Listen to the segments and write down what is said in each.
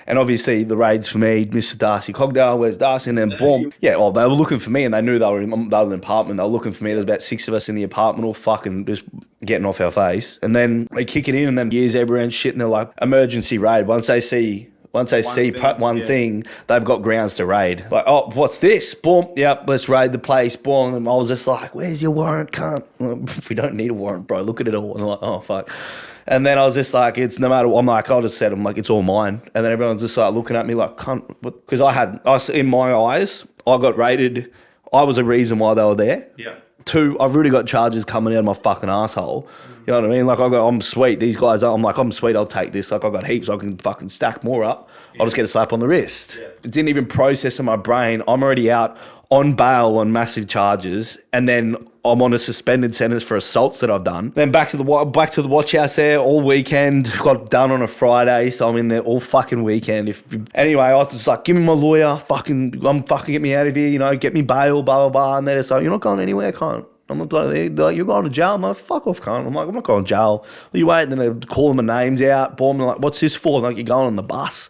And obviously the raids for me, Mr. Darcy Cogdale, where's Darcy? And then boom. Yeah, well, they were looking for me and they knew they were in the apartment. They were looking for me. There's about 6 of us in the apartment all fucking just getting off our face. And then they kick it in and then gears everywhere and shit. And they're like, emergency raid. Once they see one thing, they've got grounds to raid. Like, oh, what's this? Boom, yep, let's raid the place. Boom. And I was just like, where's your warrant, cunt? We don't need a warrant, bro. Look at it all. And I'm like, oh, fuck. And then I was just like, it's no matter what. I'm like, I just said, I'm like, it's all mine. And then everyone's just like looking at me like, cunt. Because in my eyes, I got raided. I was a reason why they were there. Yeah. 2, I've really got charges coming out of my fucking asshole. You know what I mean? Like, I'm sweet. These guys, I'm like, I'm sweet. I'll take this. Like, I got heaps. I can fucking stack more up. I'll just get a slap on the wrist. Yeah. It didn't even process in my brain. I'm already out on bail on massive charges, and then I'm on a suspended sentence for assaults that I've done. Then back to the watch house there all weekend. Got done on a Friday, so I'm in there all fucking weekend. Anyway, I was just like, give me my lawyer. I'm fucking get me out of here. You know, get me bail. Blah blah blah. And they're just like, you're not going anywhere, cunt. I'm not like, you're going to jail. I'm like, fuck off, cunt. I'm like, I'm not going to jail. You wait, and then they're calling my names out. Boom. They're like, what's this for? Like, you're going on the bus.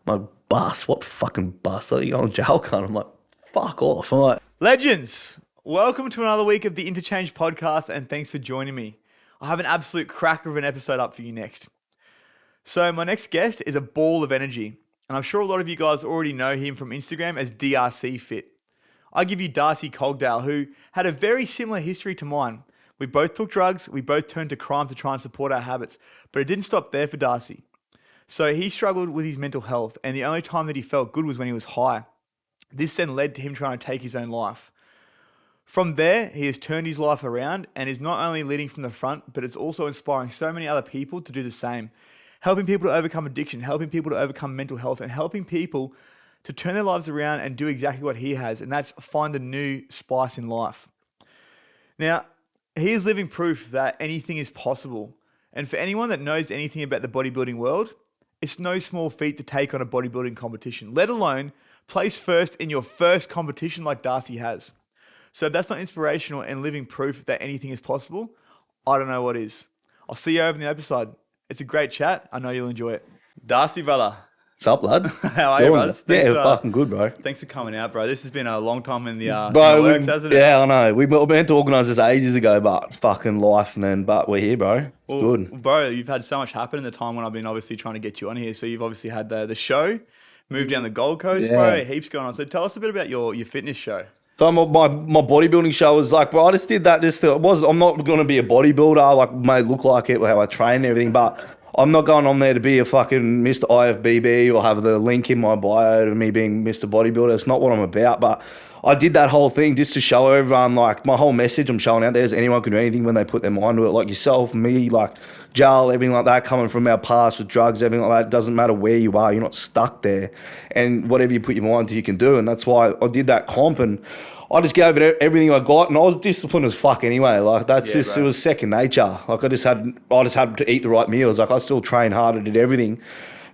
I'm like, bus? What fucking bus? Like, you're going to jail, cunt. I'm like, fuck off. I'm like, legends, welcome to another week of the Interchange podcast, and thanks for joining me. I have an absolute cracker of an episode up for you next. So my next guest is a ball of energy, and I'm sure a lot of you guys already know him from Instagram as DRC Fit. I give you Darcy Cogdale, who had a very similar history to mine. We both took drugs, we both turned to crime to try and support our habits, but it didn't stop there for Darcy. So he struggled with his mental health, and the only time that he felt good was when he was high. This then led to him trying to take his own life. From there, he has turned his life around and is not only leading from the front, but it's also inspiring so many other people to do the same. Helping people to overcome addiction, helping people to overcome mental health, and helping people to turn their lives around and do exactly what he has, and that's find a new spice in life. Now, he is living proof that anything is possible. And for anyone that knows anything about the bodybuilding world, it's no small feat to take on a bodybuilding competition, let alone place first in your first competition like Darcy has. So if that's not inspirational and living proof that anything is possible, I don't know what is. I'll see you over in the episode. It's a great chat. I know you'll enjoy it. Darcy, brother. what's up, lad? How are you, bro? Yeah, fucking good, bro. Thanks for coming out, bro. This has been a long time in the works, hasn't it? Yeah, I know. We were meant to organise this ages ago, but fucking life, but we're here, bro. It's good. Bro, you've had so much happen in the time when I've been obviously trying to get you on here. So you've obviously had the show, moved down the Gold Coast, bro. Heaps going on. So tell us a bit about your fitness show. So my bodybuilding show was like, bro, I just did that. I'm not going to be a bodybuilder. Like, may look like it, how I train and everything, but I'm not going on there to be a fucking Mr. IFBB or have the link in my bio to me being Mr. Bodybuilder. It's not what I'm about, but I did that whole thing just to show everyone, like, my whole message I'm showing out there is anyone can do anything when they put their mind to it, like yourself, me, like Jal, everything like that, coming from our past with drugs, everything like that. It doesn't matter where you are, you're not stuck there. And whatever you put your mind to, you can do. And that's why I did that comp, and I just gave it everything I got, and I was disciplined as fuck anyway. Like, it was second nature. Like, I just had to eat the right meals. Like, I still trained hard, I did everything.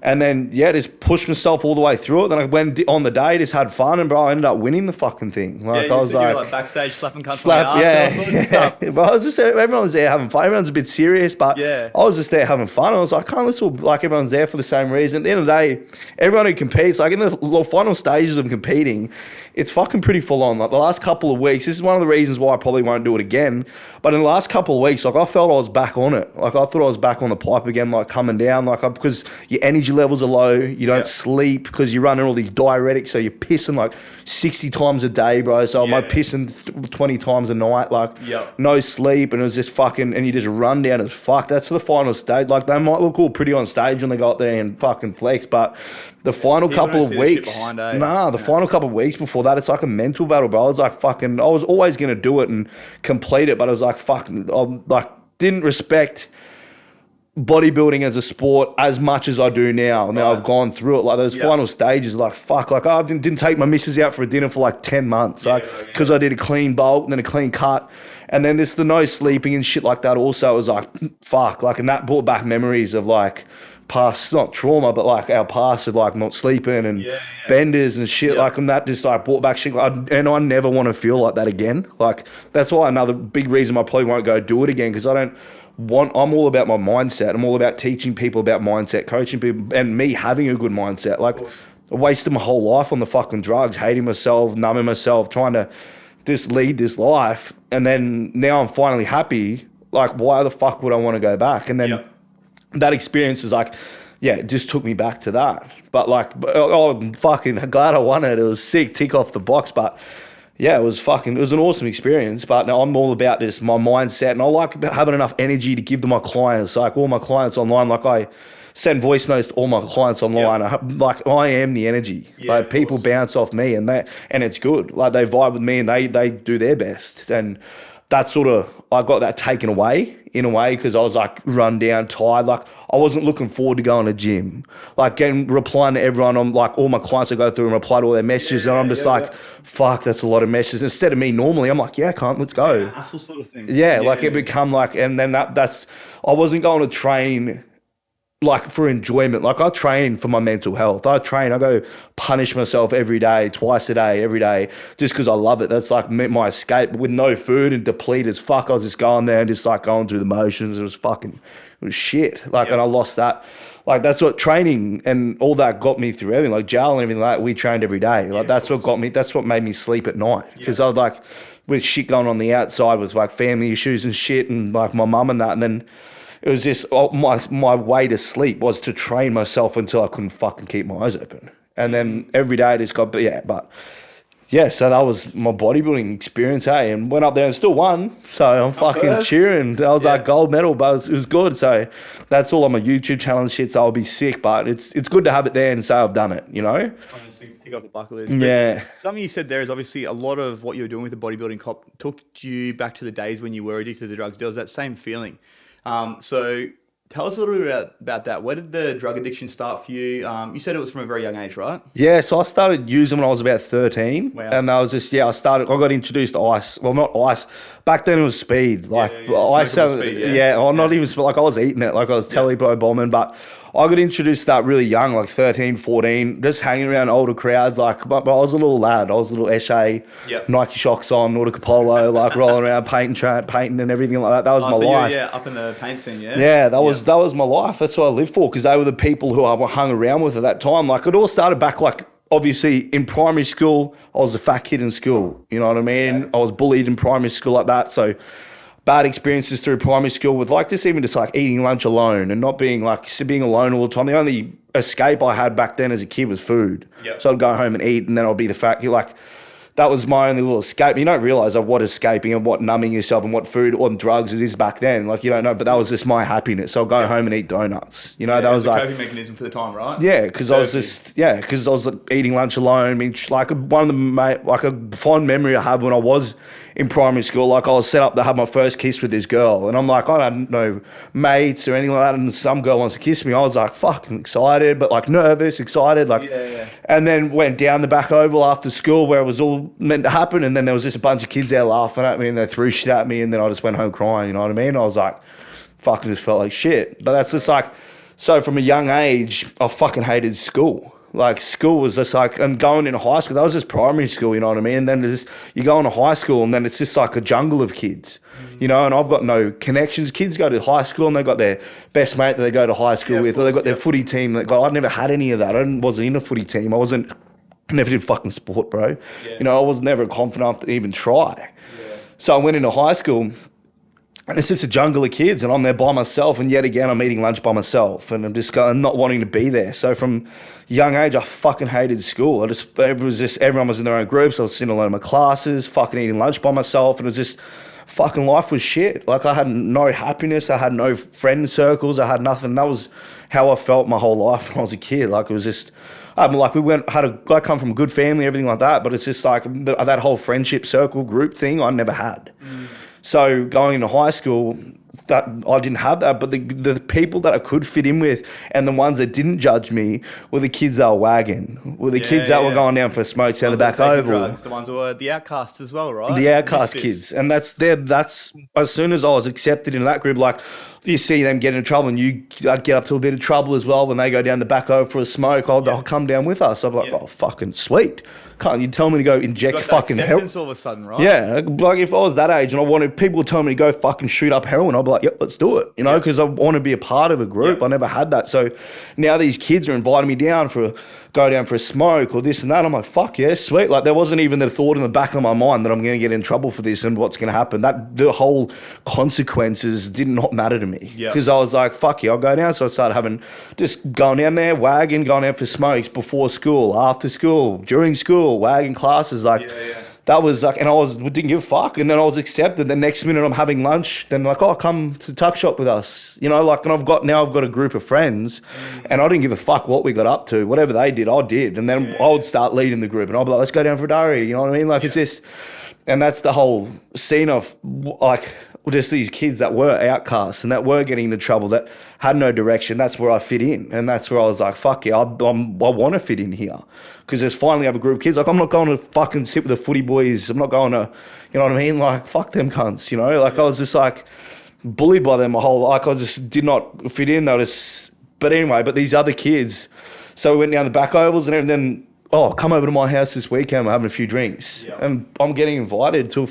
And then, just pushed myself all the way through it. Then I went on the day, just had fun, and bro, I ended up winning the fucking thing. Like, I was like, you were like backstage slapping cunts on the arse. But I was just, everyone was there having fun. Everyone's a bit serious, but I was just there having fun. I was like, like everyone's there for the same reason. At the end of the day, everyone who competes, like in the final stages of competing, it's fucking pretty full on. Like the last couple of weeks, this is one of the reasons why I probably won't do it again. But in the last couple of weeks, like I felt I was back on it. Like I thought I was back on the pipe again, like coming down, because your energy levels are low, you don't sleep because you're running all these diuretics, so you're pissing like 60 times a day, bro. So I'm like pissing 20 times a night, like no sleep, and it was just fucking, and you just run down as fuck. That's the final stage. Like they might look all pretty on stage when they go up there and fucking flex, but the final couple of weeks, final couple of weeks before that, it's like a mental battle, bro. It's like fucking, I was always going to do it and complete it, but I was like, fucking, I didn't respect bodybuilding as a sport as much as I do now. And now I've gone through it. Like those final stages, like fuck, like I didn't take my missus out for a dinner for like 10 months, because I did a clean bulk and then a clean cut. And then there's the no sleeping and shit like that also. It was like, fuck, like, and that brought back memories of like past, not trauma, but like our past of like not sleeping and benders and shit. Like, and that just like brought back shit. And I never want to feel like that again. Like, that's why another big reason I probably won't go do it again, because I'm all about my mindset. I'm all about teaching people about mindset, coaching people, and me having a good mindset. Like, I wasted my whole life on the fucking drugs, hating myself, numbing myself, trying to just lead this life. And then now I'm finally happy. Like, why the fuck would I want to go back? And then that experience is like, yeah, it just took me back to that. But like, I'm fucking glad I won it. It was sick, tick off the box. But yeah, it was an awesome experience. But now I'm all about this, my mindset. And I like having enough energy to give to my clients. Like all my clients online, like I send voice notes to all my clients online. I am the energy. Like people bounce off me and it's good. Like they vibe with me and they do their best. And that's sort of, I got that taken away in a way, because I was like run down, tired. Like I wasn't looking forward to going to gym. Like replying to everyone on like all my clients, I go through and reply to all their messages, and I'm just fuck, that's a lot of messages. Instead of me normally, I'm like, yeah, let's go. Hustle sort of thing. Like it become like, and then that's, I wasn't going to train like for enjoyment. Like I train for my mental health. I go punish myself every day, twice a day, every day, just because I love it. That's like my escape. With no food and depleted as fuck, I was just going there and just like going through the motions. It was shit. Like, and I lost that. Like that's what training and all that got me through everything. Like jail and everything like that, we trained every day. Like that's what got me, that's what made me sleep at night. Because I was like, with shit going on the outside with like family issues and shit and like my mum and that, and then it was just my way to sleep was to train myself until I couldn't fucking keep my eyes open. And then every day I just got, so that was my bodybuilding experience, hey, and went up there and still won. So I'm fucking cheering. That was like gold medal, but it was good. So that's all on my YouTube channel and shit, so I'll be sick. But it's good to have it there and say I've done it, you know? One of those things to tick off the bucket list. But something you said there is obviously a lot of what you were doing with the bodybuilding cop took you back to the days when you were addicted to the drugs. There was that same feeling. So tell us a little bit about that. Where did the drug addiction start for you? You said it was from a very young age, right? Yeah, so I started using when I was about 13. Wow. And that was just, I got introduced to ice. Well, not ice. Back then it was speed. Like ice, speed, not even, like I was eating it. Like I was telly-bo bombing, but I got introduced to that really young, like 13, 14, just hanging around older crowds. Like, but I was a little lad. I was a little Eshe, Nike Shocks on, Nautica Polo, like rolling around painting and everything like that. That was my life. Up in the paint scene, that was my life. That's what I lived for, because they were the people who I hung around with at that time. Like, it all started back, like, obviously in primary school, I was a fat kid in school. You know what I mean? I was bullied in primary school like that. So bad experiences through primary school with like just like eating lunch alone and not being alone all the time. The only escape I had back then as a kid was food. So I'd go home and eat, and then I'd be the fat kid. Like, that was my only little escape. You don't realize what escaping and what numbing yourself and what food or drugs it is back then. Like, you don't know, but that was just my happiness. So I'll go home and eat donuts. You know, that was like a coping mechanism for the time, right? Yeah, because I was like eating lunch alone. I mean, like a fond memory I had when I was in primary school, like I was set up to have my first kiss with this girl, and I'm like, I don't know mates or anything like that, and some girl wants to kiss me. I was like fucking excited, but like nervous, excited, like and then went down the back oval after school where it was all meant to happen, and then there was just a bunch of kids there laughing at me, and they threw shit at me, and then I just went home crying. You know what I mean? I was like, fucking just felt like shit. But that's just like, so from a young age, I fucking hated school. Like, school was just like, and going into high school, that was just primary school, you know what I mean? And then you go into high school, and then it's just like a jungle of kids, you know, and I've got no connections. Kids go to high school and they've got their best mate that they go to high school with, or they've got their footy team. I'd never had any of that. I wasn't in a footy team. I never did fucking sport, bro. You know, I was never confident enough to even try. So I went into high school, and it's just a jungle of kids, and I'm there by myself, and yet again I'm eating lunch by myself, and I'm just not wanting to be there. So from young age, I fucking hated school. Everyone was in their own groups. I was sitting alone in my classes, fucking eating lunch by myself, and it was just fucking life was shit. Like, I had no happiness, I had no friend circles, I had nothing. That was how I felt my whole life when I was a kid. Like, it was just, I come from a good family, everything like that, but it's just like that whole friendship circle group thing I never had. So going into high school, that I didn't have that, but the people that I could fit in with and the ones that didn't judge me were the kids that were wagging, were the kids that were going down for smokes down the back oval. Drugs, the ones who were the outcasts as well, right? The outcast kids. And that's as soon as I was accepted in that group, like you see them get in trouble, and you get up to a bit of trouble as well when they go down the back over for a smoke. I'll come down with us. I'm like, oh, fucking sweet. Can't you tell me to go inject fucking heroin? All of a sudden, right? Yeah, like if I was that age and I wanted people to tell me to go fucking shoot up heroin, I'd be like, yep, let's do it. You know, because I want to be a part of a group. I never had that. So now these kids are inviting me down go down for a smoke or this and that. I'm like, fuck yeah, sweet. Like there wasn't even the thought in the back of my mind that I'm going to get in trouble for this and what's going to happen. That the whole consequences did not matter to me because I was like, fuck yeah, I'll go down. So I started just going down there, wagging, going out for smokes before school, after school, during school, wagging classes. Like that was like, and didn't give a fuck. And then I was accepted. The next minute I'm having lunch. Then like, oh, come to tuck shop with us. You know, like, and I've got a group of friends and I didn't give a fuck what we got up to. Whatever they did, I did. And then I would start leading the group and I'd be like, let's go down for a diary. You know what I mean? Like it's just, and that's the whole scene of like, just these kids that were outcasts and that were getting into trouble, that had no direction. That's where I fit in. And that's where I was like, fuck yeah, I want to fit in here. Because there's finally have a group of kids. Like, I'm not going to fucking sit with the footy boys. I'm not going to, you know what I mean? Like, fuck them cunts, you know? Like, I was just like bullied by them my whole, like, I just did not fit in. But anyway, these other kids, so we went down the back ovals and then, oh, come over to my house this weekend. We're having a few drinks. Yeah. And I'm getting invited to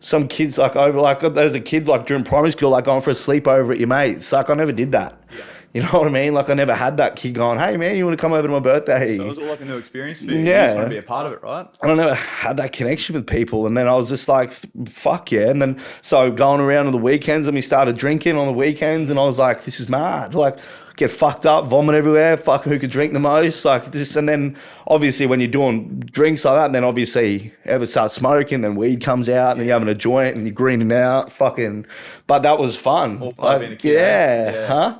some kids there's a kid like during primary school, like going for a sleepover at your mates. Like I never did that. Yeah. You know what I mean? Like I never had that kid going, hey man, you want to come over to my birthday? So it was all like a new experience for you. Yeah. You just want to be a part of it, right? And I never had that connection with people. And then I was just like, fuck yeah. And then so going around on the weekends and we started drinking on the weekends and I was like, this is mad. Like get fucked up, vomit everywhere, fucking who could drink the most, like this. And then obviously when you're doing drinks like that, and then obviously ever start smoking, then weed comes out and then you're having a joint and you're greening out, fucking, but that was fun. All part of being a kid, huh?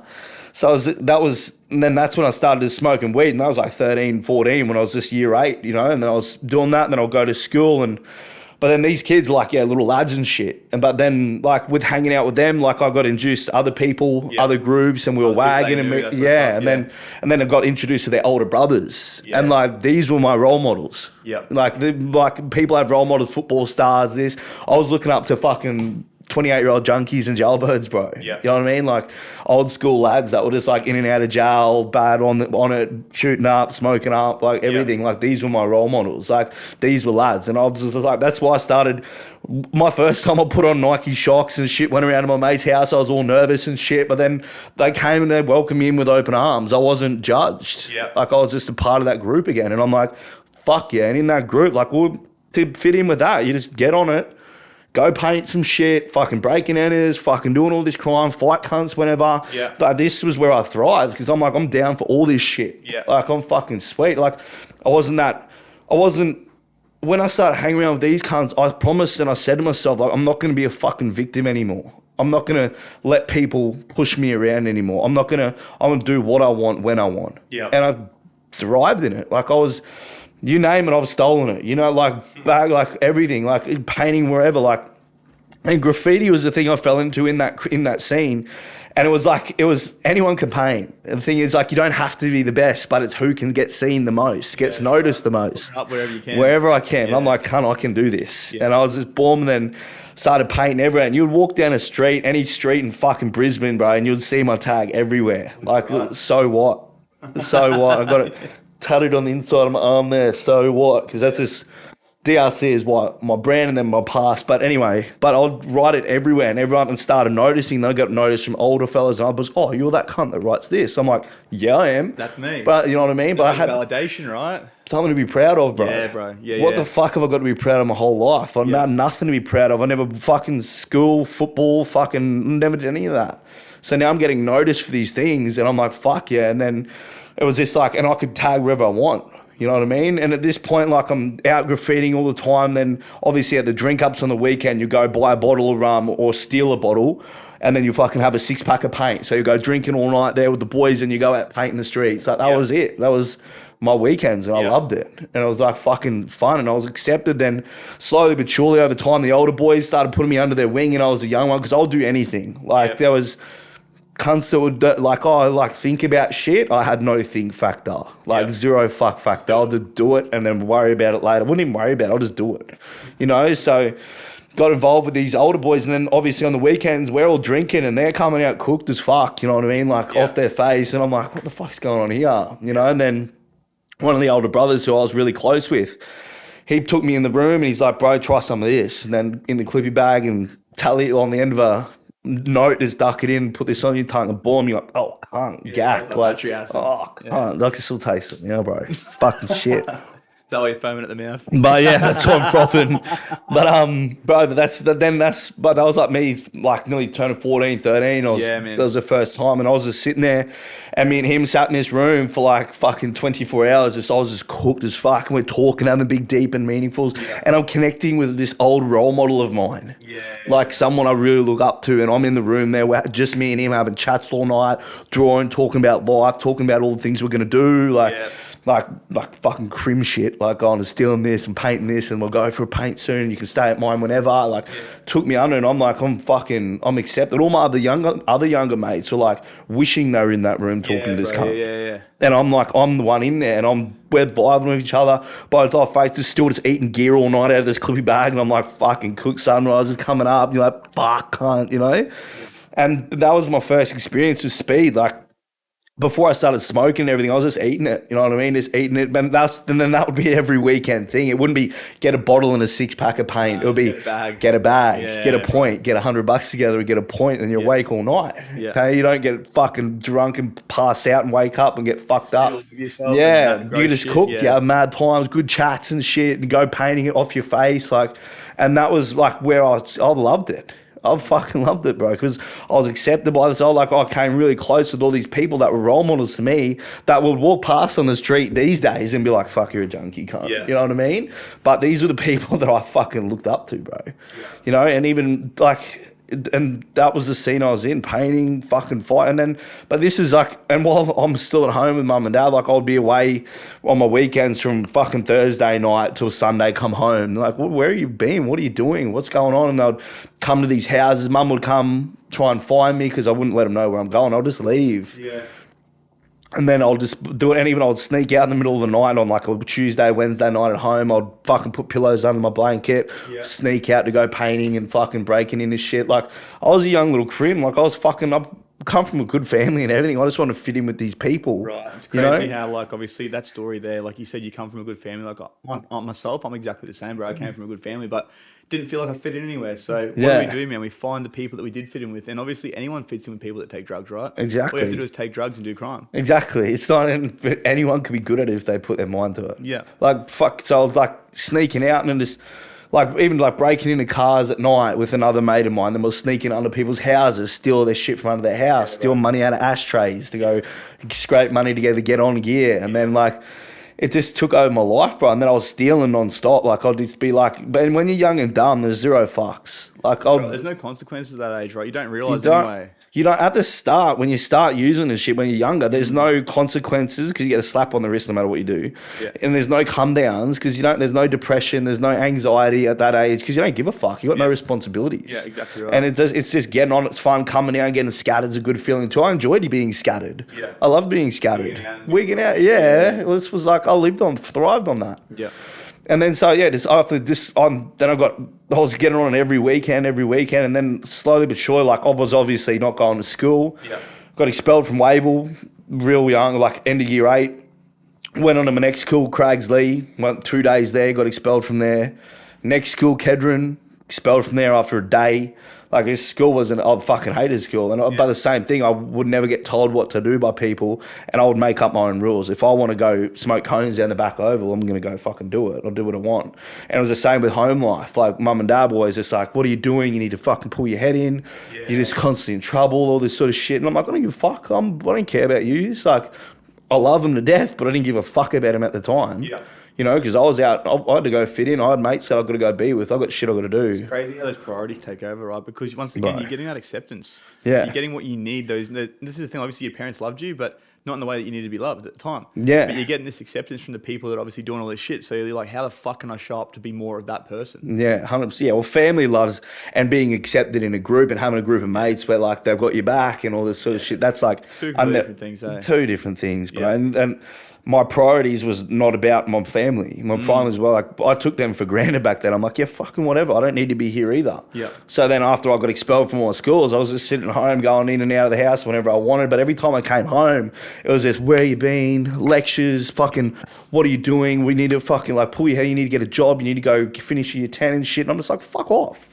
So and then that's when I started smoking weed, and that was like 13, 14 when I was just year 8, you know, and then I was doing that and then I'll go to school but then these kids were like, little lads and shit. But then like with hanging out with them, like I got introduced to other people, other groups, and we were wagging and then I got introduced to their older brothers. Yeah. And like these were my role models. Yeah. Like people have role models, football stars, this. I was looking up to fucking 28-year-old junkies and jailbirds, bro. Yeah. You know what I mean? Like old school lads that were just like in and out of jail, bad on it, shooting up, smoking up, like everything. Like these were my role models. Like these were lads. And I was just like, that's why I started. My first time I put on Nike Shocks and shit, went around to my mate's house. I was all nervous and shit. But then they came and they welcomed me in with open arms. I wasn't judged. Yeah. Like I was just a part of that group again. And I'm like, fuck yeah. And in that group, like to fit in with that, you just get on it. Go paint some shit, fucking breaking enters, fucking doing all this crime, fight cunts whenever. Yeah. Like, this was where I thrived because I'm like, I'm down for all this shit. Yeah. Like, I'm fucking sweet. Like, when I started hanging around with these cunts, I promised and I said to myself, like, I'm not going to be a fucking victim anymore. I'm not going to let people push me around anymore. I'm going to do what I want when I want. Yeah. And I thrived in it. Like, you name it, I've stolen it. You know, like everything, like painting wherever, like, and graffiti was the thing I fell into in that scene. And it was anyone can paint. And the thing is, like, you don't have to be the best, but it's who can get seen the most, gets noticed the most. Up wherever you can. Wherever I can. Yeah. I'm like, I can do this. Yeah. And I was just born and then started painting everywhere. And you would walk down a street, any street in fucking Brisbane, bro, and you'd see my tag everywhere. Like, so what? So what? I got it tattooed on the inside of my arm there. So what? Because that's just DRC is what my brand and then my past. But anyway, I'll write it everywhere, and everyone started noticing. Then I got noticed from older fellas, and I was, oh, you're that cunt that writes this. I'm like, yeah, I am. That's me. But you know what I mean. But I had validation, right? Something to be proud of, bro. Yeah, bro. Yeah. What the fuck have I got to be proud of my whole life? I've had nothing to be proud of. I never fucking school, football, fucking never did any of that. So now I'm getting noticed for these things, and I'm like, fuck yeah. And then it was just like, and I could tag wherever I want. You know what I mean? And at this point, like, I'm out graffitiing all the time. Then obviously at the drink ups on the weekend, you go buy a bottle of rum or steal a bottle, and then you fucking have a 6-pack of paint. So you go drinking all night there with the boys, and you go out painting the streets. Like, that was it. That was my weekends, and I loved it. And it was like fucking fun, and I was accepted. Then slowly but surely over time, the older boys started putting me under their wing, and I was a young one because I'll do anything. Like, there was cunts that would think about shit. I had no think factor, zero fuck factor. I'll just do it and then worry about it later. I wouldn't even worry about it. I'll just do it, you know? So got involved with these older boys, and then obviously on the weekends we're all drinking and they're coming out cooked as fuck, you know what I mean? Like off their face, and I'm like, what the fuck's going on here? You know, and then one of the older brothers who I was really close with, he took me in the room and he's like, bro, try some of this. And then in the clippy bag and tally on the end of a note is duck it in, put this on your tongue and boom, you're like, oh, gack. Like, I can still taste it, bro. Fucking shit. Is that why you're foaming at the mouth? But yeah, that's what I'm propping. But that was like me, like nearly turning 14, 13. That was the first time, and I was just sitting there, and me and him sat in this room for like fucking 24 hours. I was just cooked as fuck, and we're talking, having big, deep, and meaningfuls, and I'm connecting with this old role model of mine, like someone I really look up to, and I'm in the room there, we're just me and him having chats all night, drawing, talking about life, talking about all the things we're gonna do, like fucking crim shit, like going and stealing this and painting this, and we'll go for a paint soon and you can stay at mine whenever. Like took me under, and I'm like, I'm accepted. All my other younger mates were like wishing they were in that room talking to this cunt. And I'm like, I'm the one in there, and we're vibing with each other. Both our faces still just eating gear all night out of this clippy bag, and I'm like, fucking cook sunrise is coming up. And you're like, fuck, cunt, you know? And that was my first experience with speed. Like, before I started smoking and everything, I was just eating it. You know what I mean? Just eating it. And then that would be every weekend thing. It wouldn't be get a bottle and a 6-pack of paint. It would be get a bag, get a point, get $100 together and get a point, and you're awake all night. Okay? You don't get fucking drunk and pass out and wake up and get fucked up. You just cooked. You have mad times, good chats and shit, and go painting it off your face. And that was like where I loved it. I fucking loved it, bro, because I was accepted by this. I came really close with all these people that were role models to me that would walk past on the street these days and be like, fuck, you're a junkie, cunt. You know what I mean? But these were the people that I fucking looked up to, bro. You know, and even and that was the scene I was in, painting, fucking fight. But this is like, and while I'm still at home with mum and dad, like I'd be away on my weekends from fucking Thursday night till Sunday, come home. Like, where have you been? What are you doing? What's going on? And they'd come to these houses. Mum would come try and find me because I wouldn't let them know where I'm going. I'll just leave. And then I'll just do it. And even I'd sneak out in the middle of the night on like a Tuesday, Wednesday night at home. I'd fucking put pillows under my blanket, sneak out to go painting and fucking breaking into shit. Like, I was a young little crim. Like, I've come from a good family and everything. I just want to fit in with these people. Right. It's crazy how, like, obviously that story there, like you said, you come from a good family. Like, myself, I'm exactly the same, bro. I came from a good family, but didn't feel like I fit in anywhere. So what do we do, man? We find the people that we did fit in with. And obviously anyone fits in with people that take drugs, right? Exactly. All you have to do is take drugs and do crime. Exactly. It's not, anyone could be good at it if they put their mind to it. Yeah. Like, fuck. So I was like sneaking out and just like even like breaking into cars at night with another mate of mine. Then we're sneaking under people's houses, steal their shit from under their house, steal money out of ashtrays to go scrape money together to get on gear. And then like, it just took over my life, bro. And then I was stealing non-stop. Like, I'd just be like, but when you're young and dumb, there's zero fucks. Like, there's no consequences at that age, right? You don't realise anyway. You don't, at the start, when you start using this shit when you're younger, there's no consequences because you get a slap on the wrist no matter what you do. And there's no come downs because there's no depression, there's no anxiety at that age because you don't give a fuck. You got no responsibilities. Yeah, exactly right. And it's just getting on, it's fun, coming out and getting scattered is a good feeling too. I enjoyed being scattered. I love being scattered. Wigging out, this was like, thrived on that. And then just after this, then I was getting on every weekend, and then slowly but surely, like I was obviously not going to school. Got expelled from Wavell, real young, like end of year 8. Went on to my next school, Craigsley. Went 2 days there, got expelled from there. Next school, Kedron, expelled from there after a day. Like, this school I fucking hated school. And by the same thing, I would never get told what to do by people, and I would make up my own rules. If I want to go smoke cones down the back oval, I'm going to go fucking do it. I'll do what I want. And it was the same with home life. Like, mum and dad were always just like, what are you doing? You need to fucking pull your head in. You're just constantly in trouble, all this sort of shit. And I'm like, I don't give a fuck. I don't care about you. It's like, I love them to death, but I didn't give a fuck about them at the time. You know, because I was out, I had to go fit in. I had mates that I've got to go be with. I've got shit I've got to do. It's crazy how those priorities take over, right? Because once again, you're getting that acceptance. You're getting what you need. This is the thing, obviously your parents loved you, but not in the way that you need to be loved at the time. But you're getting this acceptance from the people that are obviously doing all this shit. So you're like, how the fuck can I show up to be more of that person? 100%. Well, family loves and being accepted in a group and having a group of mates where like they've got your back and all this sort of shit. That's like two different things, eh? Two different things, bro. And my priorities was not about my family. family, my primary as well. Like I took them for granted back then. I'm like, yeah, fucking whatever. I don't need to be here either. Yeah. So then after I got expelled from all the schools, I was just sitting at home, going in and out of the house whenever I wanted. But every time I came home, it was just, where you been? Lectures, fucking, what are you doing? We need to fucking like pull your head. You need to get a job. You need to go finish your year 10 and shit. And I'm just like, fuck off.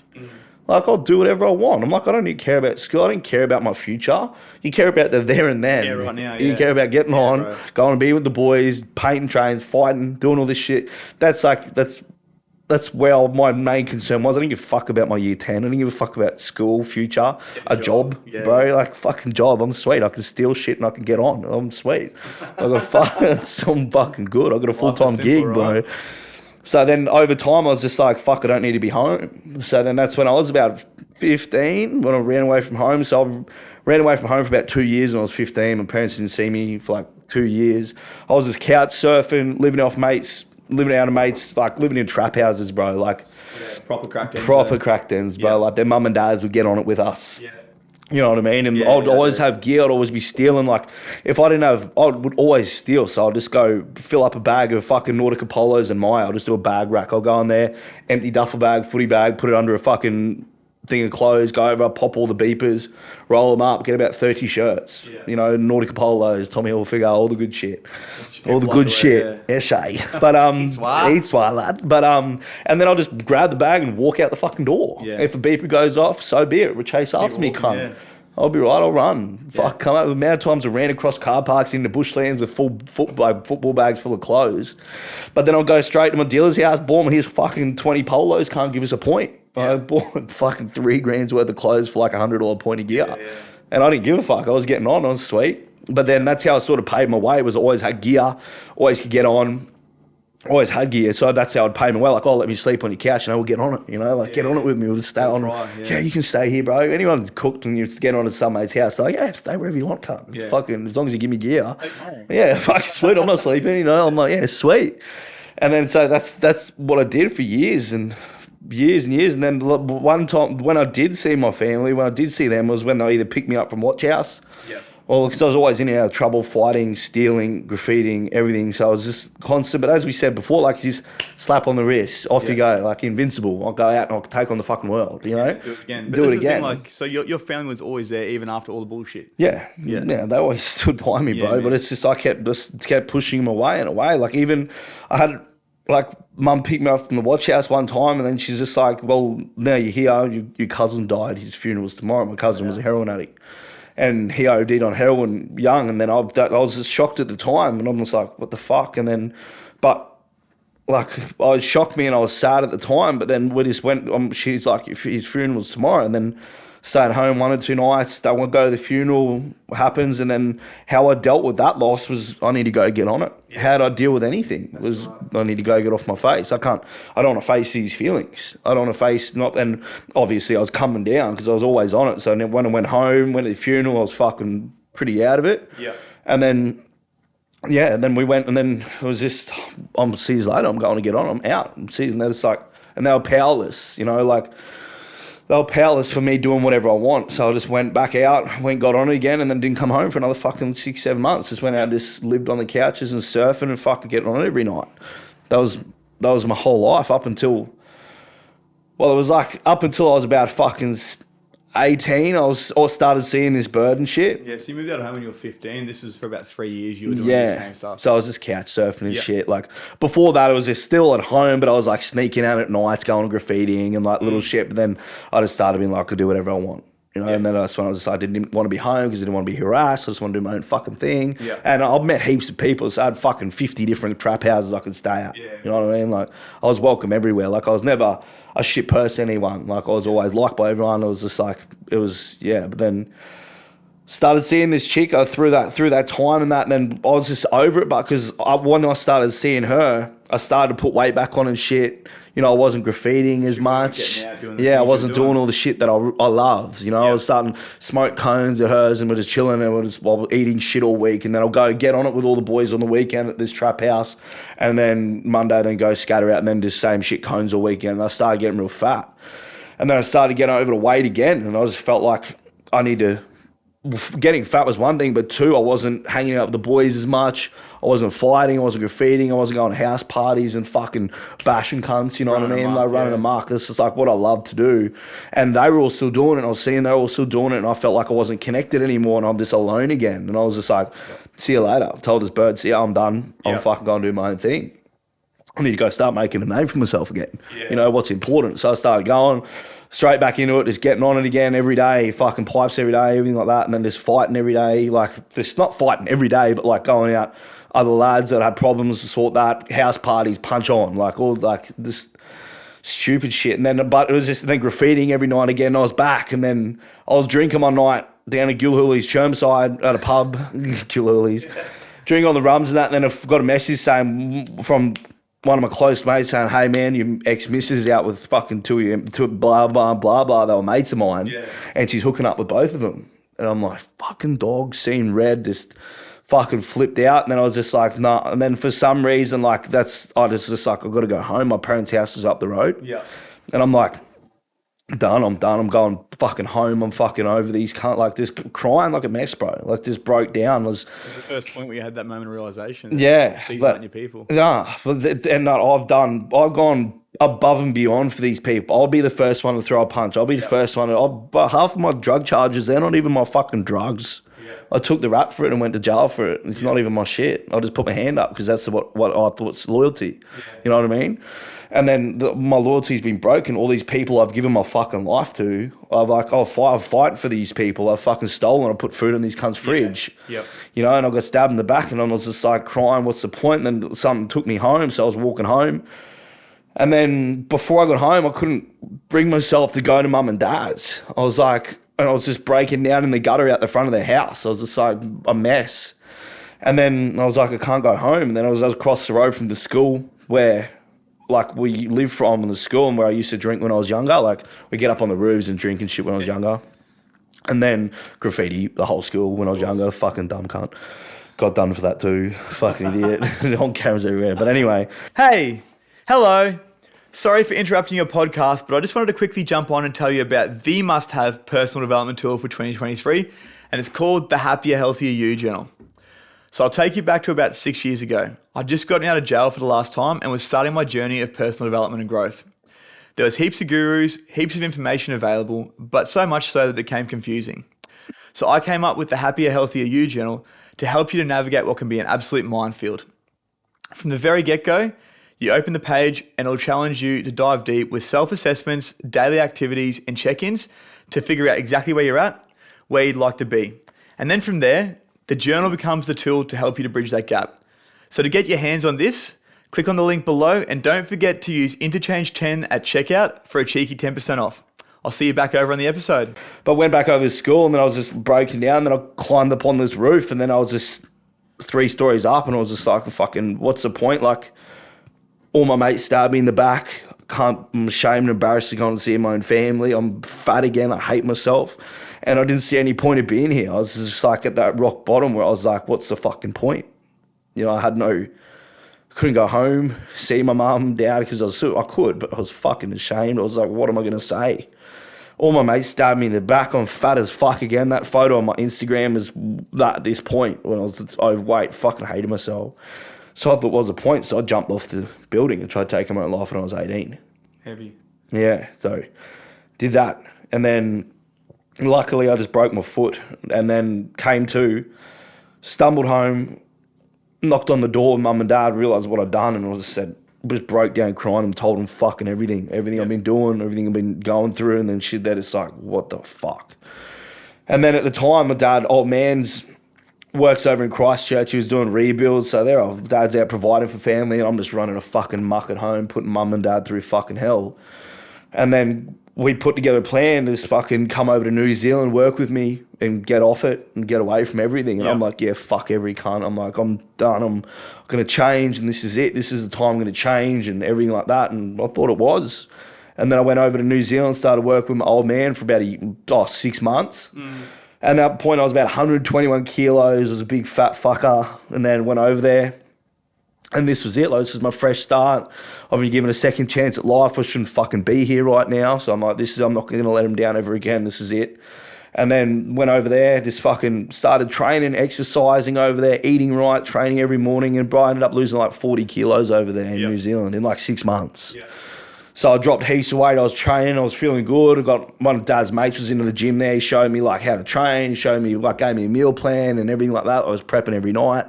Like, I'll do whatever I want. I'm like, I don't need to care about school. I don't care about my future. You care about the there and then. Yeah, right now, You care about getting on, bro. going to be with the boys, painting trains, fighting, doing all this shit. That's where my main concern was. I didn't give a fuck about my year 10. I didn't give a fuck about school, future, a job, bro. Like, fucking job. I'm sweet. I can steal shit and I can get on. I'm sweet. I'm fucking good. I got a full-time gig, bro. So then over time, I was just like, fuck, I don't need to be home. So then that's when I was about 15, when I ran away from home. So I ran away from home for about 2 years when I was 15. My parents didn't see me for like 2 years. I was just couch surfing, living out of mates, like living in trap houses, bro. Like proper crack dens. Crack dens, bro. Like their mum and dads would get on it with us. Yeah. You know what I mean? And I'd always have gear. I'd always be stealing. Like, if I didn't have, I would always steal. So I'd just go fill up a bag of fucking Nautica Polos and Maya. I'll just do a bag rack. I'll go in there, empty duffel bag, footy bag, put it under a fucking thing of clothes, go over, pop all the beepers, roll them up, get about 30 shirts. Yeah. You know, Nautica Polos, Tommy Hilfiger, all the good shit. All the good shit. Eshay. But, eat swat, lad. But, and then I'll just grab the bag and walk out the fucking door. Yeah. If a beeper goes off, so be it. Chase after me, cunt. Yeah. I'll be right, I'll run. Fuck, come out. The amount of times I ran across car parks into bushlands with football bags full of clothes. But then I'll go straight to my dealer's house, boom, here's fucking 20 polos, can't give us a point. I bought fucking $3,000 worth of clothes for like $100 point of gear. Yeah. And I didn't give a fuck. I was getting on. I was sweet. But then that's how I sort of paid my way, was always had gear, always could get on, always had gear. So that's how I'd pay my way. Like, oh, let me sleep on your couch and I will get on it, you know, like get on it with me. We'll just stay on. Yeah, you can stay here, bro. Anyone that's cooked and you just get on at some mate's house, they're like, yeah, stay wherever you want, cunt. Yeah. Fucking, as long as you give me gear. Okay. Yeah, fucking sweet. I'm not sleeping, you know. I'm like, yeah, sweet. And then so that's what I did for years and years. And then one time when I did see my family, when I did see them, was when they either picked me up from watch house. Yeah. Well, because I was always in and out of trouble, fighting, stealing, graffitiing, everything. So I was just constant. But as we said before, like, just slap on the wrist, off you go, like invincible. I'll go out and I'll take on the fucking world, you know? Do it again. Do it again. Like, so your family was always there even after all the bullshit. Yeah. They always stood by me, bro. Man. But it's just, I kept pushing them away and away. Like, even I had, like, mum picked me up from the watch house one time, and then she's just like, well, now you're here. Your cousin died. His funeral's tomorrow. My cousin was a heroin addict. And he OD'd on heroin young, and then I was just shocked at the time, and I'm just like, what the fuck? And then, but like, it shocked me, and I was sad at the time. But then we just went. She's like, his funeral's tomorrow, and then stayed home 1 or 2 nights. Don't want to go to the funeral. Happens, and then how I dealt with that loss was I need to go get on it. Yeah. How did I deal with anything? I need to go get off my face. I don't want to face these feelings. I don't want to face and obviously I was coming down because I was always on it. So then when I went home, went to the funeral, I was fucking pretty out of it. Yeah. And then we went, and then it was just, I'm seas later, I'm going to get on, I'm out. I'm seeing that it's like, and they were powerless, you know, like, they were powerless for me doing whatever I want. So I just went back out, got on it again, and then didn't come home for another fucking 6-7 months. Just went out and just lived on the couches and surfing and fucking getting on it every night. That was my whole life up until I was about fucking 18. I started seeing this bird and shit. Yeah, so you moved out of home when you were 15. This is for about 3 years you were doing the same stuff. So I was just couch surfing and shit. Like, before that, I was just still at home, but I was like sneaking out at nights, going graffitiing and like little shit. But then I just started being like, I could do whatever I want. You know, and then that's when I didn't want to be home because I didn't want to be harassed. I just wanted to do my own fucking thing. Yeah. And I've met heaps of people. So I had fucking 50 different trap houses I could stay at. Yeah. You know what I mean? Like, I was welcome everywhere. Like, I was never a shit person, anyone. Like, I was always liked by everyone. It was just like, but then started seeing this chick through that time and that, and then I was just over it. But because when I started seeing her, I started to put weight back on and shit. You know, I wasn't graffitiing as much. I wasn't doing all the shit that I loved. You know, I was starting to smoke cones at hers, and we're just chilling, and we're eating shit all week. And then I'll go get on it with all the boys on the weekend at this trap house. And then Monday, then go scatter out, and then just same shit cones all weekend. And I started getting real fat. And then I started getting over the weight again. And I just felt like I need to getting fat was one thing, but two, I wasn't hanging out with the boys as much. I wasn't fighting. I wasn't graffitiing. I wasn't going to house parties and fucking bashing cunts. You know what I mean? Like running amok. This is like what I love to do. And they were all still doing it. I was seeing they were all still doing it, and I felt like I wasn't connected anymore, and I'm just alone again. And I was just like, see you later. I told this bird, see ya, I'm done. I'm fucking going to do my own thing. I need to go start making a name for myself again. You know, what's important. So I started going straight back into it, just getting on it again every day, fucking pipes every day, everything like that, and then just fighting every day. Like, just not fighting every day, but like going out, other lads that had problems to sort that, house parties, punch on, like all like this stupid shit. And then, but it was just then graffitiing every night again. I was back, and then I was drinking one night down at Gilhooley's Chermside at a pub, Gilhooley's, drinking on the rums and that. And then I got a message saying from one of my close mates saying, hey man, your ex-missus is out with fucking two blah, blah, blah, blah. They were mates of mine. And she's hooking up with both of them. And I'm like, fucking dog, seeing red, just fucking flipped out. And then I was just like, nah. And then for some reason, like I just like, I've got to go home. My parents' house was up the road. And I'm like, I'm done. I'm going fucking home. I'm fucking over these like just crying like a mess, bro. Like just broke down. It was the first point where you had that moment of realization. These aren't your people. Yeah. And I've gone above and beyond for these people. I'll be the first one to throw a punch. I'll be the first one. But half of my drug charges, they're not even my fucking drugs. I took the rap for it and went to jail for it. It's not even my shit. I just put my hand up because that's what I thought's loyalty. You know what I mean? And then my loyalty's been broken. All these people I've given my fucking life to, I've fight for these people. I've fucking stolen. I put food in these cunts' fridge. You know, and I got stabbed in the back, and I was just like crying, what's the point? And then something took me home, so I was walking home. And then before I got home, I couldn't bring myself to go to mum and dad's. I was like, and I was just breaking down in the gutter out the front of their house. I was just like a mess. And then I was like, I can't go home. And then I was across the road from the school where like we lived from in the school and where I used to drink when I was younger. Like we get up on the roofs and drink and shit when I was younger. And then graffiti the whole school when I was younger. Fucking dumb cunt. Got done for that too. Fucking idiot. On cameras everywhere. But anyway. Hey, hello. Sorry for interrupting your podcast, but I just wanted to quickly jump on and tell you about the must-have personal development tool for 2023, and it's called the Happier, Healthier You Journal. So I'll take you back to about 6 years ago. I'd just gotten out of jail for the last time and was starting my journey of personal development and growth. There was heaps of gurus, heaps of information available, but so much so that it became confusing. So I came up with the Happier, Healthier You Journal to help you to navigate what can be an absolute minefield. From the very get-go, you open the page and it'll challenge you to dive deep with self-assessments, daily activities, and check-ins to figure out exactly where you're at, where you'd like to be. And then from there, the journal becomes the tool to help you to bridge that gap. So to get your hands on this, click on the link below and don't forget to use Interchange 10 at checkout for a cheeky 10% off. I'll see you back over on the episode. But I went back over to school and then I was just breaking down. Then I climbed up on this roof and then I was just 3 stories up and I was just like, fucking, what's the point? Like, all my mates stabbed me in the back. I'm ashamed and embarrassed to go and see my own family. I'm fat again. I hate myself. And I didn't see any point of being here. I was just like at that rock bottom where I was like, what's the fucking point? You know, couldn't go home, see my mum and dad because I could, but I was fucking ashamed. I was like, what am I going to say? All my mates stabbed me in the back. I'm fat as fuck again. That photo on my Instagram is that at this point when I was overweight, fucking hated myself. So I thought, what was the point? So I jumped off the building and tried taking my own life when I was 18. Heavy. Yeah, so did that. And then luckily I just broke my foot and then came to, stumbled home, knocked on the door, mum and dad realised what I'd done and I just broke down crying and told them fucking everything I've been doing, everything I've been going through, and then shit, they're just like, what the fuck? And then at the time, my dad, old man's, works over in Christchurch. He was doing rebuilds, so dad's out providing for family, and I'm just running a fucking muck at home, putting mum and dad through fucking hell. And then we put together a plan to just fucking come over to New Zealand, work with me, and get off it and get away from everything. And I'm like, yeah, fuck every cunt. I'm like, I'm done. I'm going to change, and this is it. This is the time I'm going to change, and everything like that. And I thought it was. And then I went over to New Zealand, started working with my old man for about 6 months. And at that point, I was about 121 kilos. I was a big fat fucker. And then went over there. And this was it. Like, this was my fresh start. I've been given a second chance at life. I shouldn't fucking be here right now. So I'm like, I'm not going to let him down ever again. This is it. And then went over there, just fucking started training, exercising over there, eating right, training every morning. And I ended up losing like 40 kilos over there in New Zealand in like 6 months. Yeah. So I dropped heaps of weight. I was training. I was feeling good. I got one of Dad's mates was into the gym there. He showed me like how to train. He showed me like gave me a meal plan and everything like that. I was prepping every night,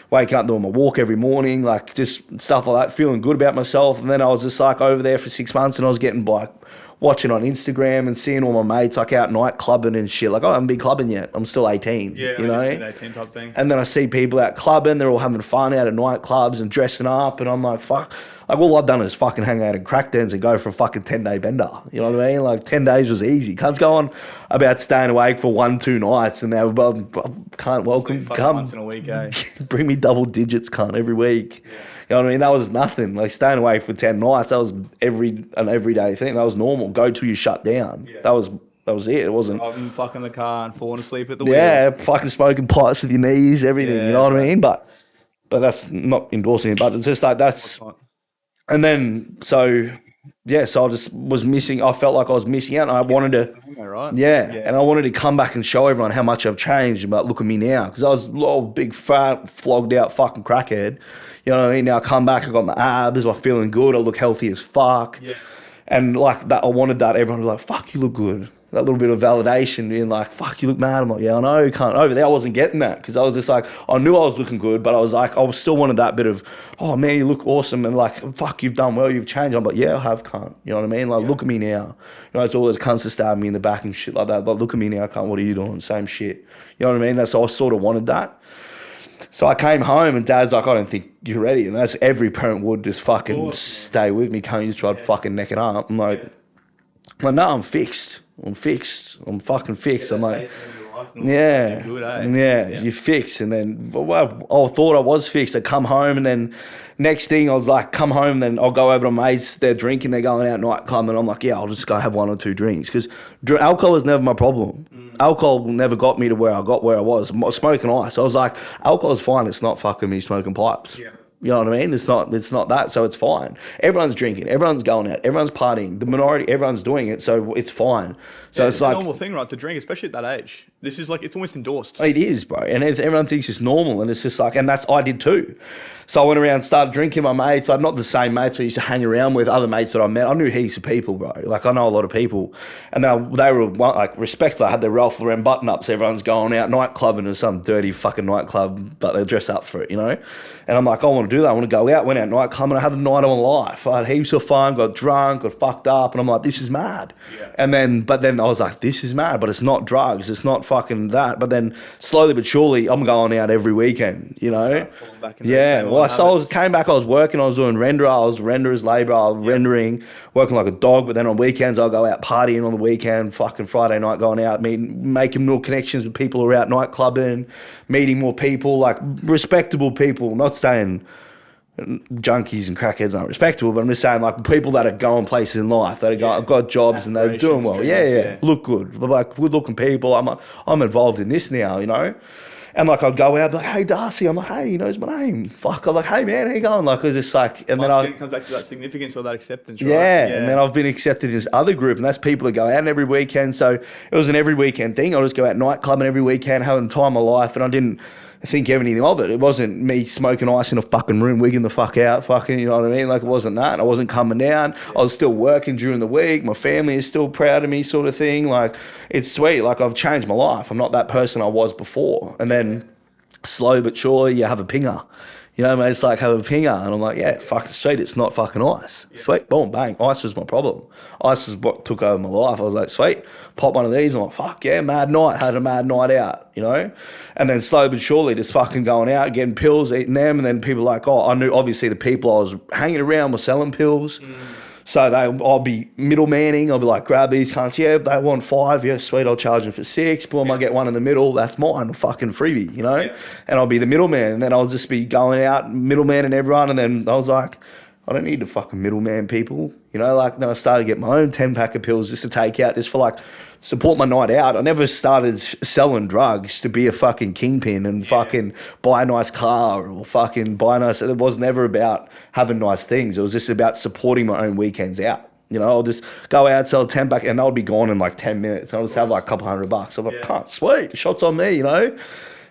waking up doing my walk every morning, like just stuff like that. Feeling good about myself. And then I was just like over there for 6 months, and I was getting like watching on Instagram and seeing all my mates like out night clubbing and shit. Like I haven't been clubbing yet. I'm still 18. Yeah, you know, 18 type thing. And then I see people out clubbing. They're all having fun out at nightclubs and dressing up, and I'm like, fuck. Like all I've done is fucking hang out in crack dens and go for a fucking 10-day bender. You know what I mean? Like 10 days was easy. Cunts go on about staying awake for 1-2 nights, and they can't welcome come once in a week, eh? Bring me double digits, cunt, every week. Yeah. You know what I mean? That was nothing. Like staying awake for 10 nights, that was an everyday thing. That was normal. Go till you shut down. Yeah. That was it. It wasn't driving fucking the car and falling asleep at the wheel. Yeah, fucking smoking pipes with your knees, everything. Yeah, you know what I mean? But that's not endorsing it. But it's just like that's. And then so I just was missing. I felt like I was missing out. And I wanted to, right? Yeah, and I wanted to come back and show everyone how much I've changed. But look at me now, because I was a little big fat, flogged out fucking crackhead. You know what I mean? Now I come back, I got my abs, I'm feeling good, I look healthy as fuck. Yeah. And like that, I wanted that. Everyone was like, "Fuck, you look good." That little bit of validation, being like, "Fuck, you look mad." I'm like, "Yeah, I know." Can't over there. I wasn't getting that because I was just like, I knew I was looking good, but I was like, I was still wanted that bit of, "Oh man, you look awesome," and like, "Fuck, you've done well, you've changed." I'm like, "Yeah, I have, cunt." You know what I mean? Like, look at me now. You know, it's all those cunts that stab me in the back and shit like that. But look at me now, cunt. What are you doing? Same shit. You know what I mean? That's I sort of wanted that. So I came home and Dad's like, "I don't think you're ready." And that's every parent would just fucking stay with me. Can't you just try to fucking neck it up? I'm like, "Well, no, I'm fixed. I'm fucking fixed." I'm like, yeah, you're fixed. And then I thought I was fixed. I come home, and then next thing I was like, come home, then I'll go over to mates. They're drinking, they're going out nightclub, and I'm like, yeah, I'll just go have 1 or 2 drinks because alcohol was never my problem. Alcohol never got me to where I got where I was. Smoking ice, I was like, alcohol's fine. It's not fucking me smoking pipes. Yeah. You know what I mean? It's not that, so it's fine. Everyone's drinking, everyone's going out, everyone's partying. The minority, everyone's doing it, so it's fine. So it's like a normal thing, right, to drink, especially at that age. This is like, it's almost endorsed. It is, bro. And everyone thinks it's normal, and it's just like, and that's, I did too. So I went around, started drinking my mates. I'm not the same mates I used to hang around with, other mates that I met. I knew heaps of people, bro. Like, I know a lot of people. And they were like respectful. I had their Ralph Lauren button-ups. Everyone's going out nightclubbing to some dirty fucking nightclub, but they dress up for it, you know? And I'm like, I want to do that. I want to go out. Went out nightclubbing. I had the night of my life. I had heaps of fun, got drunk, got fucked up. And I'm like, this is mad. Yeah. But then I was like, this is mad, but it's not drugs. It's not fucking that. But then slowly but surely, I'm going out every weekend, you know? Yeah. Well, I came back, I was working, I was doing render, I was renderer's labour, I was rendering, working like a dog, but then on weekends I'll go out partying on the weekend, fucking Friday night going out, making more connections with people who are out nightclubbing, meeting more people, like respectable people, not saying junkies and crackheads aren't respectable, but I'm just saying like people that are going places in life, that have got jobs and they're doing well, look good, like good looking people, I'm involved in this now, you know? And like I'd go out, like, "Hey Darcy," I'm like, "Hey, he knows my name." Fuck, I'm like, "Hey man, how you going?" Like, it's just like, and then it comes back to that significance or that acceptance, right? Yeah, and then I've been accepted in this other group, and that's people that go out every weekend. So it was an every weekend thing. I'll just go out nightclubbing every weekend, having the time of my life, and I didn't think anything of it. It wasn't me smoking ice in a fucking room, wigging the fuck out, fucking, you know what I mean? Like, it wasn't that. I wasn't coming down. I was still working during the week. My family is still proud of me, sort of thing. Like, it's sweet. Like, I've changed my life. I'm not that person I was before. And then slow but sure, you have a pinger. You know what I mean? It's like, have a pinger. And I'm like, yeah, fucking sweet. It's not fucking ice. Yeah. Sweet. Boom, bang. Ice was my problem. Ice was what took over my life. I was like, sweet. Pop one of these. I'm like, fuck yeah, mad night. Had a mad night out, you know? And then slow but surely just fucking going out, getting pills, eating them. And then people like, I knew obviously the people I was hanging around were selling pills. So I'll be middlemaning. I'll be like, grab these cunts. Yeah, they want 5. Yeah, sweet. I'll charge them for 6. Boom, I get one in the middle. That's mine. Fucking freebie, you know? Yeah. And I'll be the middleman. And then I'll just be going out, middleman and everyone. And then I was like, I don't need to fucking middleman people. You know, like, then I started to get my own 10-pack of pills just to take out, just for like, support my night out. I never started selling drugs to be a fucking kingpin and fucking buy a nice car or fucking buy a nice... It was never about having nice things. It was just about supporting my own weekends out. You know, I'll just go out, sell a 10 pack, and they'll be gone in like 10 minutes. I'll just have like a couple $100. I'm like, can't, sweet, shots on me, you know?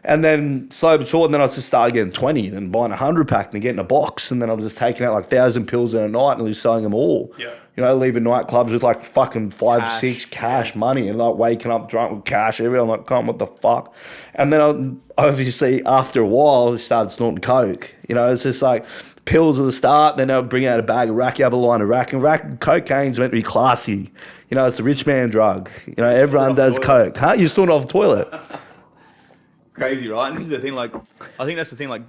And then slow but short, and then I just started getting 20, then buying a 100 pack and getting a box. And then I was just taking out like 1,000 pills in a night and just selling them all. Yeah. You know, leaving nightclubs with like fucking 5, 6 cash money and like waking up drunk with cash everywhere. I'm like, God, what the fuck? And then obviously after a while, I started snorting coke. You know, it's just like pills at the start, then they'll bring out a bag of rack, you have a line of rack. And cocaine's meant to be classy. You know, it's the rich man drug. You know, everyone does coke. Huh? You snort it off the toilet. Crazy, right? And this is the thing, like, I think that's the thing, like,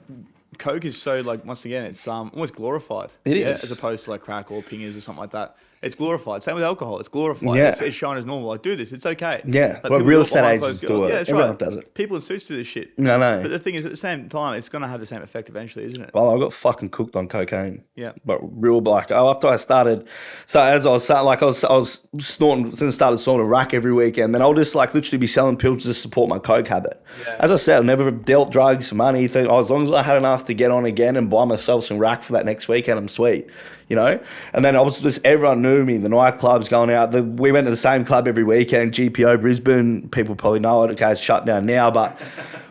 coke is so, like, once again, it's almost glorified. It is. As opposed to, like, crack or pingers or something like that. It's glorified. Same with alcohol. It's glorified. Yeah. It's shown as normal. Like, do this. It's okay. Yeah. Like, Well, real estate agents do it. Yeah, that's Everyone right. does it. People in suits do this shit. No, no. But the thing is, at the same time, it's going to have the same effect eventually, isn't it? Well, I got fucking cooked on cocaine. Yeah. But real like after I started, so as I was like I was snorting, then started snorting rack every weekend. Then I'll just like literally be selling pills to support my coke habit. Yeah. As I said, I never dealt drugs for money. As long as I had enough to get on again and buy myself some rack for that next weekend, I'm sweet. You know, and then I was just everyone knew me. The nightclubs going out. We went to the same club every weekend. GPO Brisbane. People probably know it. Okay, it's shut down now, but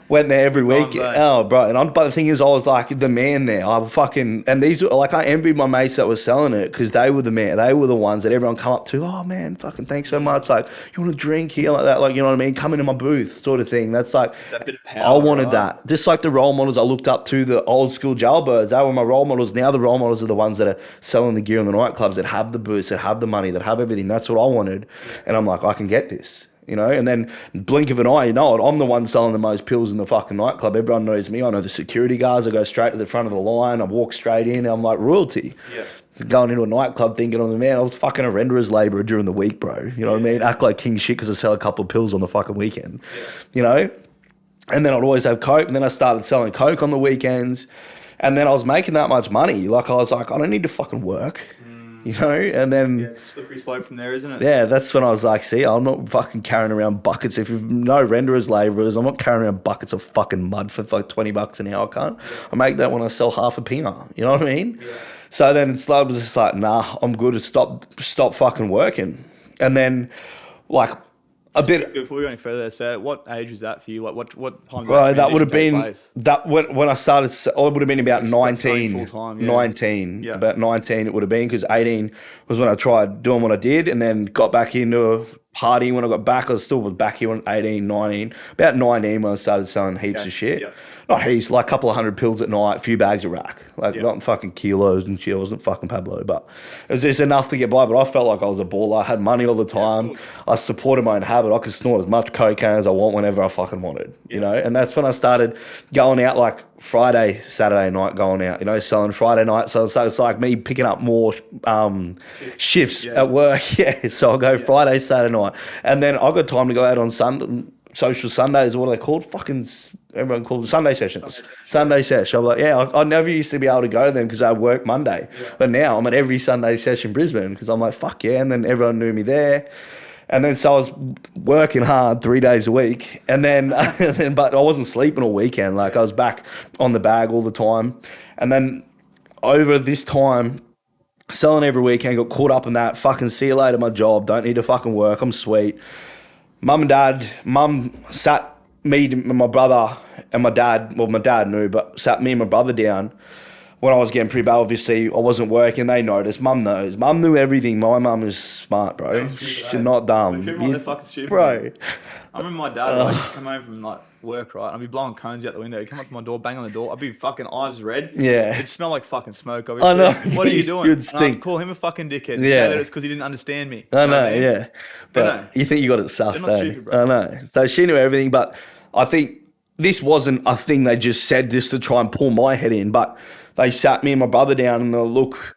went there every week. Oh, bro. But the thing is, I was like the man there. I fucking and these like I envied my mates that were selling it because they were the man. They were the ones that everyone come up to. Oh man, fucking thanks so much. Like you want a drink here, like that. Like you know what I mean? Come into my booth, sort of thing. That's like that bit of power, I wanted that. Just like the role models I looked up to, the old school jailbirds. They were my role models. Now the role models are the ones that are selling the gear in the nightclubs, that have the booths, that have the money, that have everything. That's what I wanted, and I'm like, I can get this. You know, and then blink of an eye, you know it, I'm the one selling the most pills in the fucking nightclub. Everyone knows me. I know the security guards. I go straight to the front of the line. I walk straight in. I'm like royalty. Yeah. Going into a nightclub thinking I'm the man. I was fucking a renderer's labourer during the week, bro. You know what I mean? Act like king shit because I sell a couple of pills on the fucking weekend. Yeah. You know? And then I'd always have coke. And then I started selling coke on the weekends. And then I was making that much money. Like I was like, I don't need to fucking work. You know, and then it's a slippery slope from there, isn't it? Yeah, that's when I was like, see, I'm not fucking carrying around buckets. If you've no renderers, labourers, I'm not carrying around buckets of fucking mud for like $20 an hour. I can't. I make that when I sell half a pinger. You know what I mean? Yeah. So then it's like, I was just like, nah, I'm good to stop fucking working. And then like a bit. Before we go any further, so what age was that for you? Like what time? Right, that would have been that when I started. It would have been about 19. Full time, yeah. 19, yeah. About 19 it would have been because 18 was when I tried doing what I did and then got back into partying when I got back. I was still back here on 18, 19. About 19 when I started selling heaps of shit. Yeah. Not heaps, like a couple of 100 pills at night, a few bags of rack. Like not fucking kilos and shit. I wasn't fucking Pablo, but it was just enough to get by. But I felt like I was a baller. I had money all the time. I supported my own habit. I could snort as much cocaine as I want whenever I fucking wanted, you know? And that's when I started going out like Friday, Saturday night going out, you know, selling Friday night. So it's like me picking up more shifts at work. Yeah. So I'll go Friday, Saturday night. And then I got time to go out on social Sundays, or what are they called? Fucking everyone called Sunday sessions. Sunday session. I'm like, yeah, I never used to be able to go to them because I work Monday. Yeah. But now I'm at every Sunday session in Brisbane because I'm like, fuck yeah. And then everyone knew me there. And then so I was working hard 3 days a week. And then, but I wasn't sleeping all weekend. Like I was back on the bag all the time. And then over this time, selling every weekend, got caught up in that. Fucking see you later, my job. Don't need to fucking work. I'm sweet. Mum sat me and my brother and my dad, well, my dad knew, but sat me and my brother down when I was getting pretty bad. Obviously, I wasn't working. They noticed. Mum knows. Mum knew everything. My mum is smart, bro. She's not dumb. They're fucking stupid. Bro. I remember my dad come home from like work, right? I'd be blowing cones out the window. He'd come up to my door, bang on the door. I'd be fucking eyes red. Yeah. It'd smell like fucking smoke, obviously. I know. What are you doing? You'd stink. And I'd call him a fucking dickhead and say that it's because he didn't understand me. I know, yeah. But you think you got it sussed, though. Stupid, bro. I know. So she knew everything, but I think this wasn't a thing they just said just to try and pull my head in, but they sat me and my brother down and they're, look,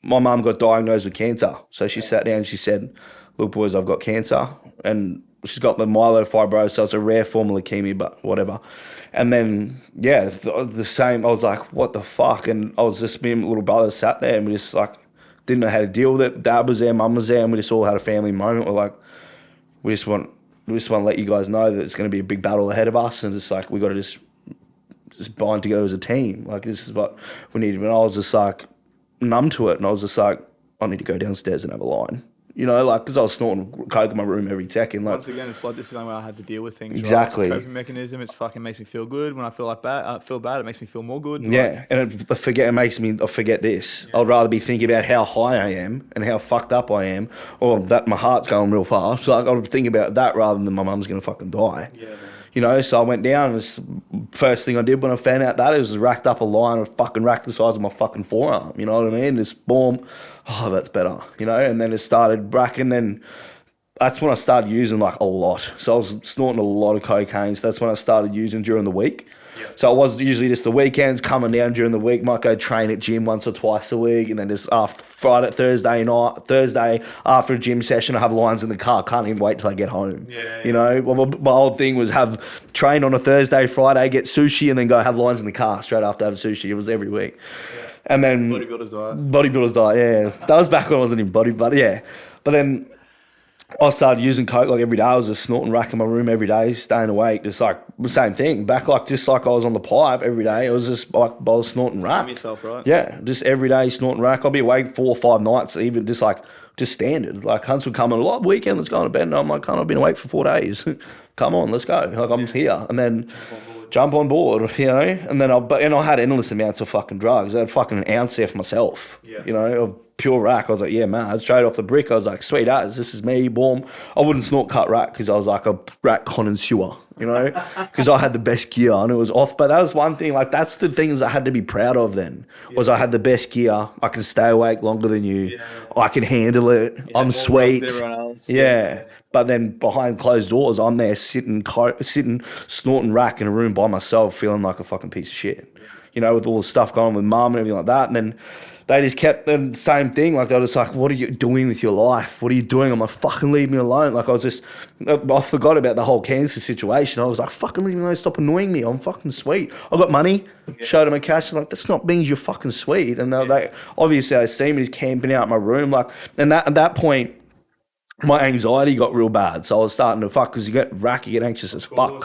my mum got diagnosed with cancer. So she sat down and she said, look, boys, I've got cancer. And she's got the myelofibrosis, so it's a rare form of leukemia, but whatever. And then, yeah, the same. I was like, what the fuck? And I was just, me and my little brother sat there and we just like didn't know how to deal with it. Dad was there, mum was there, and we just all had a family moment. We're like, we just want to let you guys know that it's going to be a big battle ahead of us, and it's like we got to just bind together as a team. Like this is what we need. And I was just like numb to it, and I was just like, I need to go downstairs and have a line. You know, like, because I was snorting coke in my room every second. Like, once again, it's like this is the only way I have to deal with things. Exactly. Right? It's a coping mechanism. It's fucking makes me feel good. When I feel bad, it makes me feel more good. Yeah, and I forget this. Yeah. I'd rather be thinking about how high I am and how fucked up I am, or that my heart's going real fast. So I would think about that rather than my mum's going to fucking die. Yeah, man. You know, so I went down, and the first thing I did when I found out that, it was racked up a line of fucking racked the size of my fucking forearm. You know what I mean? Just boom, oh, that's better. You know, and then it started racking. Then that's when I started using like a lot. So I was snorting a lot of cocaine. So that's when I started using during the week. Yeah. So it was usually just the weekends, coming down during the week, might go train at gym once or twice a week, and then just Thursday after a gym session, I have lines in the car. Can't even wait till I get home. Yeah. You know, well, my whole thing was train on a Thursday, Friday, get sushi, and then go have lines in the car straight after having sushi. It was every week. Yeah. And then bodybuilder's diet, yeah. That was back when I wasn't in bodybuilding, yeah. But then I started using coke like every day. I was just snorting rack in my room every day, staying awake. Just like the same thing. Back just like I was on the pipe every day. It was just like I was snorting rack. Yourself, right? Yeah, just every day snorting rack. I'll be awake 4 or 5 nights, even just standard. Like hunts would come on a lot weekend. Let's go to bed. And I'm like, I've been awake for 4 days. Come on, let's go. Like I'm here, and then jump on board, you know. And then I had endless amounts of fucking drugs. I had fucking an ounce there for myself, you know, of pure rack. I was like, yeah, man, straight off the brick. I was like, sweet as, this is me, boom. I wouldn't snort cut rack because I was like a rack connoisseur, you know, because I had the best gear and it was off. But that was one thing, like that's the things I had to be proud of then, was I had the best gear. I can stay awake longer than you. Yeah. I can handle it. I'm sweet. Yeah. But then behind closed doors, I'm there sitting snorting rack in a room by myself, feeling like a fucking piece of shit. You know, with all the stuff going on with mum and everything like that. And then they just kept the same thing. Like, they were just like, what are you doing with your life? What are you doing? I'm like, fucking leave me alone. Like, I forgot about the whole cancer situation. I was like, fucking leave me alone. Stop annoying me. I'm fucking sweet. I got money. Showed them a cash. Like, that's not means you're fucking sweet. And they obviously, I see me just camping out in my room. Like, and at that point, my anxiety got real bad. So I was starting to because you get rack, you get anxious as fuck.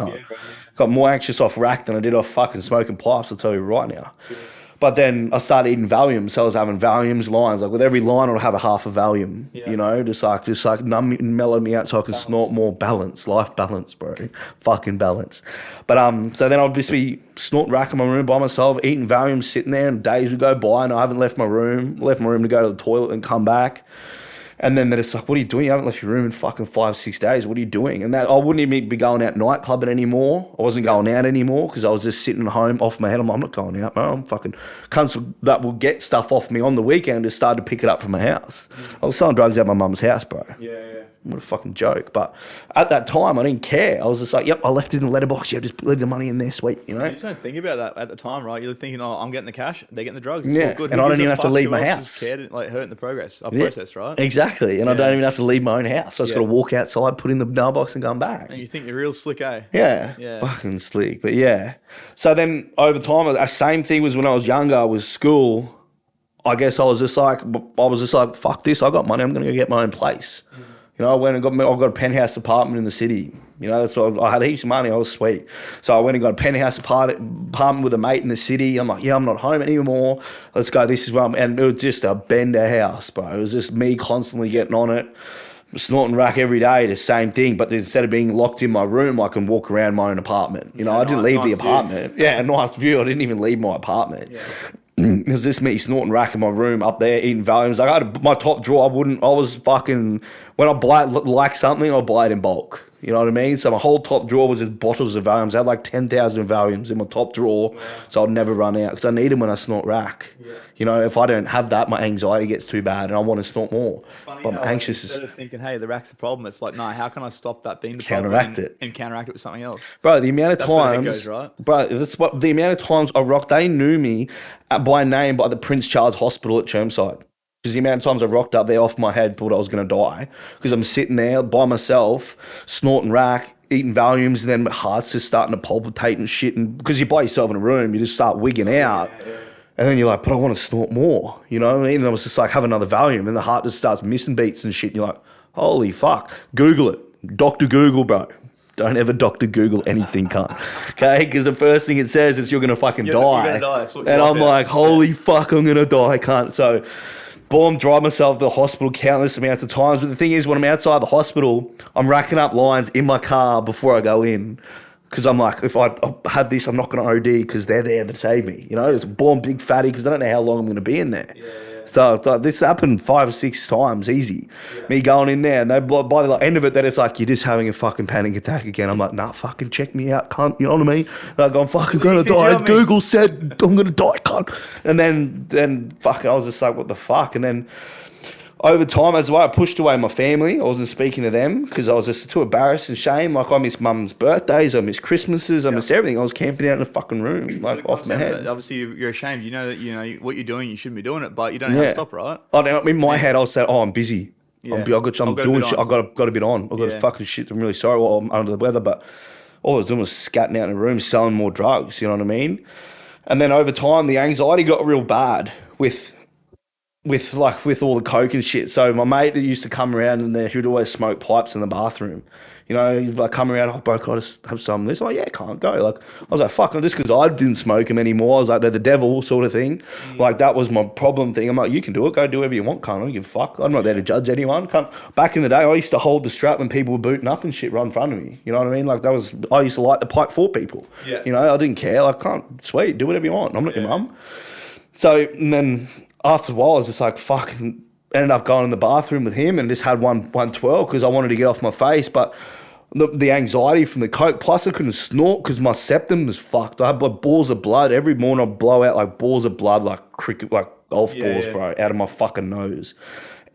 Got more anxious off rack than I did off fucking smoking pipes, I'll tell you right now. Yeah. But then I started eating Valium, so I was having Valiums lines. Like with every line, I'll have a half a Valium, you know, just like mellow me out so I can snort more balance, life balance, bro, fucking balance. But so then I'll just be snorting rack in my room by myself, eating Valium, sitting there, and days would go by, and I haven't left my room to go to the toilet and come back. And then it's like, what are you doing? You haven't left your room in fucking 5-6 days. What are you doing? And that I wouldn't even be going out nightclubbing anymore. I wasn't going out anymore because I was just sitting at home off my head. I'm not going out, man. I'm fucking cunts that will get stuff off me on the weekend just started to pick it up from my house. I was selling drugs at my mum's house, bro. Yeah. What a fucking joke. But at that time, I didn't care. I was just like, yep, I left it in the letterbox. Yeah, just leave the money in there, sweet, you know? You just don't think about that at the time, right? You're thinking, oh, I'm getting the cash, they're getting the drugs. It's yeah, all good. And I don't even have to leave my house. Scared, like hurting the process, right? Exactly. And I don't even have to leave my own house. I just got to walk outside, put in the mailbox and come back. And you think you're real slick, eh? Yeah. Fucking slick. But yeah. So then over time, the same thing was when I was younger, was school. I guess I was just like, fuck this. I got money. I'm going to go get my own place. You know, I went and I got a penthouse apartment in the city. You know, that's what I had heaps of money. I was sweet. So I went and got a penthouse apartment with a mate in the city. I'm like, yeah, I'm not home anymore. Let's go. This is where and it was just a bender house, bro. It was just me constantly getting on it, snorting rack every day, the same thing. But instead of being locked in my room, I can walk around my own apartment. You know, I didn't leave the apartment. View. Yeah, nice view. I didn't even leave my apartment. Yeah. It was just me snorting rack in my room up there, eating Valiums. Like I had my top drawer, when I like something, I'll buy it in bulk. You know what I mean? So my whole top drawer was just bottles of Valiums. I had like 10,000 Valiums in my top drawer, so I'd never run out because I need them when I snort rack. Yeah. You know, if I don't have that, my anxiety gets too bad and I want to snort more. But I'm anxious. Instead of thinking, hey, the rack's the problem, it's like, no, how can I stop that being the problem and counteract it with something else? Bro, the amount of times, goes, right? Bro, the amount of times I rocked, they knew me by name by the Prince Charles Hospital at Chermside. Because the amount of times I rocked up there off my head, thought I was going to die. Because I'm sitting there by myself, snorting rack, eating Valiums, and then my heart's just starting to palpitate and shit. And because you're by yourself in a room, you just start wigging out. Yeah. And then you're like, but I want to snort more. You know what I mean? And I was just like, have another Valium. And the heart just starts missing beats and shit. And you're like, holy fuck. Google it. Dr. Google, bro. Don't ever Dr. Google anything, cunt. Okay? Because the first thing it says is you're going to fucking die. You're going to die. And I'm like, holy fuck, I'm going to die, cunt. So boom, drive myself to the hospital countless amounts of times. But the thing is, when I'm outside the hospital, I'm racking up lines in my car before I go in. Because I'm like, if I have this, I'm not going to OD because they're there to save me. You know, it's a born big fatty because I don't know how long I'm going to be in there. Yeah. So it's like, this happened 5 or 6 times, easy. Yeah. Me going in there, and they, by the end of it, then it's like, you're just having a fucking panic attack again. I'm like, nah, fucking check me out, cunt. You know what I mean? Like, I'm fucking going to die. Google said I'm going to die, cunt. And then fucking, I was just like, what the fuck? And then over time, as well, I pushed away my family. I wasn't speaking to them because I was just too embarrassed and shame. Like, I miss mum's birthdays, I miss Christmases, I miss everything. I was camping out in a fucking room, like, off my head. Obviously, you're ashamed. You know that, you know, what you're doing, you shouldn't be doing it, but you don't know how to stop, right? In my head, I was saying, I'm busy. Yeah. I'm doing shit. I got a bit on. I got fucking shit. I'm really sorry. Well, I'm under the weather, but all I was doing was scatting out in a room, selling more drugs. You know what I mean? And then over time, the anxiety got real bad with all the coke and shit. So my mate that used to come around and he would always smoke pipes in the bathroom. You know, he'd like come around, bro, can I just have some of this? Oh, yeah, can't go. Like, I was like, fuck, just because I didn't smoke them anymore. I was like, they're the devil sort of thing. Like, that was my problem thing. I'm like, you can do it. Go do whatever you want, cunt. I don't give a fuck. I'm not there to judge anyone. Back in the day, I used to hold the strap when people were booting up and shit right in front of me. You know what I mean? Like, I used to light the pipe for people. Yeah. You know, I didn't care. Like, sweet, do whatever you want. I'm not your mum. So, and then after a while, I was just like, fucking ended up going in the bathroom with him and just had one twirl because I wanted to get off my face. But the anxiety from the coke, plus I couldn't snort because my septum was fucked. I had like balls of blood. Every morning I'd blow out like balls of blood, like golf balls, bro, out of my fucking nose.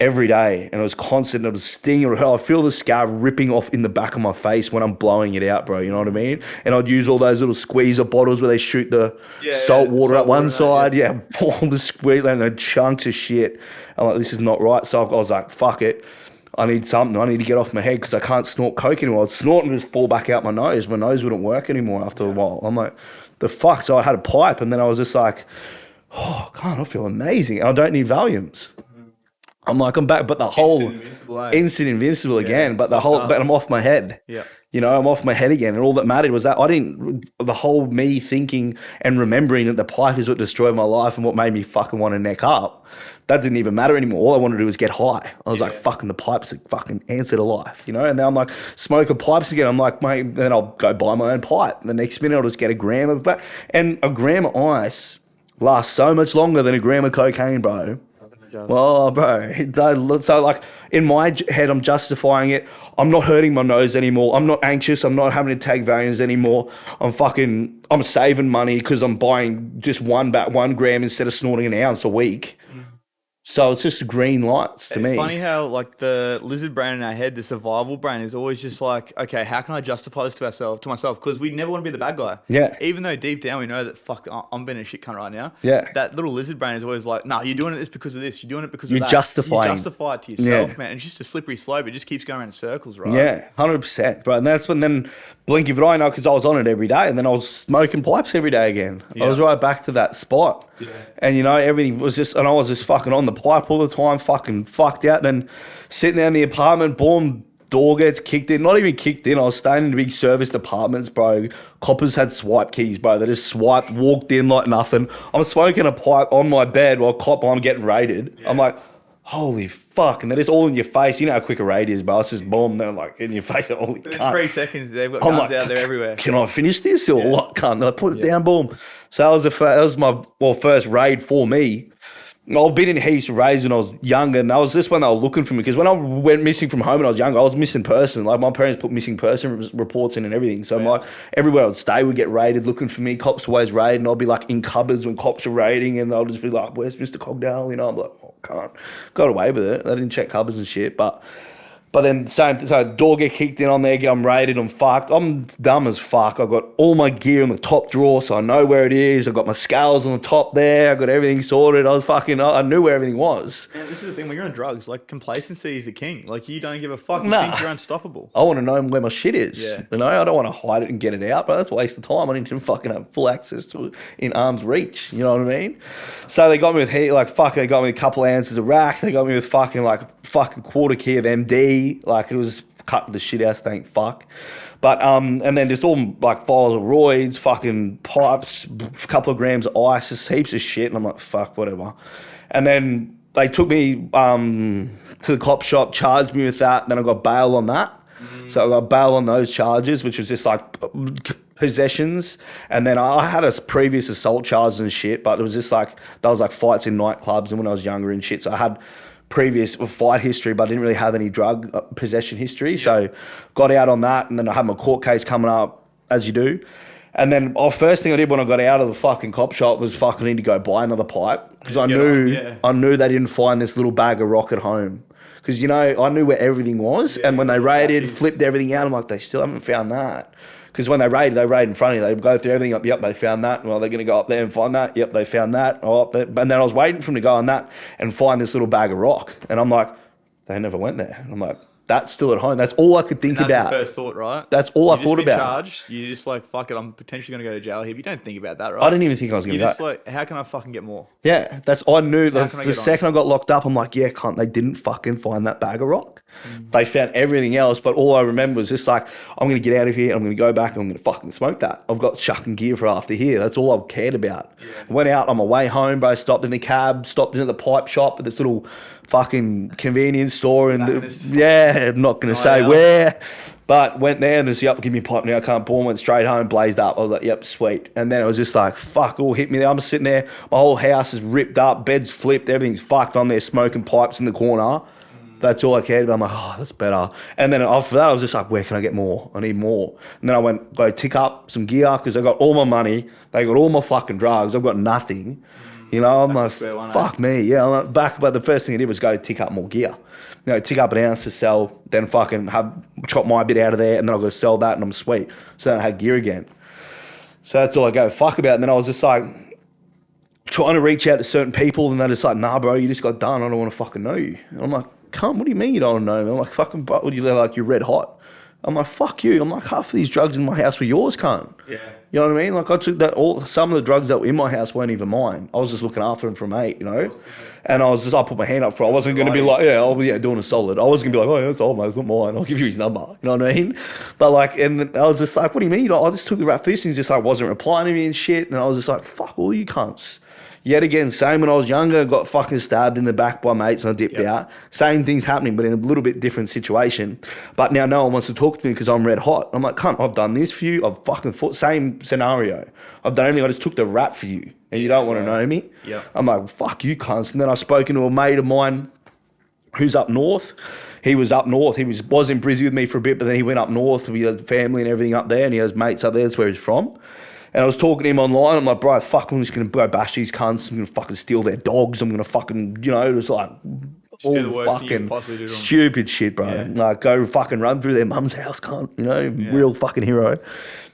Every day, and it was constant. It was stinging. I feel the scar ripping off in the back of my face when I'm blowing it out, bro. You know what I mean? And I'd use all those little squeezer bottles where they shoot the salt water at one side. Pour the squeeze and the chunks of shit. I'm like, this is not right. So I was like, fuck it. I need something. I need to get off my head because I can't snort coke anymore. I'd snort and just fall back out my nose. My nose wouldn't work anymore after a while. I'm like, the fuck? So I had a pipe, and then I was just like, oh, God, I feel amazing. I don't need Valiums. I'm like, I'm back, but the whole instant invincible again, but I'm off my head. Yeah. You know, I'm off my head again. And all that mattered was that the whole me thinking and remembering that the pipe is what destroyed my life and what made me fucking want to neck up. That didn't even matter anymore. All I wanted to do was get high. I was like, fucking the pipe's a fucking answer to life, you know? And now I'm like, smoking pipes again. I'm like, mate, then I'll go buy my own pipe. And the next minute I'll just get a gram of it. And a gram of ice lasts so much longer than a gram of cocaine, bro. Well, bro, so like in my head, I'm justifying it. I'm not hurting my nose anymore. I'm not anxious. I'm not having to take Valiums anymore. I'm saving money because I'm buying just 1 gram instead of snorting an ounce a week. So it's just green lights to me. It's funny how like the lizard brain in our head, the survival brain is always just like, okay, how can I justify this to myself? Because we never want to be the bad guy. Yeah. Even though deep down we know that fuck, I'm being a shit cunt right now. Yeah. That little lizard brain is always like, nah, you're doing this because of this. You're doing it because of that. You justify it to yourself, man. It's just a slippery slope. It just keeps going around in circles, right? Yeah, 100%, bro. And that's when then blink of an eye, because I was on it every day, and then I was smoking pipes every day again. Yeah. I was right back to that spot. Yeah. And, you know, everything was just, and I was just fucking on the pipe all the time, fucking fucked out. Then sitting there in the apartment, boom, door gets kicked in. Not even kicked in. I was staying in big serviced apartments, bro. Coppers had swipe keys, bro. They just swiped, walked in like nothing. I'm smoking a pipe on my bed while I'm getting raided. Yeah. I'm like, holy fuck. And they're just all in your face. You know how quick a raid is, bro. It's just boom, they're like in your face. Holy cunt. 3 seconds, they've got guns out there everywhere. Can I finish this or what? Can't I put it down, boom. So that was my first raid for me. I've been in heaps of raids when I was younger, and that was just when they were looking for me. Because when I went missing from home when I was younger, I was missing person. Like, my parents put missing person reports in and everything. So everywhere I'd stay would get raided, looking for me. Cops always raid, and I'll be like in cupboards when cops are raiding, and they'll just be like, "Where's Mr. Cogdale?" You know, I'm like, "Oh, can't." Got away with it. They didn't check cupboards and shit, but then so the door get kicked in on there, I'm raided, I'm fucked. I'm dumb as fuck. I've got all my gear in the top drawer, so I know where it is. I've got my scales on the top there. I've got everything sorted. I knew where everything was. Yeah, this is the thing, when you're on drugs, like, complacency is the king. Like, you don't give a fuck. You think you're unstoppable. I want to know where my shit is. Yeah. You know, I don't want to hide it and get it out, but that's a waste of time. I need to fucking have full access to it in arm's reach. You know what I mean? So they got me with they got me a couple ounces of rack. They got me with fucking quarter key of MD. Like, it was cut the shit out, thank fuck. But and then just all like files of roids, fucking pipes, a couple of grams of ice, just heaps of shit. And I'm like, fuck, whatever. And then they took me to the cop shop, charged me with that. Then I got bail on that. So I got bail on those charges, which was just like possessions. And then I had a previous assault charges and shit, but it was just like, that was like fights in nightclubs and when I was younger and shit. So I had previous fight history, but I didn't really have any drug possession history. So got out on that. And then I had my court case coming up, as you do. And then the first thing I did when I got out of the fucking cop shop was fucking need to go buy another pipe because I knew they didn't find this little bag of rock at home. Because, you know, I knew where everything was. And when they raided, flipped everything out, I'm like, they still haven't found that. Because when they raid in front of you. They go through everything up. Yep, they found that. Well, they're going to go up there and find that. Yep, they found that. Oh, and then I was waiting for them to go on that and find this little bag of rock. And I'm like, they never went there. And I'm like, that's still at home. That's all I could think about. That's the first thought, right? That's all I thought about. Charged. You're just like, fuck it, I'm potentially going to go to jail here. But you don't think about that, right? I didn't even think I was going to go. You're just like, how can I fucking get more? Yeah, I knew. The second I got locked up, I'm like, yeah, cunt, they didn't fucking find that bag of rock. They found everything else, but all I remember was just like, I'm going to get out of here, I'm going to go back, and I'm going to fucking smoke that. I've got shucking gear for after here. That's all I cared about. Yeah. Went out on my way home, bro, stopped in the cab, stopped in at the pipe shop at this little fucking convenience store, and I'm not going to say where, but went there and just, yep, give me a pipe now, I can't pour, went straight home, blazed up. I was like, yep, sweet. And then it was just like, fuck, all hit me there. I'm just sitting there, my whole house is ripped up, bed's flipped, everything's fucked on there, smoking pipes in the corner. That's all I cared about. I'm like, oh, that's better. And then after that, I was just like, where can I get more? I need more. And then I went, go tick up some gear because I got all my money. They got all my fucking drugs. I've got nothing. You know, I'm like, fuck me. Yeah, I'm like, back. But the first thing I did was go tick up more gear. You know, tick up an ounce to sell, then fucking chop my bit out of there, and then I'll go sell that, and I'm sweet. So then I had gear again. So that's all I go fuck about. And then I was just like, trying to reach out to certain people, and they're just like, nah, bro, you just got done. I don't want to fucking know you. And I'm like, cunt, what do you mean you don't know me? I'm like, fucking, but you're like, you're red hot. I'm like, fuck you. I'm like, half of these drugs in my house were yours, cunt. Yeah. You know what I mean? Like, I took that, some of the drugs that were in my house weren't even mine. I was just looking after them for a mate, you know? And I put my hand up for it. I wasn't going to be like, doing a solid. I was going to be like, oh, yeah, that's all, mate. It's not mine. I'll give you his number. You know what I mean? But like, and I was just like, what do you mean? I just took the rap for this, and he just like wasn't replying to me and shit. And I was just like, fuck all you cunts. Yet again, same when I was younger, got fucking stabbed in the back by mates and I dipped out. Same thing's happening, but in a little bit different situation. But now no one wants to talk to me because I'm red hot. I'm like, cunt, I've done this for you. I've fucking fought. Same scenario. I've done everything. I just took the rap for you and you don't want to know me. Yeah. I'm like, fuck you cunts. And then I've spoken to a mate of mine who's up north. He was up north. He was in Brizzy with me for a bit, but then he went up north. We had family and everything up there, and he has mates up there. That's where he's from. And I was talking to him online. I'm like, bro, fuck, I'm just going to go bash these cunts. I'm going to fucking steal their dogs. I'm going to fucking, you know, it was like all fucking stupid shit, bro. Yeah. Like, go fucking run through their mum's house, cunt, you know, real fucking hero.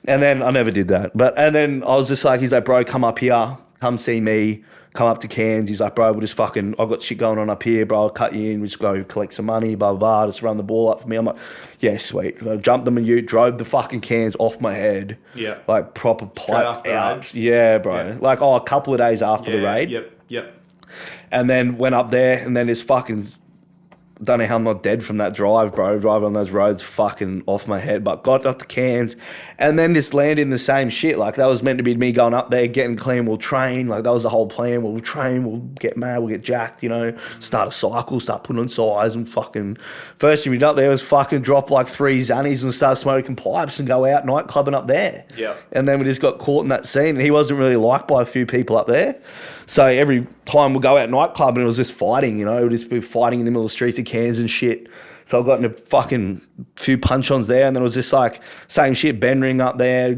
And then I never did that. And then I was just like, he's like, bro, come up here, come see me, come up to Cairns. He's like, bro, we'll just fucking, I've got shit going on up here, bro. I'll cut you in. We'll just go collect some money, blah, blah, blah. Just run the ball up for me. I'm like, yeah, sweet. I jumped them and you drove the fucking Cairns off my head. Yeah. Like proper pipe out. Yeah, bro. Yeah. Like, a couple of days after the raid. Yep. And then went up there and then this fucking, don't know how I'm not dead from that drive, bro. Driving on those roads fucking off my head. But got up to Cairns and then just landed in the same shit. Like, that was meant to be me going up there, getting clean, we'll train. Like, that was the whole plan. We'll train, we'll get mad, we'll get jacked, you know. Start a cycle, start putting on size and fucking... First thing we did up there was fucking drop like 3 Xannies and start smoking pipes and go out nightclubbing up there. Yeah. And then we just got caught in that scene. And he wasn't really liked by a few people up there. So every time we'd go out nightclub and it was just fighting, you know, we'd just be fighting in the middle of the streets of Cairns and shit. So I got in a fucking few punch-ons there and then it was just like same shit, Ben Ring up there,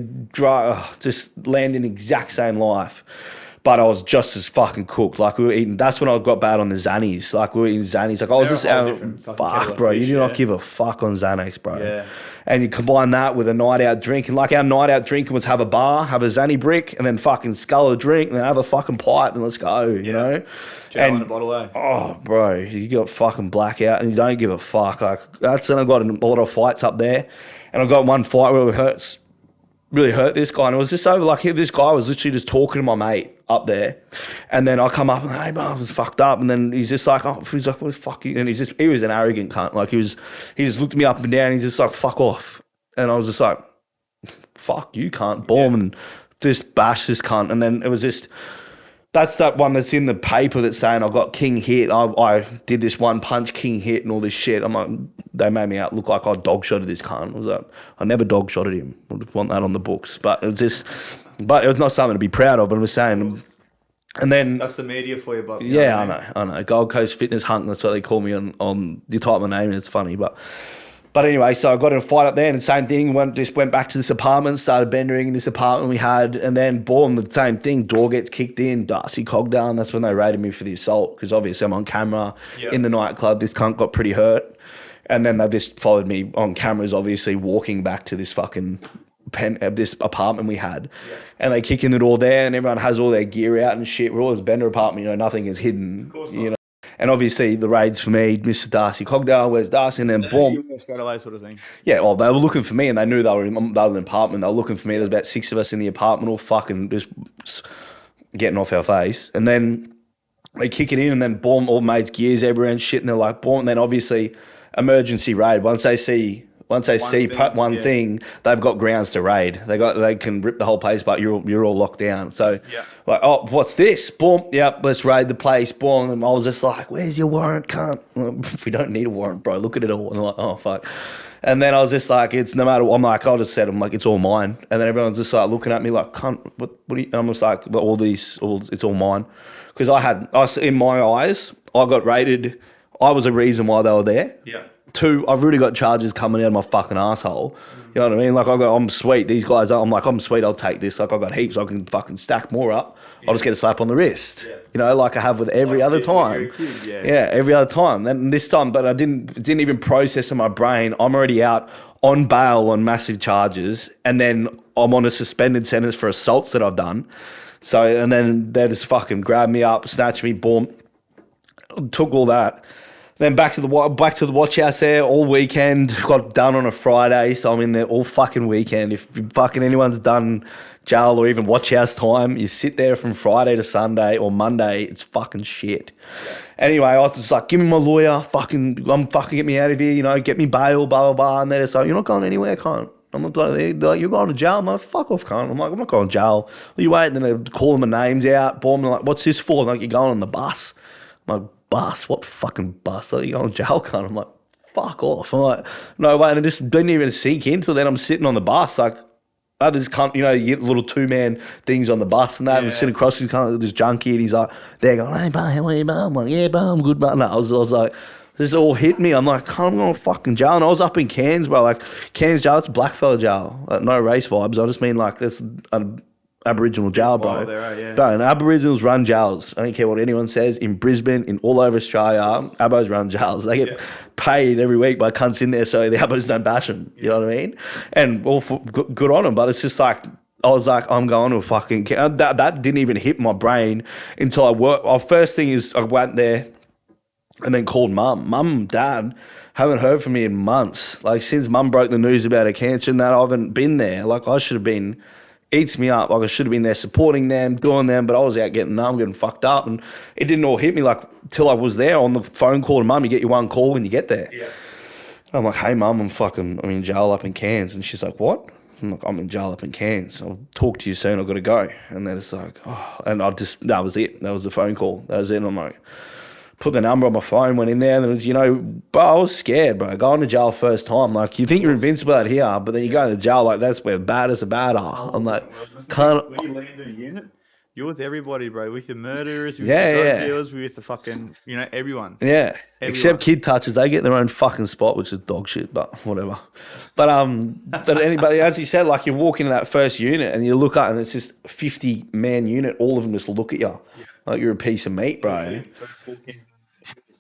just landing the exact same life. But I was just as fucking cooked. Like, we were eating, that's when I got bad on the Xannies. Like, we were eating Xannies. Like, I was just out, fuck, bro. You do not give a fuck on Xanax, bro. Yeah. And you combine that with a night out drinking. Like, our night out drinking was have a bar, have a Xanny brick, and then fucking scull a drink, and then have a fucking pipe, and let's go, you know? And in a bottle, eh? Oh, bro, you got fucking blackout, and you don't give a fuck. Like, that's when I got in a lot of fights up there. And I got one fight where it really hurt this guy. And it was just over, like, this guy was literally just talking to my mate up there. And then I come up and, hey, bro, I was fucked up. And then he's just like, what the fuck? And he was an arrogant cunt. Like, he just looked me up and down. And he's just like, fuck off. And I was just like, fuck you, cunt. Boom. And just bash this cunt. And then it was just, That's that one that's in the paper that's saying I got king hit. I did this one punch king hit and all this shit. I'm like, they made me out look like I dog shotted this cunt. I was like, I never dog shotted him. I want that on the books. But it was not something to be proud of. But I'm saying, and then that's the media for you, but I know. Gold Coast Fitness Hunt. That's what they call me on. You type my name and it's funny, But anyway, so I got in a fight up there, and the same thing. Went back to this apartment, started bendering in this apartment we had, and then boom, the same thing. Door gets kicked in. Darcy Cogdale, and that's when they raided me for the assault because obviously I'm on camera in the nightclub. This cunt got pretty hurt, and then they just followed me on cameras, obviously walking back to this fucking this apartment we had, and they kick in the door there, and everyone has all their gear out and shit. We're all this bender apartment, nothing is hidden, of course not. And obviously the raids for me, Mr. Darcy Cogdale, where's Darcy? And then boom. Straight away sort of thing. Yeah, well, they were looking for me and they knew they were in the apartment. They were looking for me. There's about 6 of us in the apartment all fucking just getting off our face. And then they kick it in and then boom, all mates' gears everywhere and shit. And they're like, boom. And then obviously emergency raid. Once they see one thing, they've got grounds to raid. They can rip the whole place, but you're all locked down. So like, oh, what's this? Boom, yep, let's raid the place. Boom. And I was just like, where's your warrant, cunt? We don't need a warrant, bro. Look at it all. And I'm like, oh fuck. And then I was just like, it's no matter what. I'm like, I just said, I'm like, it's all mine. And then everyone's just like looking at me like, cunt, what are you? And I'm just like, well, it's all mine. Because in my eyes, I got raided. I was a reason why they were there. Yeah. 2, I've really got charges coming out of my fucking asshole. You know what I mean? Like I'm sweet. These guys, I'm like, I'm sweet. I'll take this. Like I got heaps. I can fucking stack more up. I'll just get a slap on the wrist. Yeah. Like I have with every other time. Every other time. And this time, but it didn't even process in my brain. I'm already out on bail on massive charges, and then I'm on a suspended sentence for assaults that I've done. So, and then they just fucking grabbed me up, snatched me, boom, took all that. Then back to the watch house there all weekend. Got done on a Friday, so I'm in there all fucking weekend. If fucking anyone's done jail or even watch house time, you sit there from Friday to Sunday or Monday. It's fucking shit. Anyway, I was just like, give me my lawyer. Get me out of here. Get me bail. Blah blah blah. And they're just like, you're not going anywhere, cunt. I'm like, you're going to jail. I'm like, fuck off, cunt. I'm like, I'm not going to jail. Well, you wait. And then they call my names out. Boom. They're like, what's this for? Like, you're going on the bus. I'm like, bus? What fucking bus? Like, you're going to jail, cunt. I'm like, fuck off. I'm like, no way. And it just didn't even sink in till then. I'm sitting on the bus. Like, I have this cunt, you get little 2-man things on the bus and that. I'm sitting across this junkie and he's like, they're going, hey, bro, how are you, bro? I'm like, yeah, bro, I'm good, bro. No, I was like, this all hit me. I'm like, I'm going to fucking jail. And I was up in Cairns, bro. Like, Cairns jail, it's a blackfella jail. Like, no race vibes. I just mean, like, there's an Aboriginal jail, bro. Oh, there are, yeah. Bro, and Aboriginals run jails. I don't care what anyone says. In Brisbane, in all over Australia, Abos run jails. They get paid every week by cunts in there so the Abos don't bash them. You know what I mean? And all good on them. But it's just like, I was like, I'm going to fucking... That didn't even hit my brain until I worked. Well, first thing is I went there and then called mum. Mum and dad haven't heard from me in months. Like, since mum broke the news about her cancer and that, I haven't been there. Like, I should have been... Eats me up. Like, I should have been there supporting them, doing them, but I was out getting numb, getting fucked up, and it didn't all hit me like till I was there on the phone call to mum. You get your one call when you get there. Yeah. I'm like, hey mum, I'm in jail up in Cairns, and she's like, what? I'm like, I'm in jail up in Cairns. I'll talk to you soon. I've got to go. And then it's like, oh, and that was it. That was the phone call. That was it. And I'm like, put the number on my phone, went in there, and but I was scared, bro. Going to jail first time, like, you think you're invincible out here, but then you go to jail, like, that's where bad as a bad are. I'm like, when you land in a unit, you're with everybody, bro. With the murderers, with the drug dealers, with the fucking, everyone. Yeah. Everyone. Except kid touchers, they get their own fucking spot, which is dog shit, but whatever. But anybody, as he said, like, you walk into that first unit and you look up and it's this 50-man unit, all of them just look at you like you're a piece of meat, bro.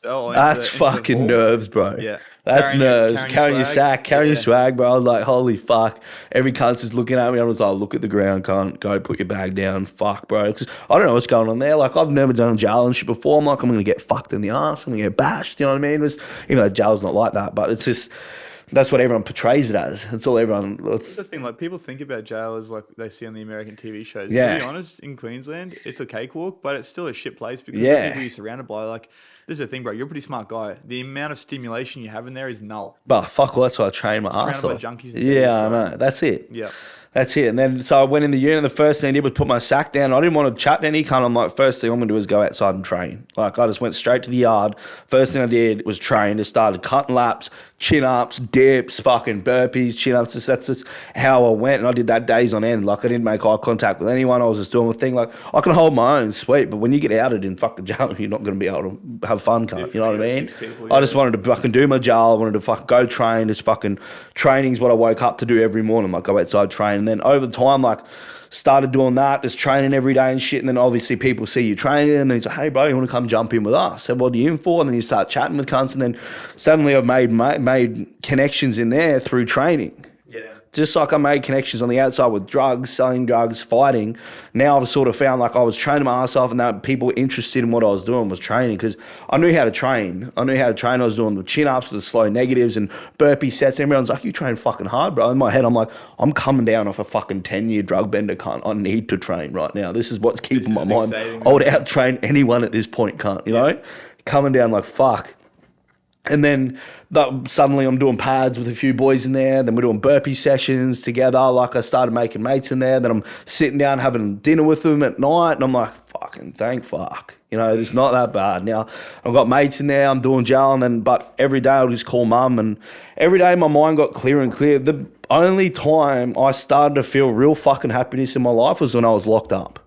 That's fucking nerves, bro. Yeah. That's nerves. Carrying your sack, carrying your swag, bro. Like, holy fuck. Every cunt's is looking at me. I'm just like, look at the ground, cunt. Go put your bag down. Fuck, bro. Because I don't know what's going on there. Like, I've never done jail and shit before. I'm like, I'm going to get fucked in the ass. I'm going to get bashed. You know what I mean? Even though jail's not like that, but it's just... That's what everyone portrays it as. That's all everyone... That's the thing. Like, people think about jail as like they see on the American TV shows. To be honest, in Queensland, it's a cakewalk, but it's still a shit place because the people you're surrounded by, like... This is the thing, bro. You're a pretty smart guy. The amount of stimulation you have in there is null. But fuck, well, that's why I train my ass off. Surrounded by junkies. Yeah, I know. That's it. Yeah. That's it. And then, so I went in the unit, and the first thing I did was put my sack down. I didn't want to chat to any cunt. I'm like, first thing I'm going to do is go outside and train. Like, I just went straight to the yard. First thing I did was train. Just started cutting laps, chin-ups, dips, fucking burpees, chin-ups. That's just how I went. And I did that days on end. Like, I didn't make eye contact with anyone. I was just doing my thing. Like, I can hold my own, sweet. But when you get outed in fucking jail, you're not going to be able to have fun, cunt. You know what I mean? I just wanted to fucking do my jail. I wanted to fucking go train. Just fucking training's what I woke up to do every morning. Like, go outside, train. And then over time, like, started doing that, just training every day and shit. And then obviously people see you training and then he's like, hey bro, you want to come jump in with us? I said, what are you in for? And then you start chatting with cunts, and then suddenly I've made connections in there through training. Yeah. Just like I made connections on the outside with drugs, selling drugs, fighting. Now I've sort of found like I was training my ass off, and that people were interested in what I was doing was training, because I knew how to train. I was doing the chin-ups with the slow negatives and burpee sets. Everyone's like, you train fucking hard, bro. In my head, I'm like, I'm coming down off a fucking 10-year drug bender, cunt. I need to train right now. This is what's keeping my mind. I would out-train anyone at this point, cunt, you know? Coming down like, fuck. And then suddenly I'm doing pads with a few boys in there. Then we're doing burpee sessions together. Like, I started making mates in there. Then I'm sitting down having dinner with them at night. And I'm like, fucking thank fuck. You know, it's not that bad. Now, I've got mates in there. I'm doing jail. But every day I'll just call mum. And every day my mind got clearer and clearer. The only time I started to feel real fucking happiness in my life was when I was locked up.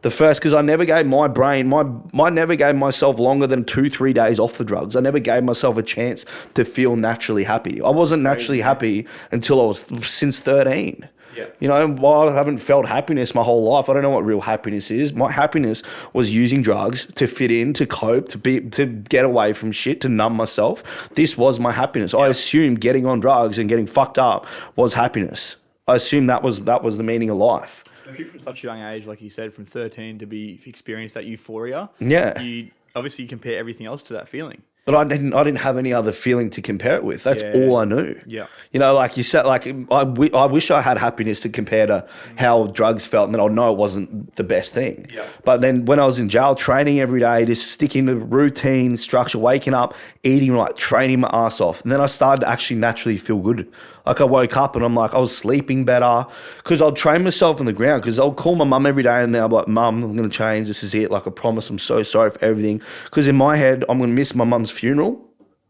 The first, because I never gave my brain, I never gave myself longer than 2-3 days off the drugs. I never gave myself a chance to feel naturally happy. I wasn't naturally happy until I was since 13. Yeah. You know, while I haven't felt happiness my whole life, I don't know what real happiness is. My happiness was using drugs to fit in, to cope, to get away from shit, to numb myself. This was my happiness. Yeah. I assumed getting on drugs and getting fucked up was happiness. I assumed that was the meaning of life. From such a young age, like you said, from 13 to experience that euphoria. Yeah. You obviously compare everything else to that feeling. But I didn't have any other feeling to compare it with. That's all I knew. Yeah. You know, like you said, like I wish I had happiness to compare to how drugs felt, and then I'll know it wasn't the best thing. Yeah. But then when I was in jail, training every day, just sticking to routine, structure, waking up, eating right, training my ass off. And then I started to actually naturally feel good. Like, I woke up and I'm like, I was sleeping better, because I'll train myself on the ground, because I'll call my mum every day and I'll be like, Mum, I'm going to change. This is it. Like, I promise, I'm so sorry for everything. Because in my head, I'm going to miss my mum's funeral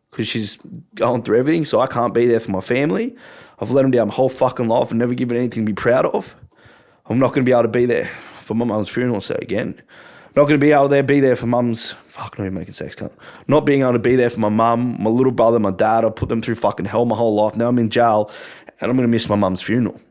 because she's going through everything, so I can't be there for my family. I've let them down my whole fucking life and never given anything to be proud of. I'm not going to be able to be there for my mum's funeral, so again. Not going to be able to be there for mum's... Fuck, not even making sex, cunt. Not being able to be there for my mum, my little brother, my dad. I put them through fucking hell my whole life. Now I'm in jail and I'm going to miss my mum's funeral.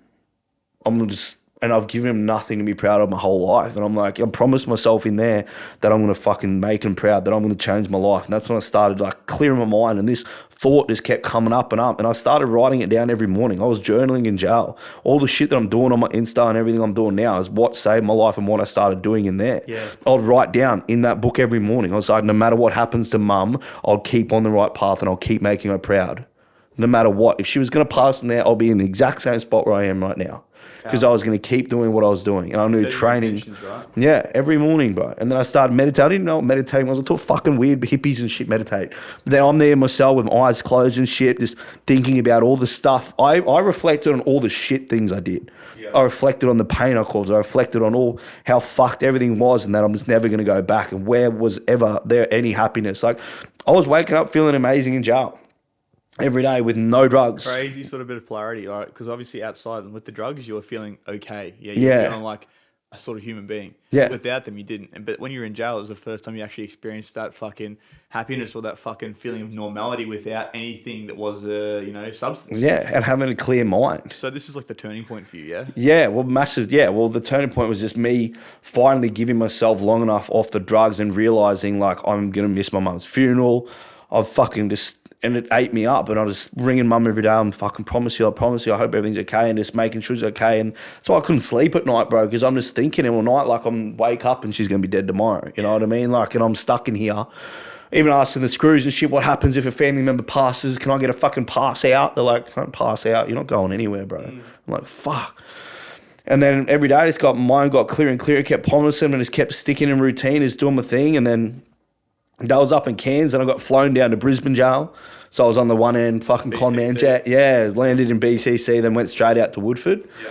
And I've given him nothing to be proud of my whole life. And I'm like, I promised myself in there that I'm going to fucking make him proud, that I'm going to change my life. And that's when I started like clearing my mind. And this thought just kept coming up and up. And I started writing it down every morning. I was journaling in jail. All the shit that I'm doing on my Insta and everything I'm doing now is what saved my life and what I started doing in there. Yeah. I'd write down in that book every morning. I was like, no matter what happens to mum, I'll keep on the right path and I'll keep making her proud. No matter what. If she was going to pass in there, I'll be in the exact same spot where I am right now. Because I was going to keep doing what I was doing. And I knew training. Right? Yeah, every morning, bro. And then I started meditating. I didn't know what meditating was. I thought fucking weird hippies and shit meditate. But then I'm there in my cell with my eyes closed and shit, just thinking about all the stuff. I reflected on all the shit things I did. Yeah. I reflected on the pain I caused. I reflected on all how fucked everything was, and that I'm just never going to go back. And where was ever there any happiness? Like, I was waking up feeling amazing in jail. Every day with no drugs. Crazy sort of bit of polarity, right? Because obviously outside and with the drugs, you were feeling okay. Yeah, you were feeling like a sort of human being. Yeah. Without them, you didn't. But when you were in jail, it was the first time you actually experienced that fucking happiness or that fucking feeling of normality without anything that was substance. Yeah, and having a clear mind. So this is like the turning point for you, yeah? Yeah, well, massive. Yeah, well, the turning point was just me finally giving myself long enough off the drugs and realizing like I'm going to miss my mum's funeral. I've fucking just... And it ate me up, and I was ringing mum every day. I'm fucking promise you, I hope everything's okay, and just making sure she's okay. And so I couldn't sleep at night, bro, because I'm just thinking all night like I'm wake up and she's gonna be dead tomorrow. You know what I mean? Like, and I'm stuck in here, even asking the screws and shit, what happens if a family member passes? Can I get a fucking pass out? They're like, don't pass out. You're not going anywhere, bro. I'm like, fuck. And then every day, mind got clearer and clearer. Kept promising and just kept sticking in routine, just doing my thing, and then. I was up in Cairns and I got flown down to Brisbane jail. So I was on the one end fucking conman jet. Yeah, landed in BCC, then went straight out to Woodford. Yeah.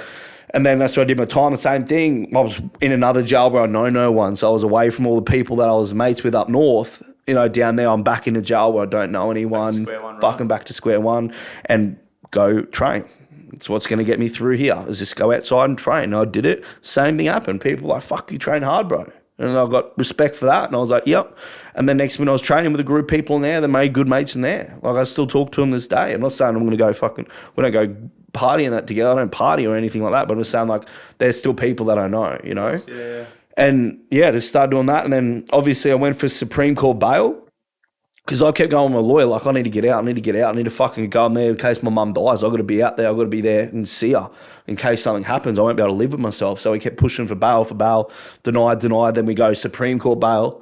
And then that's where I did my time. The same thing. I was in another jail where I know no one. So I was away from all the people that I was mates with up north. You know, down there, I'm back in a jail where I don't know anyone. Fucking back to square one and go train. It's what's going to get me through here is just go outside and train. And I did it. Same thing happened. People were like, fuck, you train hard, bro. And I got respect for that. And I was like, yep. And then next minute I was training with a group of people in there that made good mates in there. Like I still talk to them this day. I'm not saying I'm going to go we don't go partying that together. I don't party or anything like that. But I'm just saying like there's still people that I know, you know? Yeah. And yeah, just started doing that. And then obviously I went for Supreme Court bail. Because I kept going with my lawyer, like, I need to get out, I need to fucking go in there in case my mum dies. I've got to be out there, I've got to be there and see her. In case something happens, I won't be able to live with myself. So we kept pushing for bail, denied. Then we go Supreme Court bail.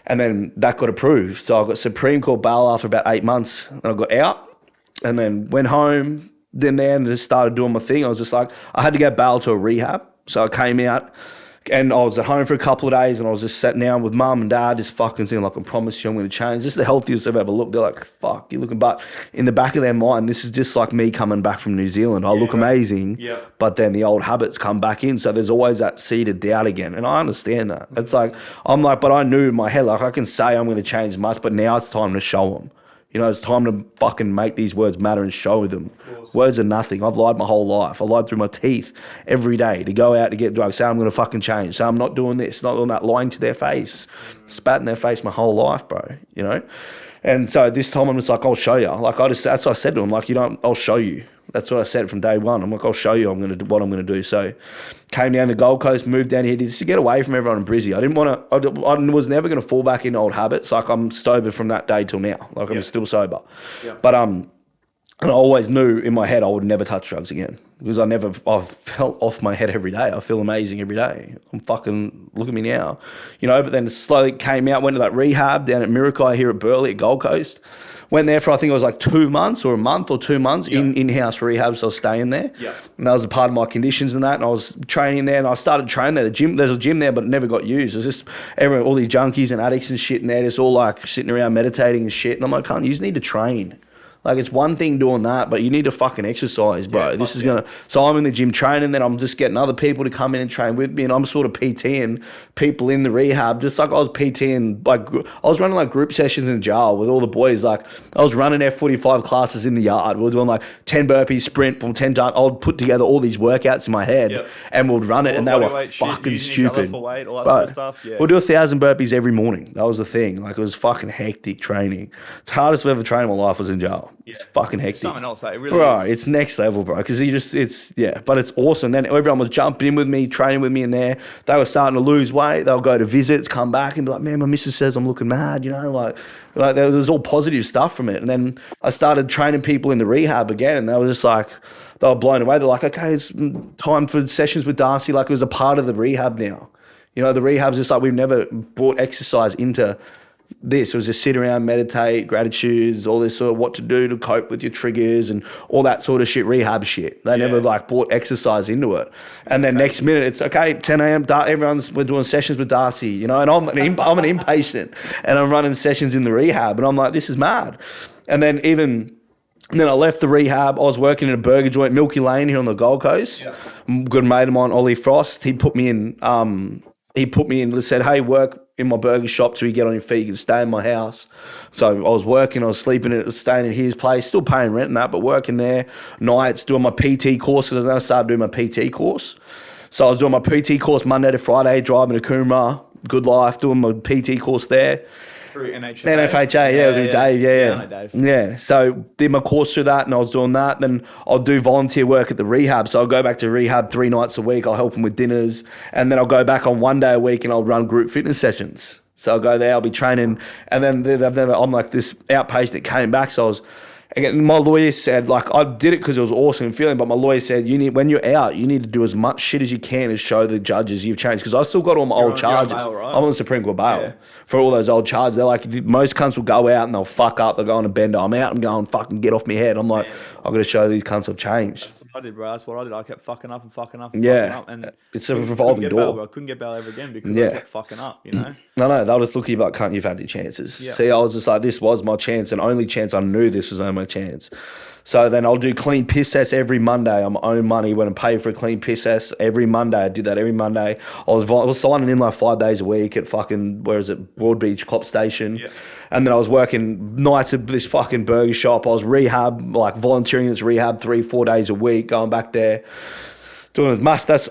And then that got approved. So I got Supreme Court bail after about 8 months. And I got out and then went home. Then just started doing my thing. I was just like, I had to get bail to a rehab. So I came out. And I was at home for a couple of days and I was just sitting down with mum and dad, just fucking saying, like, I promise you I'm going to change. This is the healthiest I've ever looked. They're like, fuck, you're looking. But in the back of their mind, this is just like me coming back from New Zealand. I look amazing, but then the old habits come back in. So there's always that seed of doubt again. And I understand that. It's like, I'm like, but I knew in my head, like, I can say I'm going to change much, but now it's time to show them. You know, it's time to fucking make these words matter and show them. Words are nothing. I've lied my whole life. I lied through my teeth every day to go out to get drugs. Say I'm going to fucking change. Say I'm not doing this, not doing that. Lying to their face. Spat in their face my whole life, bro. You know? And so this time I'm just like, I'll show you. Like that's what I said to him. Like, I'll show you. That's what I said from day one. I'm like, I'll show you what I'm going to do. So came down to Gold Coast, moved down here just to get away from everyone in Brizzy. I was never going to fall back into old habits. Like I'm sober from that day till now. Like I'm still sober. But and I always knew in my head I would never touch drugs again because I felt off my head every day. I feel amazing every day. I'm fucking, look at me now. You know, but then it slowly came out, went to that rehab down at Mirakai here at Burleigh at Gold Coast. Went there for, I think it was like 2 months or a month or 2 months in-house rehab, so I was staying there. And that was a part of my conditions and that, and I was training there, and I started training there. There's a gym there, but it never got used. It was just all these junkies and addicts and shit in there, just all like sitting around meditating and shit. And I'm like, you just need to train. Like, it's one thing doing that, but you need to fucking exercise, bro. So I'm in the gym training, then I'm just getting other people to come in and train with me, and I'm sort of PTing people in the rehab, just like I was PTing, like, I was running like group sessions in jail with all the boys. Like, I was running F45 classes in the yard. We were doing like 10 burpees, sprint, 10 times. I would put together all these workouts in my head and we'd run it, and they were fucking stupid. Weight, all that sort of stuff. We'll do 1,000 burpees every morning. That was the thing. Like, it was fucking hectic training. The hardest I've ever trained in my life was in jail. It's fucking hectic. It's something else, it really bro, is. it's next level, bro. Because but it's awesome. Then everyone was jumping in with me, training with me in there. They were starting to lose weight. They'll go to visits, come back and be like, man, my missus says I'm looking mad, you know, like there was all positive stuff from it. And then I started training people in the rehab again, and they were just like, they were blown away. They're like, okay, it's time for sessions with Darcy. Like, it was a part of the rehab now. You know, the rehab's just like, we've never brought exercise into this. It was just sit around, meditate, gratitudes, all this sort of what to do to cope with your triggers and all that sort of shit, rehab shit. They never like brought exercise into it. And then next minute it's okay, 10 a.m. We're doing sessions with Darcy, you know, and I'm an impatient and I'm running sessions in the rehab, and I'm like, this is mad. And then I left the rehab. I was working in a burger joint, Milky Lane here on the Gold Coast. Good mate of mine, Ollie Frost. He put me in. Said, hey, work in my burger shop till you get on your feet. You can stay in my house. So I was working, I was sleeping, staying at his place, still paying rent and that, but working there nights, doing my PT course, because I started doing my PT course. So I was doing my PT course Monday to Friday, driving to Coomera, good life, doing my PT course there. Through NHA. Through Dave, Yeah, so did my course through that, and I was doing that. Then I'll do volunteer work at the rehab. So I'll go back to rehab 3 nights a week. I'll help them with dinners. And then I'll go back on 1 day a week and I'll run group fitness sessions. So I'll go there, I'll be training. And then I'm like this outpatient that came back. So I was, again, my lawyer said, like, I did it because it was awesome feeling, but my lawyer said, when you're out, you need to do as much shit as you can to show the judges you've changed. Because I still got all my old charges. Bail, right? I'm on Supreme Court bail for all those old charges. They're like, most cunts will go out and they'll fuck up. They'll go on a bender. I'm out and going, fucking get off my head. I'm like, I've got to show these cunts I've changed. That's what I did, bro. That's what I did. I kept fucking up. And it's a revolving door. Bail, I couldn't get bail ever again because I kept fucking up, you know? No, they'll just look at you like, cunt, you've had your chances. See, I was just like, this was my chance, and only chance I knew this was my my chance. So then I'll do clean piss tests every Monday. I'm own money when I'm paid for a clean piss test every Monday. I did that every Monday. I was signing in like 5 days a week at fucking, where is it, Broadbeach Cop Station. Yeah. And then I was working nights at this fucking burger shop. I was volunteering as rehab 3-4 days a week, going back there. Doing as much, that's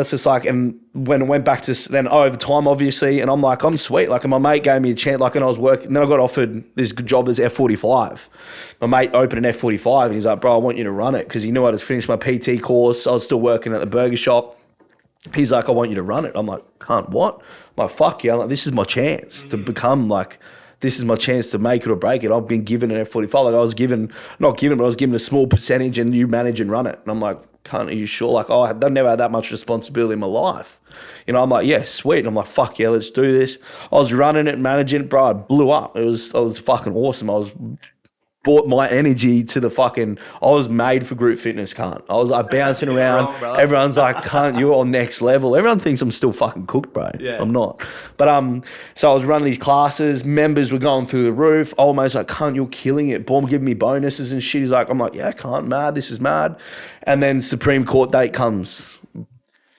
just like, and when I went back to then overtime, obviously, and I'm like, I'm sweet. Like, and my mate gave me a chance, like, and I was working, then I got offered this good job as F45. My mate opened an F45 and he's like, bro, I want you to run it, because he knew I just finished my PT course. I was still working at the burger shop. He's like, I want you to run it. I'm like, can't what? I'm like, fuck yeah. I'm like, this is my chance to become like, this is my chance to make it or break it. I've been given an F45. Like, I was given, not given, but I was given a small percentage and you manage and run it. And I'm like, are you sure? Like, I've never had that much responsibility in my life. You know, I'm like, yeah, sweet. And I'm like, fuck yeah, let's do this. I was running it and managing it, bro. I blew up. I was fucking awesome. I was brought my energy to the fucking, I was made for group fitness, cunt. I was like bouncing around. Wrong, everyone's like, cunt, you're on next level. Everyone thinks I'm still fucking cooked, bro. Yeah. I'm not. But so I was running these classes, members were going through the roof. Almost like, cunt, you're killing it. Boom, giving me bonuses and shit. He's like, I'm like, yeah, cunt, mad, this is mad. And then Supreme Court date comes.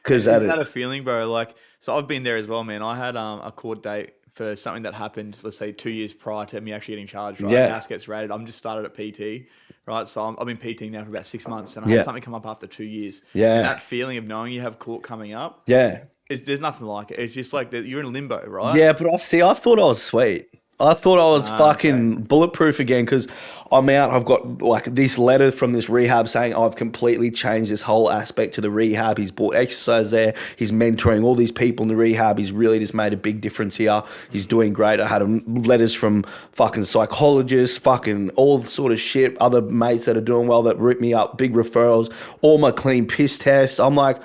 Cause isn't that a feeling, bro? Like, so I've been there as well, man. I had a court date for something that happened, let's say 2 years prior to me actually getting charged, right? Yeah. House gets raided. I'm just started at PT, right? So I've been PTing now for about 6 months, and I had something come up after 2 years. Yeah. And that feeling of knowing you have court coming up. Yeah. There's nothing like it. It's just like you're in limbo, right? Yeah, but I thought I was sweet. I thought I was fucking bulletproof again, because I'm out. I've got like this letter from this rehab saying I've completely changed this whole aspect to the rehab. He's brought exercise there. He's mentoring all these people in the rehab. He's really just made a big difference here. He's doing great. I had letters from fucking psychologists, fucking all sort of shit, other mates that are doing well that ripped me up, big referrals, all my clean piss tests. I'm like,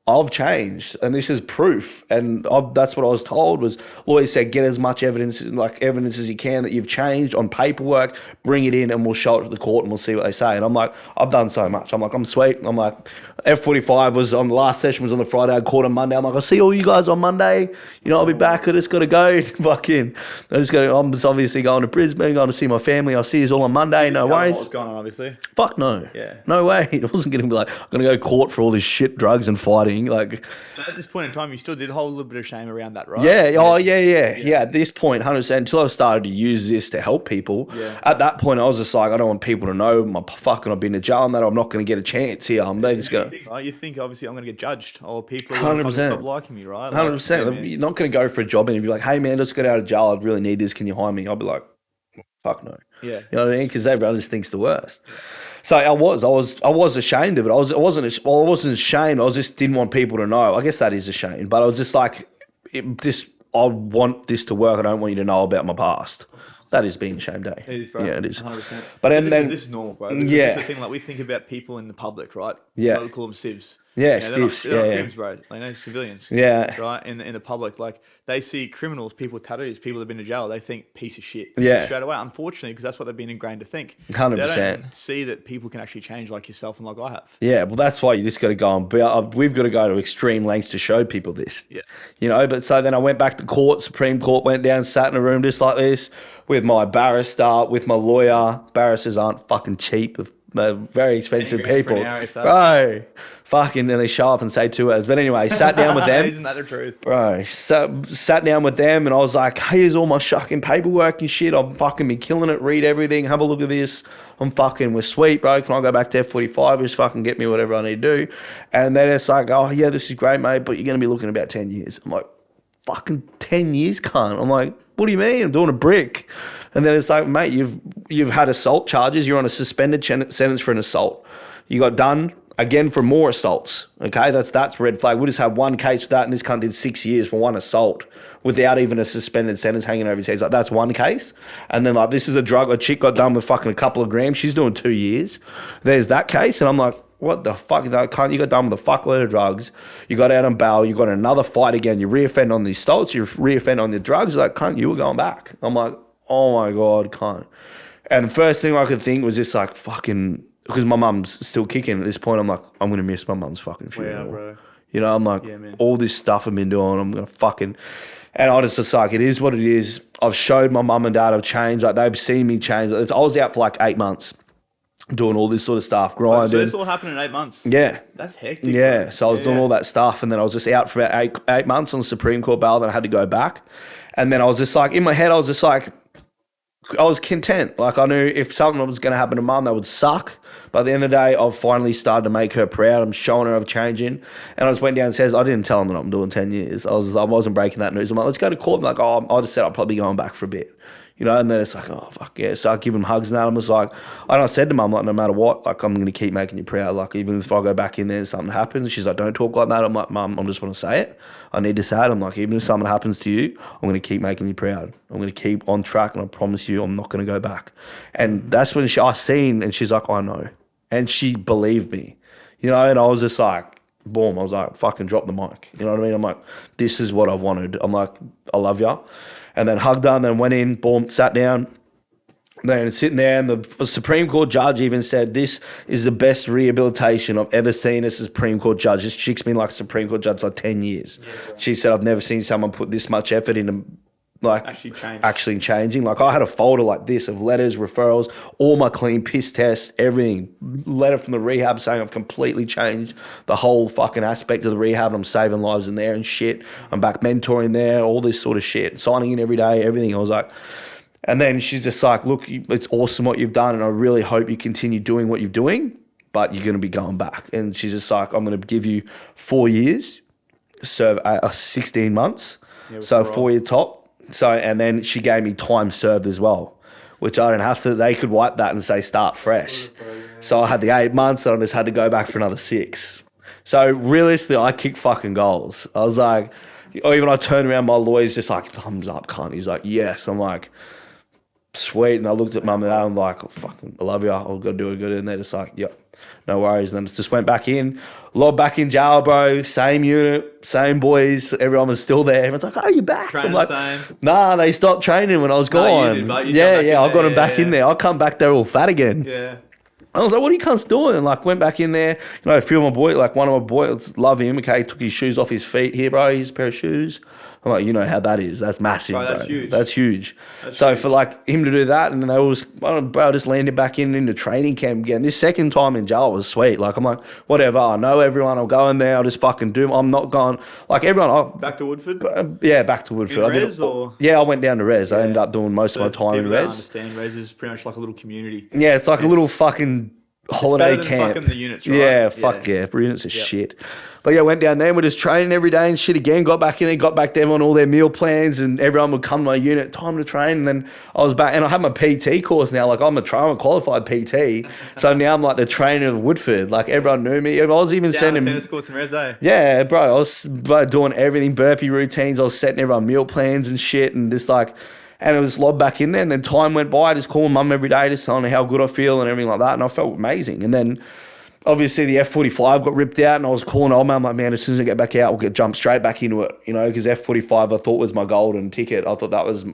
I've changed, and this is proof. And that's what I was told. Was lawyers said, get as much evidence as you can that you've changed on paperwork, bring it in, and we'll show it to the court, and we'll see what they say. And I'm like, I've done so much. I'm like, I'm sweet. I'm like, F45 was on the last session, was on the Friday. I called on Monday. I'm like, I'll see all you guys on Monday. You know, I'll be back. I just got to go. Fucking, I'm just obviously going to Brisbane, going to see my family. I'll see you all on Monday. No worries. What was going on, obviously? Fuck no. Yeah. No way. It wasn't going to be like, I'm going to go to court for all this shit, drugs and fighting. Like, at this point in time, you still did hold a little bit of shame around that, right? Yeah. Oh, yeah. At this point, 100%, until I started to use this to help people. Yeah. At that point, I was just like, I don't want people to know I've been to jail and that I'm not going to get a chance here. They just go. You think obviously I'm going to get judged, or people are going to stop liking me, right? 100%. You're not going to go for a job interview like, hey man, just got out of jail. I really need this. Can you hire me? I'll be like, fuck no. Yeah. You know what I mean? Because everyone just thinks the worst. Yeah. So I was ashamed of it. I wasn't ashamed. I just didn't want people to know. I guess that is a shame. But I was just like, I want this to work. I don't want you to know about my past. That is being ashamed, eh? It is, bro. Yeah, it is. 100%. But this is normal, bro. This is the thing. Like, we think about people in the public, right? Yeah. We call them civs. Yeah, stiffs. They're not civs, bro. They know civilians. Yeah. Right? In the public. Like, they see criminals, people with tattoos, people that have been to jail, they think piece of shit. Yeah. Straight away, unfortunately, because that's what they've been ingrained to think. 100%. They don't see that people can actually change like yourself and like I have. Yeah, well, that's why you just got to go on. We've got to go to extreme lengths to show people this. Yeah. You know, but so then I went back to court, Supreme Court, went down, sat in a room just like this with my barrister, with my lawyer. Barristers aren't fucking cheap. They're very expensive people. Bro, fucking, and they show up and say 2 words. But anyway, sat down with them. Isn't that the truth? Bro, sat down with them and I was like, hey, here's all my fucking paperwork and shit. I'm fucking be killing it. Read everything. Have a look at this. we're sweet, bro. Can I go back to F45? Just fucking get me whatever I need to do. And then it's like, oh, yeah, this is great, mate, but you're going to be looking about 10 years. I'm like, fucking 10 years, cunt. I'm like, what do you mean? I'm doing a brick. And then it's like, mate, you've had assault charges. You're on a suspended sentence for an assault. You got done again for more assaults. Okay, that's red flag. We just had one case with that, and this cunt did 6 years for one assault without even a suspended sentence hanging over his head. Like, that's one case. And then like, this is a chick got done with fucking a couple of grams. She's doing 2 years. There's that case, and I'm like, what the fuck? You got done with a fuckload of drugs. You got out on bail. You got another fight again. You reoffend on these assaults. You reoffend on the drugs. Like, cunt, you were going back. I'm like, oh my God, cunt. And the first thing I could think was just like fucking, because my mum's still kicking at this point. I'm like, I'm going to miss my mum's fucking funeral. Yeah, bro. You know, I'm like, all this stuff I've been doing, I'm going to fucking, and I just like, it is what it is. I've showed my mum and dad I've changed. Like, they've seen me change. I was out for like 8 months. doing all this sort of stuff, So grinding. this all happened in 8 months? Yeah. That's hectic. Yeah. Bro. So I was doing all that stuff, and then I was just out for about eight months on the Supreme Court bail. Then I had to go back. And then I was just like, in my head, I was just like, I was content. Like, I knew if something was going to happen to mum, that would suck. But at the end of the day, I've finally started to make her proud. I'm showing her I'm changing. And I just went downstairs. I didn't tell them that I'm doing 10 years. I wasn't breaking that news. I'm like, let's go to court. I'm like, oh, I just said I'll probably be going back for a bit. You know, and then it's like, oh, fuck yeah. So I give him hugs and that. I'm just like, and I said to mum, like, no matter what, like, I'm going to keep making you proud. Like, even if I go back in there and something happens, she's like, don't talk like that. I'm like, mum, I just want to say it. I need to say it. I'm like, even if something happens to you, I'm going to keep making you proud. I'm going to keep on track, and I promise you I'm not going to go back. And that's when I seen, and she's like, I know. And she believed me, you know, and I was just like, boom. I was like, fucking drop the mic. You know what I mean? I'm like, this is what I wanted. I'm like, I love ya. And then hugged her, and then went in, boom, sat down. Then sitting there, and the Supreme Court judge even said, this is the best rehabilitation I've ever seen as a Supreme Court judge. This chick's been like a Supreme Court judge like 10 years. Yeah, she said, I've never seen someone put this much effort into like actually changing. Like, I had a folder like this of letters, referrals, all my clean piss tests, everything. Letter from the rehab saying I've completely changed the whole fucking aspect of the rehab. I'm saving lives in there and shit. I'm back mentoring there, all this sort of shit. Signing in every day, everything. I was like, and then she's just like, look, it's awesome what you've done, and I really hope you continue doing what you're doing, but you're going to be going back. And she's just like, I'm going to give you 4 years, serve 16 months, so 4 year top. So, and then she gave me time served as well, which I don't have to. They could wipe that and say start fresh. So I had the 8 months, and I just had to go back for another 6. So realistically, I kicked fucking goals. I was like, or even I turned around, my lawyer's just like, thumbs up, cunt. He's like, yes. I'm like, sweet. And I looked at mum and dad, I'm like, oh, fucking, I love you. I'll go do it good. And they're just like, yep, no worries. And then just went back in, lobbed back in jail, bro. Same unit, same boys. Everyone was still there. Everyone's like, oh, you're back. Training I'm like, same. Nah, they stopped training when I was gone. You did, but yeah, I got them back in there. I come back, they're all fat again. Yeah. I was like, what are you cunts doing? And like, went back in there. You know, a few of my boys, like one of my boys, love him. Okay, took his shoes off his feet. Here, bro, here's a pair of shoes. I'm like, you know how that is. That's massive, bro. That's huge. That's huge. So for like him to do that, and then I just landed back into training camp again. This second time in jail was sweet. Like, I'm like, whatever. I know everyone. I'll go in there. I'll just fucking do. I'm not going like everyone. Back to Woodford. Yeah, back to Woodford. In res or? Yeah, I went down to res. I ended up doing most of my time in res. I understand res is pretty much like a little community. Yeah, it's like a little fucking holiday it's better camp. than fucking the units, right? Yeah, fuck yeah. Units are shit. But yeah, went down there and we're just training every day and shit again. Got back in there, got back them on all their meal plans, and everyone would come to my unit, time to train. And then I was back, and I had my PT course now. Like, I'm a qualified PT. So now I'm like the trainer of Woodford. Like, everyone knew me. I was even sending tennis courts in res, eh? Yeah, bro. I was doing everything, burpee routines. I was setting everyone meal plans and shit, and just like, and it was lobbed back in there. And then time went by. I just called mum every day, just telling her how good I feel and everything like that. And I felt amazing. And then obviously the F45 got ripped out, and I was calling old man. I'm like, man, as soon as I get back out, we'll jump straight back into it, you know, because F45 I thought was my golden ticket. I thought that was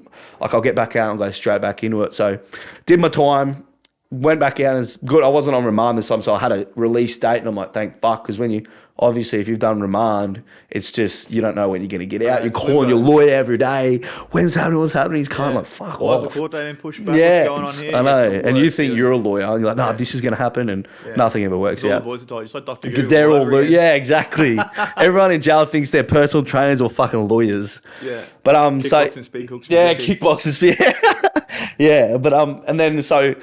like, I'll get back out and go straight back into it. So did my time, went back out, and it's good. I wasn't on remand this time, so I had a release date, and I'm like, thank fuck, because when you, obviously, if you've done remand, it's just, you don't know when you're going to get out. You're calling your lawyer every day. When's happening? What's happening? He's kind of like, fuck Why off. is the court date being pushed back? Yeah, what's going on here? I know. And you think you're a lawyer, and you're like, no, this is going to happen, and nothing ever works all out. The boys are told, just like Dr. Google. They're all exactly. Everyone in jail thinks they're personal trainers or fucking lawyers. Yeah. But kickboxing, speed hooks. Yeah, kickboxing. Yeah, but and then so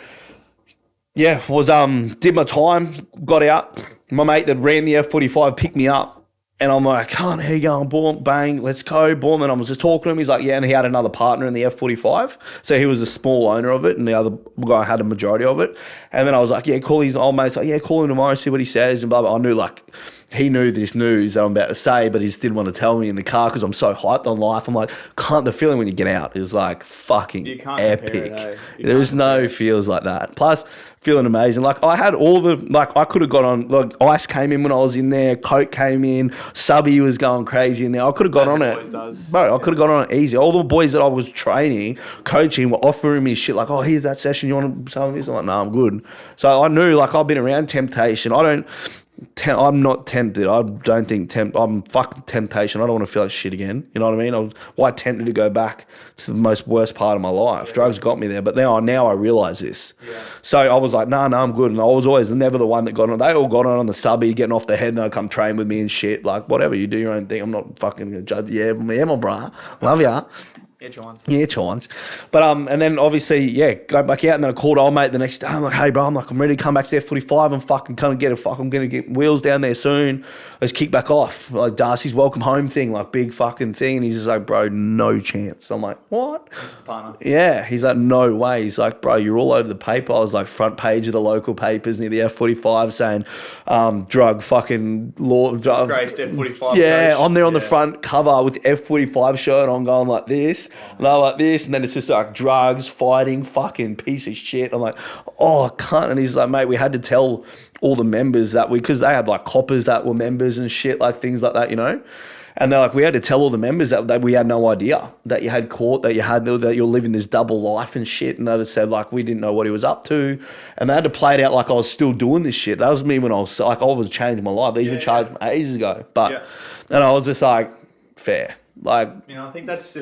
did my time, got out. My mate that ran the F45 picked me up. And I'm like, how you going? Boom, bang, let's go, boom. And I was just talking to him. He's like, yeah, and he had another partner in the F45. So he was a small owner of it, and the other guy had a majority of it. And then I was like, yeah, call his old mate. Like, yeah, call him tomorrow, see what he says, and blah, blah. I knew, like, he knew this news that I'm about to say, but he just didn't want to tell me in the car because I'm so hyped on life. I'm like, the feeling when you get out is like fucking epic. There's no feels like that. Plus, feeling amazing. Like, I had all the, like, I could have got on, like, Ice came in when I was in there, Coke came in, Subby was going crazy in there. I could have got on it. Bro, I could have got on it easy. All the boys that I was training, coaching, were offering me shit like, oh, here's that session, you want some of this? I'm like, no, I'm good. So I knew, like, I've been around temptation. I don't, I'm not tempted. I don't think I'm fucking temptation. I don't want to feel like shit again. You know what I mean? I was why tempted to go back to the most worst part of my life. Drugs got me there, but now I realise this. Yeah. So I was like, no, I'm good. And I was always never the one that got on. They all got on the subby, getting off the head, and they'll come train with me and shit. Like, whatever, you do your own thing. I'm not fucking going to judge. Yeah, my brah. Love ya. Yeah, chance. But and then obviously, go back out, and then I called old mate the next day. I'm like, hey bro, I'm ready to come back to F45 and fucking come and get I'm gonna get wheels down there soon. Let's kick back off. Like Darcy's welcome home thing, like big fucking thing. And he's just like, bro, no chance. I'm like, what? This is the partner. Yeah. He's like, no way. He's like, bro, you're all over the paper. I was like front page of the local papers near the F45 saying drug fucking law. Disgraced F45. Yeah, I'm there on the front cover with the F45 shirt on going like this. And I like this, and then it's just like drugs, fighting, fucking piece of shit. I'm like, oh, I can't. And he's like, mate, we had to tell all the members that because they had like coppers that were members and shit, like things like that, you know? And they're like, we had to tell all the members that we had no idea that you had caught, that you're living this double life and shit. And they just said like, we didn't know what he was up to. And they had to play it out like I was still doing this shit. That was me when I was changing my life. These were charged ages ago. But, and I was just like, fair. Like, you know, I think that's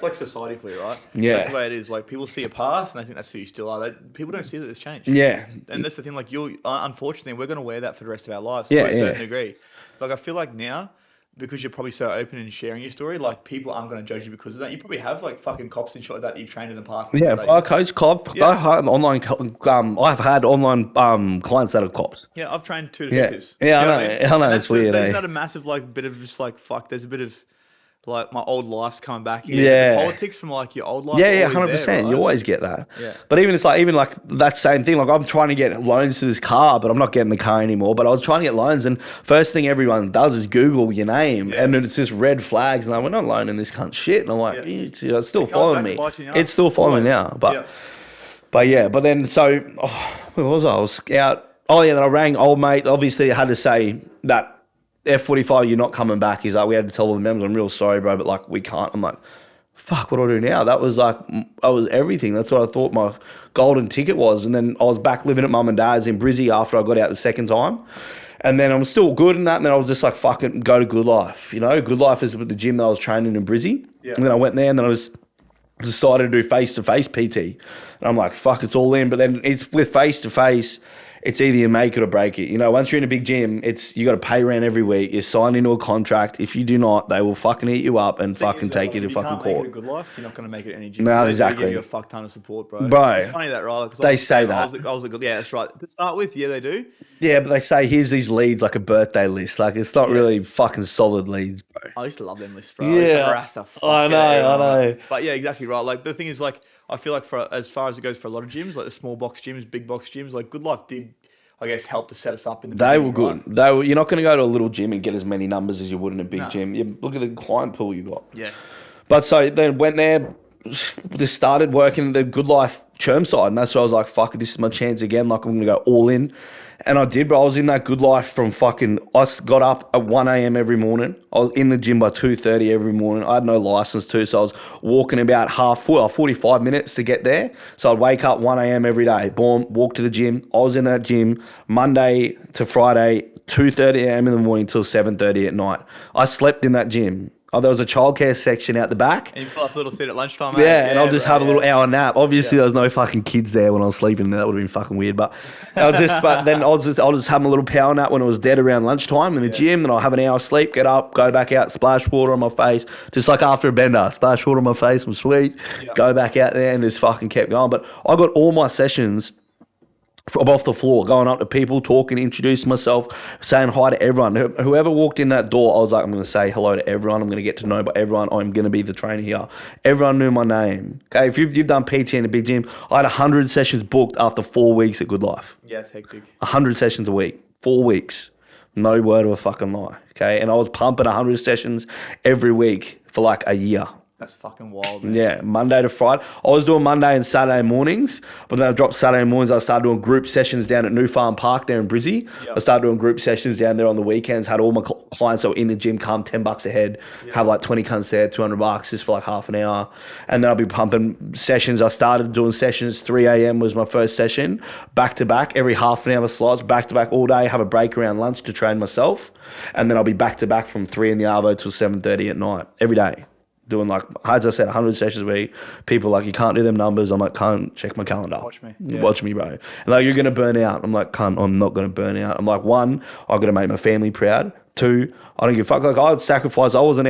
like society for you, right? Yeah. That's the way it is. Like, people see a past, and I think that's who you still are. People don't see that there's change. Yeah. And that's the thing. Like, unfortunately, we're going to wear that for the rest of our lives to a certain degree. Like, I feel like now, because you're probably so open in sharing your story, like, people aren't going to judge you because of that. You probably have like fucking cops and shit like that you've trained in the past. Yeah, I coach cops. Yeah. I've had online clients that are cops. Yeah, I've trained 2 detectives. Yeah, I know. It's weird. There's not a massive like bit of just like fuck. There's a bit of like my old life's coming back here. Yeah. The politics from like your old life. Yeah, 100%. Right? You always get that. Yeah. But even like that same thing. Like I'm trying to get loans to this car, but I'm not getting the car anymore. But I was trying to get loans, and first thing everyone does is Google your name, and it's just red flags, and we're not loaning this cunt shit. And I'm like, it's still following me. It's still following me now. But then where was I? I was out. Oh yeah, then I rang old mate. Obviously, I had to say that F45, you're not coming back. He's like, we had to tell all the members, I'm real sorry, bro, but like, we can't. I'm like, fuck, what do I do now? That was everything. That's what I thought my golden ticket was. And then I was back living at mum and dad's in Brizzy after I got out the second time. And then I'm still good in that. And then I was just like, fucking go to Good Life. You know, Good Life is with the gym that I was training in Brizzy. Yeah. And then I went there, and then I decided to do face-to-face PT. And I'm like, fuck, it's all in. But then it's with face-to-face, it's either you make it or break it. You know, once you're in a big gym, you got to pay rent every week. You're signed into a contract. If you do not, they will fucking eat you up and fucking take you to fucking court. If you can't make it a Good Life, you're not going to make it any gym. No, exactly. They give you a fuck ton of support, bro. It's funny that, right? They say that. I was like, yeah, that's right. To start with, yeah, they do. Yeah, but they say, here's these leads, like a birthday list. Like, it's not really fucking solid leads, bro. I used to love them lists, bro. Yeah. I know. But yeah, exactly right. Like, the thing is, like, I feel like as far as it goes for a lot of gyms, like the small box gyms, big box gyms, like Good Life did, I guess, help to set us up in the beginning. They were good. Right? You're not going to go to a little gym and get as many numbers as you would in a big gym. You look at the client pool you got. Yeah. But so then went there, just started working the Good Life Cherm side, and that's why I was like, fuck, this is my chance again. Like, I'm going to go all in. And I did, but I was in that Good Life from I got up at 1 a.m. every morning. I was in the gym by 2:30 every morning. I had no license too, so I was walking about 45 minutes to get there. So I'd wake up 1 a.m. every day, boom, walk to the gym. I was in that gym Monday to Friday, 2:30 a.m. in the morning till 7:30 at night. I slept in that gym. Oh, there was a childcare section out the back. And you pull up a little seat at lunchtime, Yeah, and I'll just have a little hour nap. Obviously, there was no fucking kids there when I was sleeping. That would have been fucking weird. But I'll just have a little power nap when it was dead around lunchtime in the gym. And I'll have an hour sleep, get up, go back out, splash water on my face. Just like after a bender, splash water on my face, I'm sweet. Yeah. Go back out there and just fucking kept going. But I got all my sessions from off the floor, going up to people, talking, introducing myself, saying hi to everyone. Whoever walked in that door, I was like, I'm going to say hello to everyone. I'm going to get to know by everyone. I'm going to be the trainer here. Everyone knew my name. Okay, if you've done PT in a big gym, I had 100 sessions booked after 4 weeks at Good Life. Yeah, it's hectic. 100 sessions a week, 4 weeks. No word of a fucking lie. Okay, and I was pumping 100 sessions every week for like a year. That's fucking wild, man. Yeah, Monday to Friday. I was doing Monday and Saturday mornings, but then I dropped Saturday mornings. I started doing group sessions down at New Farm Park there in Brizzy. Yep. I started doing group sessions down there on the weekends. Had all my clients that were in the gym come $10 a head, have like 20 cunts there, $200 just for like half an hour. And then I'll be pumping sessions. I started doing sessions, 3 a.m. was my first session, back to back, every half an hour slots, back to back all day, have a break around lunch to train myself. And then I'll be back to back from 3 in the arvo till 7:30 at night, every day. Doing like, as I said, 100 sessions a week. People are like, you can't do them numbers. I'm like, can't check my calendar. Watch me. Yeah. Watch me, bro. And like, you're going to burn out. I'm like, cunt, I'm not going to burn out. I'm like, one, I got to make my family proud. Two, I don't give a fuck. Like, I'd sacrifice. I wasn't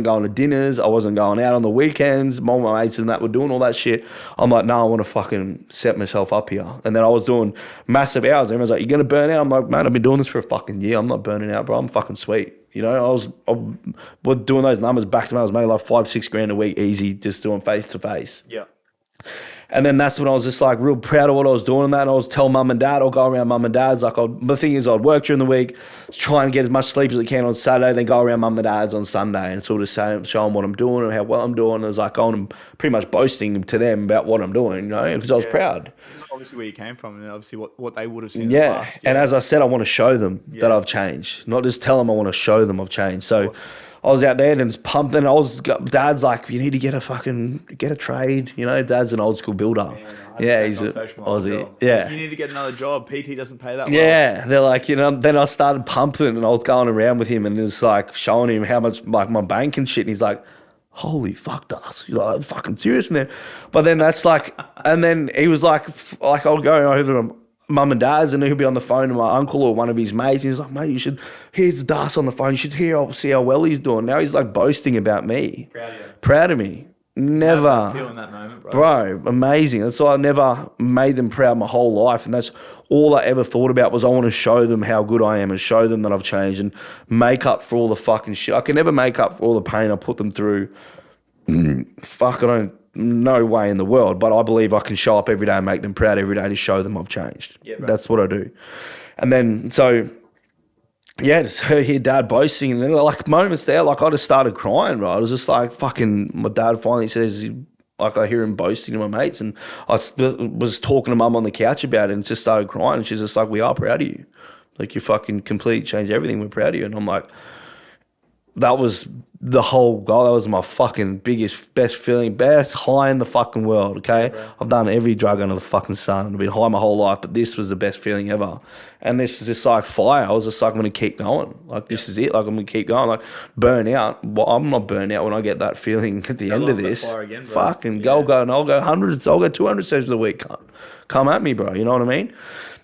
going to dinners. I wasn't going out on the weekends. My mates and that were doing all that shit. I'm like, no, I want to fucking set myself up here. And then I was doing massive hours. Everyone's like, you're going to burn out? I'm like, man, I've been doing this for a fucking year. I'm not burning out, bro. I'm fucking sweet. You know, I was doing those numbers back to me. I was making like $5-6 grand a week easy just doing face to face. Yeah. And then that's when I was just like real proud of what I was doing and that. And I was telling mum and dad, I'll go around mum and dad's. Like, the thing is, I'd work during the week, try and get as much sleep as I can on Saturday, then go around mum and dad's on Sunday and sort of show them what I'm doing and how well I'm doing. And I was like going and pretty much boasting to them about what I'm doing, you know, because I was proud. Obviously where you came from and obviously what they would have seen. Yeah. And as I said, I want to show them that I've changed. Not just tell them, I want to show them I've changed. So I was out there and it's pumping. Dad's like, you need to get a trade. You know, Dad's an old school builder. Yeah, he's an Aussie. Yeah. You need to get another job. PT doesn't pay that well. Yeah. They're like, you know, then I started pumping and I was going around with him and it's like showing him how much like my bank and shit. And he's like, holy fuck, Darcy. You're like, fucking serious, man. But then that's like, and then he was like I'll go over to mum and dad's and he'll be on the phone to my uncle or one of his mates. And he's like, mate, you should hear Darcy on the phone. You should see how well he's doing. Now he's like boasting about me. Proud of me. Never. Feeling that moment, bro, amazing. That's why I never made them proud my whole life. And that's all I ever thought about was I want to show them how good I am and show them that I've changed and make up for all the fucking shit. I can never make up for all the pain I put them through. Fuck, I don't, no way in the world. But I believe I can show up every day and make them proud every day to show them I've changed. Yeah, that's what I do. And then, so, yeah, just hear Dad boasting. And then, like, moments there, like, I just started crying, right? I was just like, fucking, my dad finally says, like, I hear him boasting to my mates. And I was talking to Mum on the couch about it and just started crying. And she's just like, we are proud of you. Like, you fucking completely changed everything. We're proud of you. And I'm like, that was the whole goal. That was my fucking biggest, best feeling, best high in the fucking world, okay? Yeah, I've done every drug under the fucking sun. I've been high my whole life, but this was the best feeling ever. And this was just like fire. I was just like, I'm going to keep going. Like, this is it. Like, I'm going to keep going. Like, burn out. Well, I'm not burnt out when I get that feeling at the end of this. Again, fucking go, and I'll go hundreds. I'll go 200 sessions a week. Come at me, bro. You know what I mean?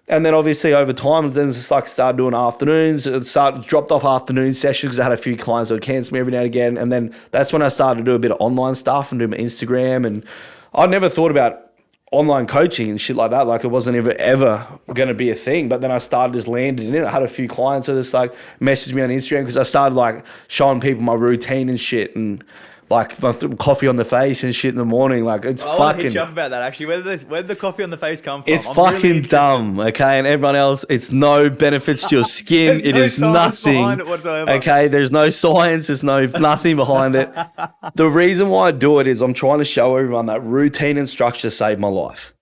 And then obviously over time, then just like started doing afternoons. Dropped off afternoon sessions because I had a few clients that would cancel me every now and again. And then that's when I started to do a bit of online stuff and do my Instagram. And I never thought about online coaching and shit like that. Like, it wasn't ever going to be a thing. But then I started just landing in it. I had a few clients that just like messaged me on Instagram because I started like showing people my routine and shit and like my coffee on the face and shit in the morning. Like, it's fucking... I want to hit you up about that, actually. Where did the coffee on the face come from? It's fucking really dumb, okay? And everyone else, it's no benefits to your skin. It is nothing. Behind it whatsoever. Okay, there's no science. There's nothing behind it. The reason why I do it is I'm trying to show everyone that routine and structure saved my life.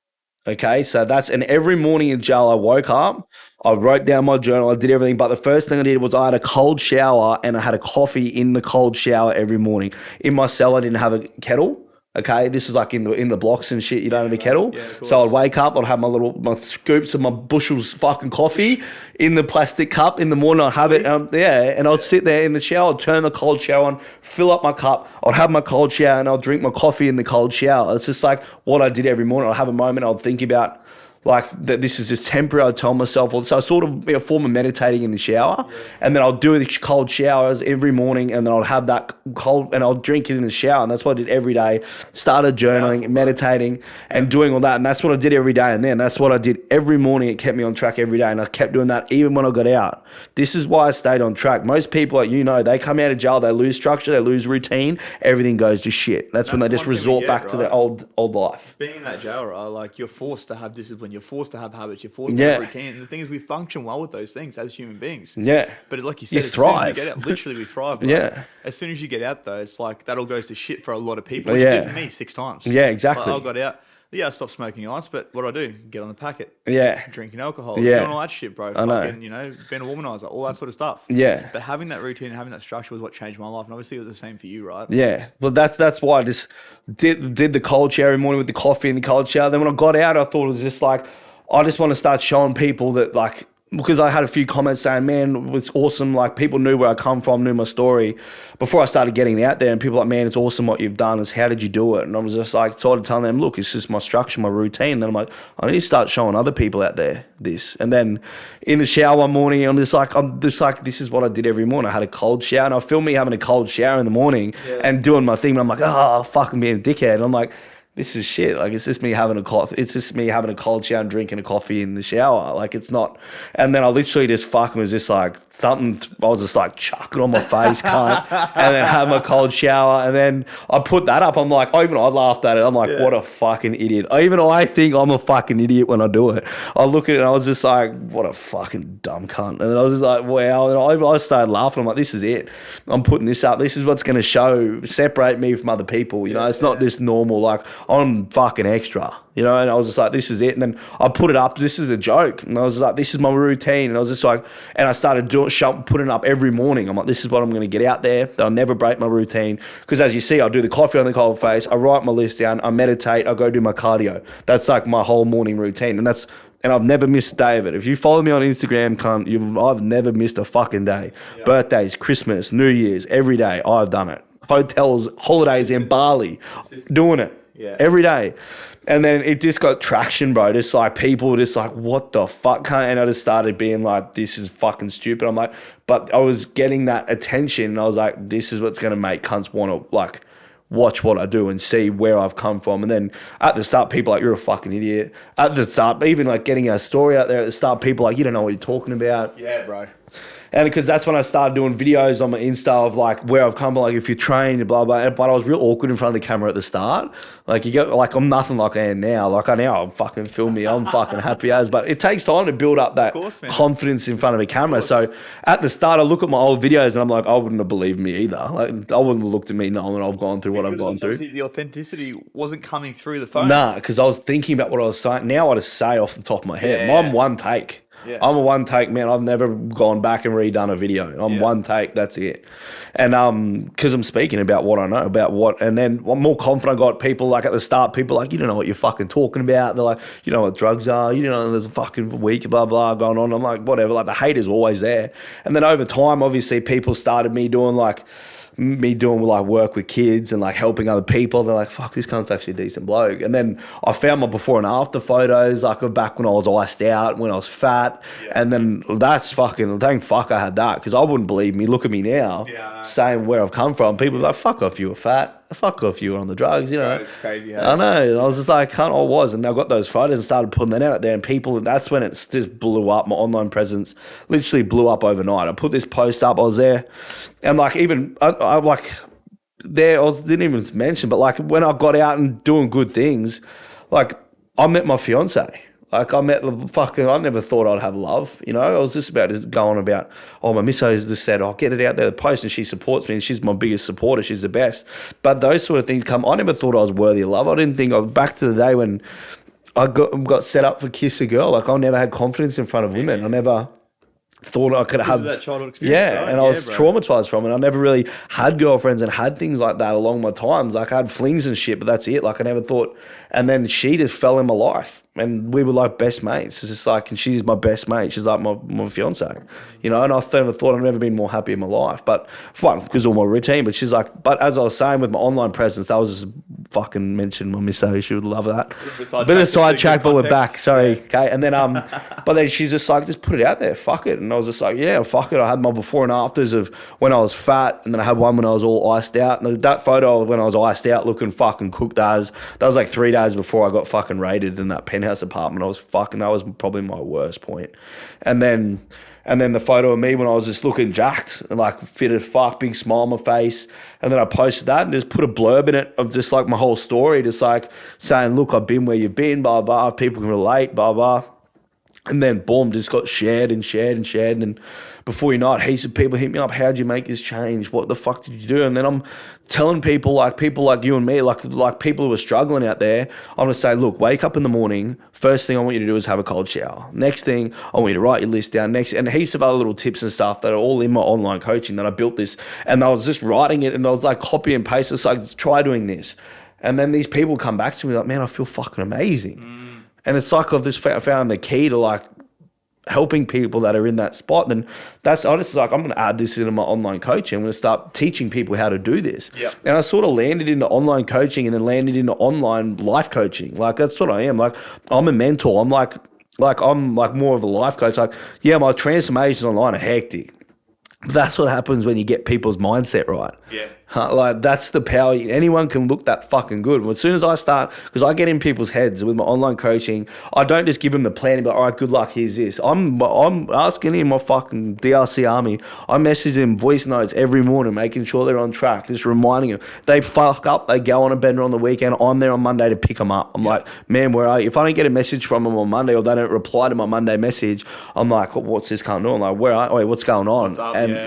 Okay, so and every morning in jail I woke up, I wrote down my journal, I did everything, but the first thing I did was I had a cold shower and I had a coffee in the cold shower every morning. In my cell, I didn't have a kettle. Okay, this was like in the blocks and shit. You don't have a kettle, so I'd wake up. I'd have my scoops of my bushels fucking coffee in the plastic cup in the morning. I'd have it, and I'd sit there in the shower. I'd turn the cold shower on, fill up my cup. I'd have my cold shower, and I'd drink my coffee in the cold shower. It's just like what I did every morning. I'd have a moment. I'd think about like that this is just temporary. I'd tell myself, so I sort of a form of meditating in the shower, and then I'll do the cold showers every morning, and then I'll have that cold, and I'll drink it in the shower, and that's what I did every day. Started journaling, meditating, and doing all that, and that's what I did every day, and then that's what I did every morning. It kept me on track every day, and I kept doing that even when I got out. This is why I stayed on track. Most people, like they come out of jail, they lose structure, they lose routine, everything goes to shit. That's when they just resort back to their old life. Being in that jail, right, like you're forced to have discipline. You're forced to have habits. You're forced to have routine. And the thing is, we function well with those things as human beings. Yeah. But like you said, as soon as we get out, literally we thrive. Bro. Yeah. As soon as you get out, though, it's like that all goes to shit for a lot of people. Which did for me 6 times. Yeah, exactly. Like, I got out. Yeah, I stopped smoking ice, but what do? Get on the packet. Yeah. Drinking alcohol. Yeah. Doing all that shit, bro. I know. Fucking, being a womanizer, all that sort of stuff. Yeah. But having that routine and having that structure was what changed my life. And obviously it was the same for you, right? Yeah. Well, that's why I just did the cold shower every morning with the coffee and the cold shower. Then when I got out, I thought it was just like, I just want to start showing people that like, because I had a few comments saying, man, it's awesome. Like people knew where I come from, knew my story before I started getting out there. And people were like, man, it's awesome what you've done. Is how did you do it? And I was just like, started telling them, look, it's just my structure, my routine. And then I'm like, I need to start showing other people out there this. And then in the shower one morning, I'm just like, this is what I did every morning. I had a cold shower and I filmed me having a cold shower in the morning and doing my thing. And I'm like, fucking being a dickhead. And I'm like, this is shit. Like, it's just me having a coffee. It's just me having a cold shower and drinking a coffee in the shower. Like, it's not. And then I literally just fucking was just like something. I was just like chucking on my face, cunt, and then have my cold shower. And then I put that up. I'm like, even I laughed at it. I'm like, what a fucking idiot. Even I think I'm a fucking idiot when I do it. I look at it and I was just like, what a fucking dumb cunt. And I was just like, wow. And I started laughing. I'm like, this is it. I'm putting this up. This is what's going to separate me from other people. You know, it's not this normal, like, I'm fucking extra, and I was just like, this is it. And then I put it up, this is a joke. And I was just like, this is my routine. And I was just like, and I started putting it up every morning. I'm like, this is what I'm going to get out there, that I'll never break my routine. Because as you see, I'll do the coffee on the cold face, I write my list down, I meditate, I go do my cardio. That's like my whole morning routine. And I've never missed a day of it. If you follow me on Instagram, cunt, I've never missed a fucking day. Yep. Birthdays, Christmas, New Year's, every day I've done it. Hotels, holidays in Bali, doing it. Yeah. Every day. And then it just got traction, bro. Just like people just like, what the fuck? And I just started being like, this is fucking stupid. I'm like, but I was getting that attention and I was like, this is what's going to make cunts want to like watch what I do and see where I've come from. And then at the start, people are like, you're a fucking idiot. At the start, even like getting our story out there at the start, people are like, you don't know what you're talking about. Yeah, bro. And because that's when I started doing videos on my Insta of like where I've come from, like if you're trained, blah, blah. But I was real awkward in front of the camera at the start. Like I'm nothing like I am now. Like I'm fucking film me. I'm fucking happy as. But it takes time to build up that confidence in front of a camera. So at the start, I look at my old videos and I'm like, I wouldn't have believed me either. Like I wouldn't have looked at me knowing I've gone through what I've gone through. The authenticity wasn't coming through the phone. Nah, because I was thinking about what I was saying. Now I just say off the top of my head. I'm one take. Yeah. I'm a one take man. I've never gone back and redone a video. I'm one take. That's it. And because I'm speaking about what I know about what, and then I'm more confident. I got people like at the start, people like, you don't know what you're fucking talking about. They're like, you know what drugs are. You know there's a fucking week, blah blah going on. I'm like, whatever. Like the hate is always there. And then over time, obviously, people started doing like work with kids and like helping other people. They're like, fuck, this cunt's actually a decent bloke. And then I found my before and after photos, like back when I was iced out, when I was fat. Yeah. And then that's fucking, thank fuck I had that, because I wouldn't believe me. Look at me now, saying where I've come from. People are like, fuck off, you were fat. Fuck off, you were on the drugs, Right, it's crazy. I know. I was just like, I was. And I got those photos and started putting them out there. And people, that's when it just blew up. My online presence literally blew up overnight. I put this post up. I was there. And like even, I like there, didn't even mention, but like when I got out and doing good things, like I met my fiance. Like I never thought I'd have love, I was just going about, my misso just said, get it out there, the post, and she supports me and she's my biggest supporter, she's the best. But those sort of things I never thought I was worthy of love. I didn't think, back to the day when I got set up for Kiss a Girl, like I never had confidence in front of women. I never thought I could have that childhood experience. Yeah, and I was traumatized from it. I never really had girlfriends and had things like that along my times. Like I had flings and shit, but that's it. Like I never thought. And then she just fell in my life, and we were like best mates. It's just like, and she's my best mate. She's like my fiance, And I never thought I've never been more happy in my life. But because of all my routine. But she's like, but as I was saying with my online presence, that was just fucking mentioned my misso. She would love that. Bit of sidetrack, but we're back. Sorry, okay. And then but then she's just like, just put it out there, fuck it. And I was just like, yeah, fuck it. I had my before and afters of when I was fat, and then I had one when I was all iced out. And that photo when I was iced out, looking fucking cooked as, that was like 3 days before I got fucking raided in that penthouse apartment. That was probably my worst point. And then And then the photo of me when I was just looking jacked and like fit as fuck, big smile on my face. And then I posted that and just put a blurb in it of just like my whole story, just like saying, look, I've been where you've been, blah, blah, people can relate, blah, blah. And then boom, just got shared and shared and shared. And before you know it, heaps of people hit me up. How'd you make this change? What the fuck did you do? And then I'm telling people like you and me, like people who are struggling out there, I'm going to say, look, wake up in the morning. First thing I want you to do is have a cold shower. Next thing, I want you to write your list down. And heaps of other little tips and stuff that are all in my online coaching that I built this. And I was just writing it and I was like copy and paste. It's like, try doing this. And then these people come back to me like, man, I feel fucking amazing. And it's like I've just found the key to like helping people that are in that spot. And I'm going to add this into my online coaching. I'm going to start teaching people how to do this. Yep. And I sort of landed into online coaching and then landed into online life coaching. Like that's what I am. Like I'm a mentor. I'm like more of a life coach. Like, yeah, my transformations online are hectic. That's what happens when you get people's mindset right. Yeah. Like that's the power. Anyone can look that fucking good. As soon as I start, because I get in people's heads with my online coaching, I don't just give them the plan and be like, all right, good luck, here's this. I'm asking in my fucking DRC army. I message them voice notes every morning, making sure they're on track, just reminding them. They fuck up, they go on a bender on the weekend. I'm there on Monday to pick them up. I'm like, man, where are you? If I don't get a message from them on Monday or they don't reply to my Monday message, I'm like, what's this cunt doing? Like, what's going on?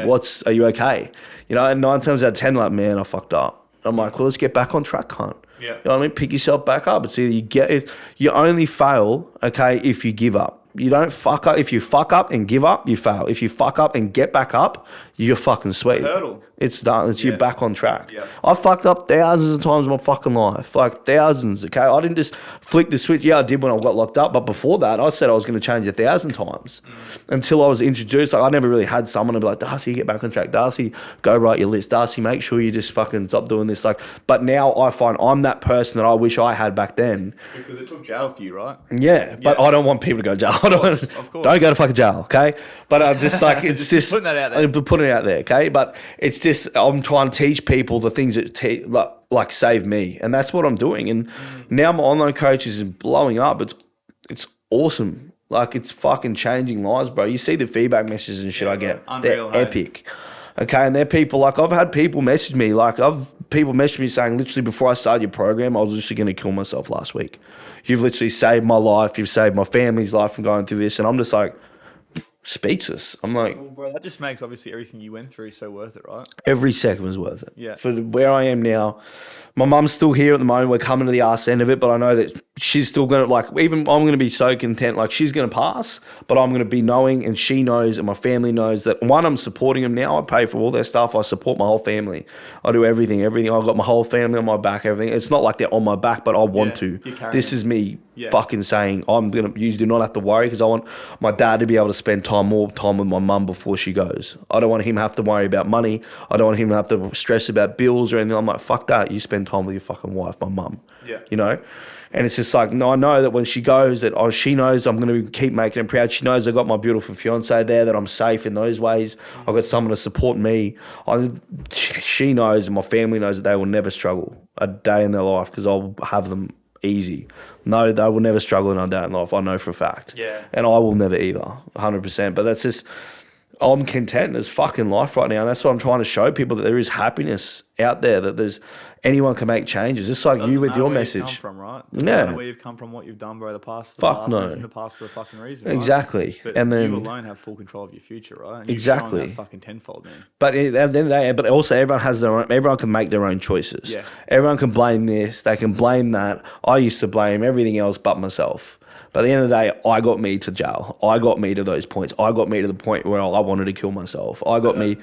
What's up? Are you okay? You know, and 9 times out of 10, like, man, I fucked up. I'm like, well, let's get back on track, cunt. Yeah. You know what I mean? Pick yourself back up. It's either you only fail, okay, if you give up. You don't fuck up. If you fuck up and give up, you fail. If you fuck up and get back up, you're fucking sweet. Hurdle. It's done. You're back on track. Yeah. I fucked up thousands of times in my fucking life. Like thousands, okay? I didn't just flick the switch. Yeah, I did when I got locked up. But before that, I said I was going to change 1,000 times until I was introduced. Like I never really had someone to be like, Darcy, get back on track. Darcy, go write your list. Darcy, make sure you just fucking stop doing this. Like, but now I find I'm that person that I wish I had back then. Because it took jail for you, right? Yeah, but I don't want people to go to jail. Of course. Don't go to fucking jail, okay? But I'm just like, it's just putting that out there. Putting it out there, okay? But it's just, I'm trying to teach people the things that like save me. And that's what I'm doing. And now my online coach is blowing up. It's awesome. Like it's fucking changing lives, bro. You see the feedback messages and shit I get. Unreal, they're epic. Okay, and they're people, like I've had people message me, people message me saying literally before I started your program, I was literally going to kill myself last week. You've literally saved my life. You've saved my family's life from going through this. And I'm just like speechless. I'm like, well, bro, that just makes obviously everything you went through so worth it, right? every second was worth it. Yeah. For where I am now, my mum's still here at the moment. We're coming to the arse end of it, but I know that she's still going to, like, even I'm going to be so content. Like, she's going to pass, but I'm going to be knowing, and she knows, and my family knows that, one, I'm supporting them now. I pay for all their stuff. I support my whole family. I do everything. I've got my whole family on my back, everything. It's not like they're on my back, but I want to. This is me fucking saying, you do not have to worry, because I want my dad to be able to spend more time with my mum before she goes. I don't want him to have to worry about money. I don't want him to have to stress about bills or anything. I'm like, fuck that. You spend time with your fucking wife, my mum. Yeah. You know? And it's just like, no, I know that when she goes, that she knows I'm going to keep making her proud. She knows I got my beautiful fiance there, that I'm safe in those ways. I've got someone to support me. She knows, and my family knows, that they will never struggle a day in their life, because I'll have them easy. No, they will never struggle in a day in life. I know for a fact. Yeah. And I will never either, 100%. But that's just, I'm content as fucking life right now. And that's what I'm trying to show people, that there is happiness out there, that there's anyone can make changes. Just like you with your message. Come from, right? Yeah. Where you've come from, what you've done, bro. The past in the past for a fucking reason. Exactly. Right? But and then you alone have full control of your future, right? And exactly. That fucking tenfold, man. But at the end of the day, but also everyone has their own. Everyone can make their own choices. Yeah. Everyone can blame this. They can blame that. I used to blame everything else but myself. But at the end of the day, I got me to jail. I got me to those points. I got me to the point where I wanted to kill myself. I got me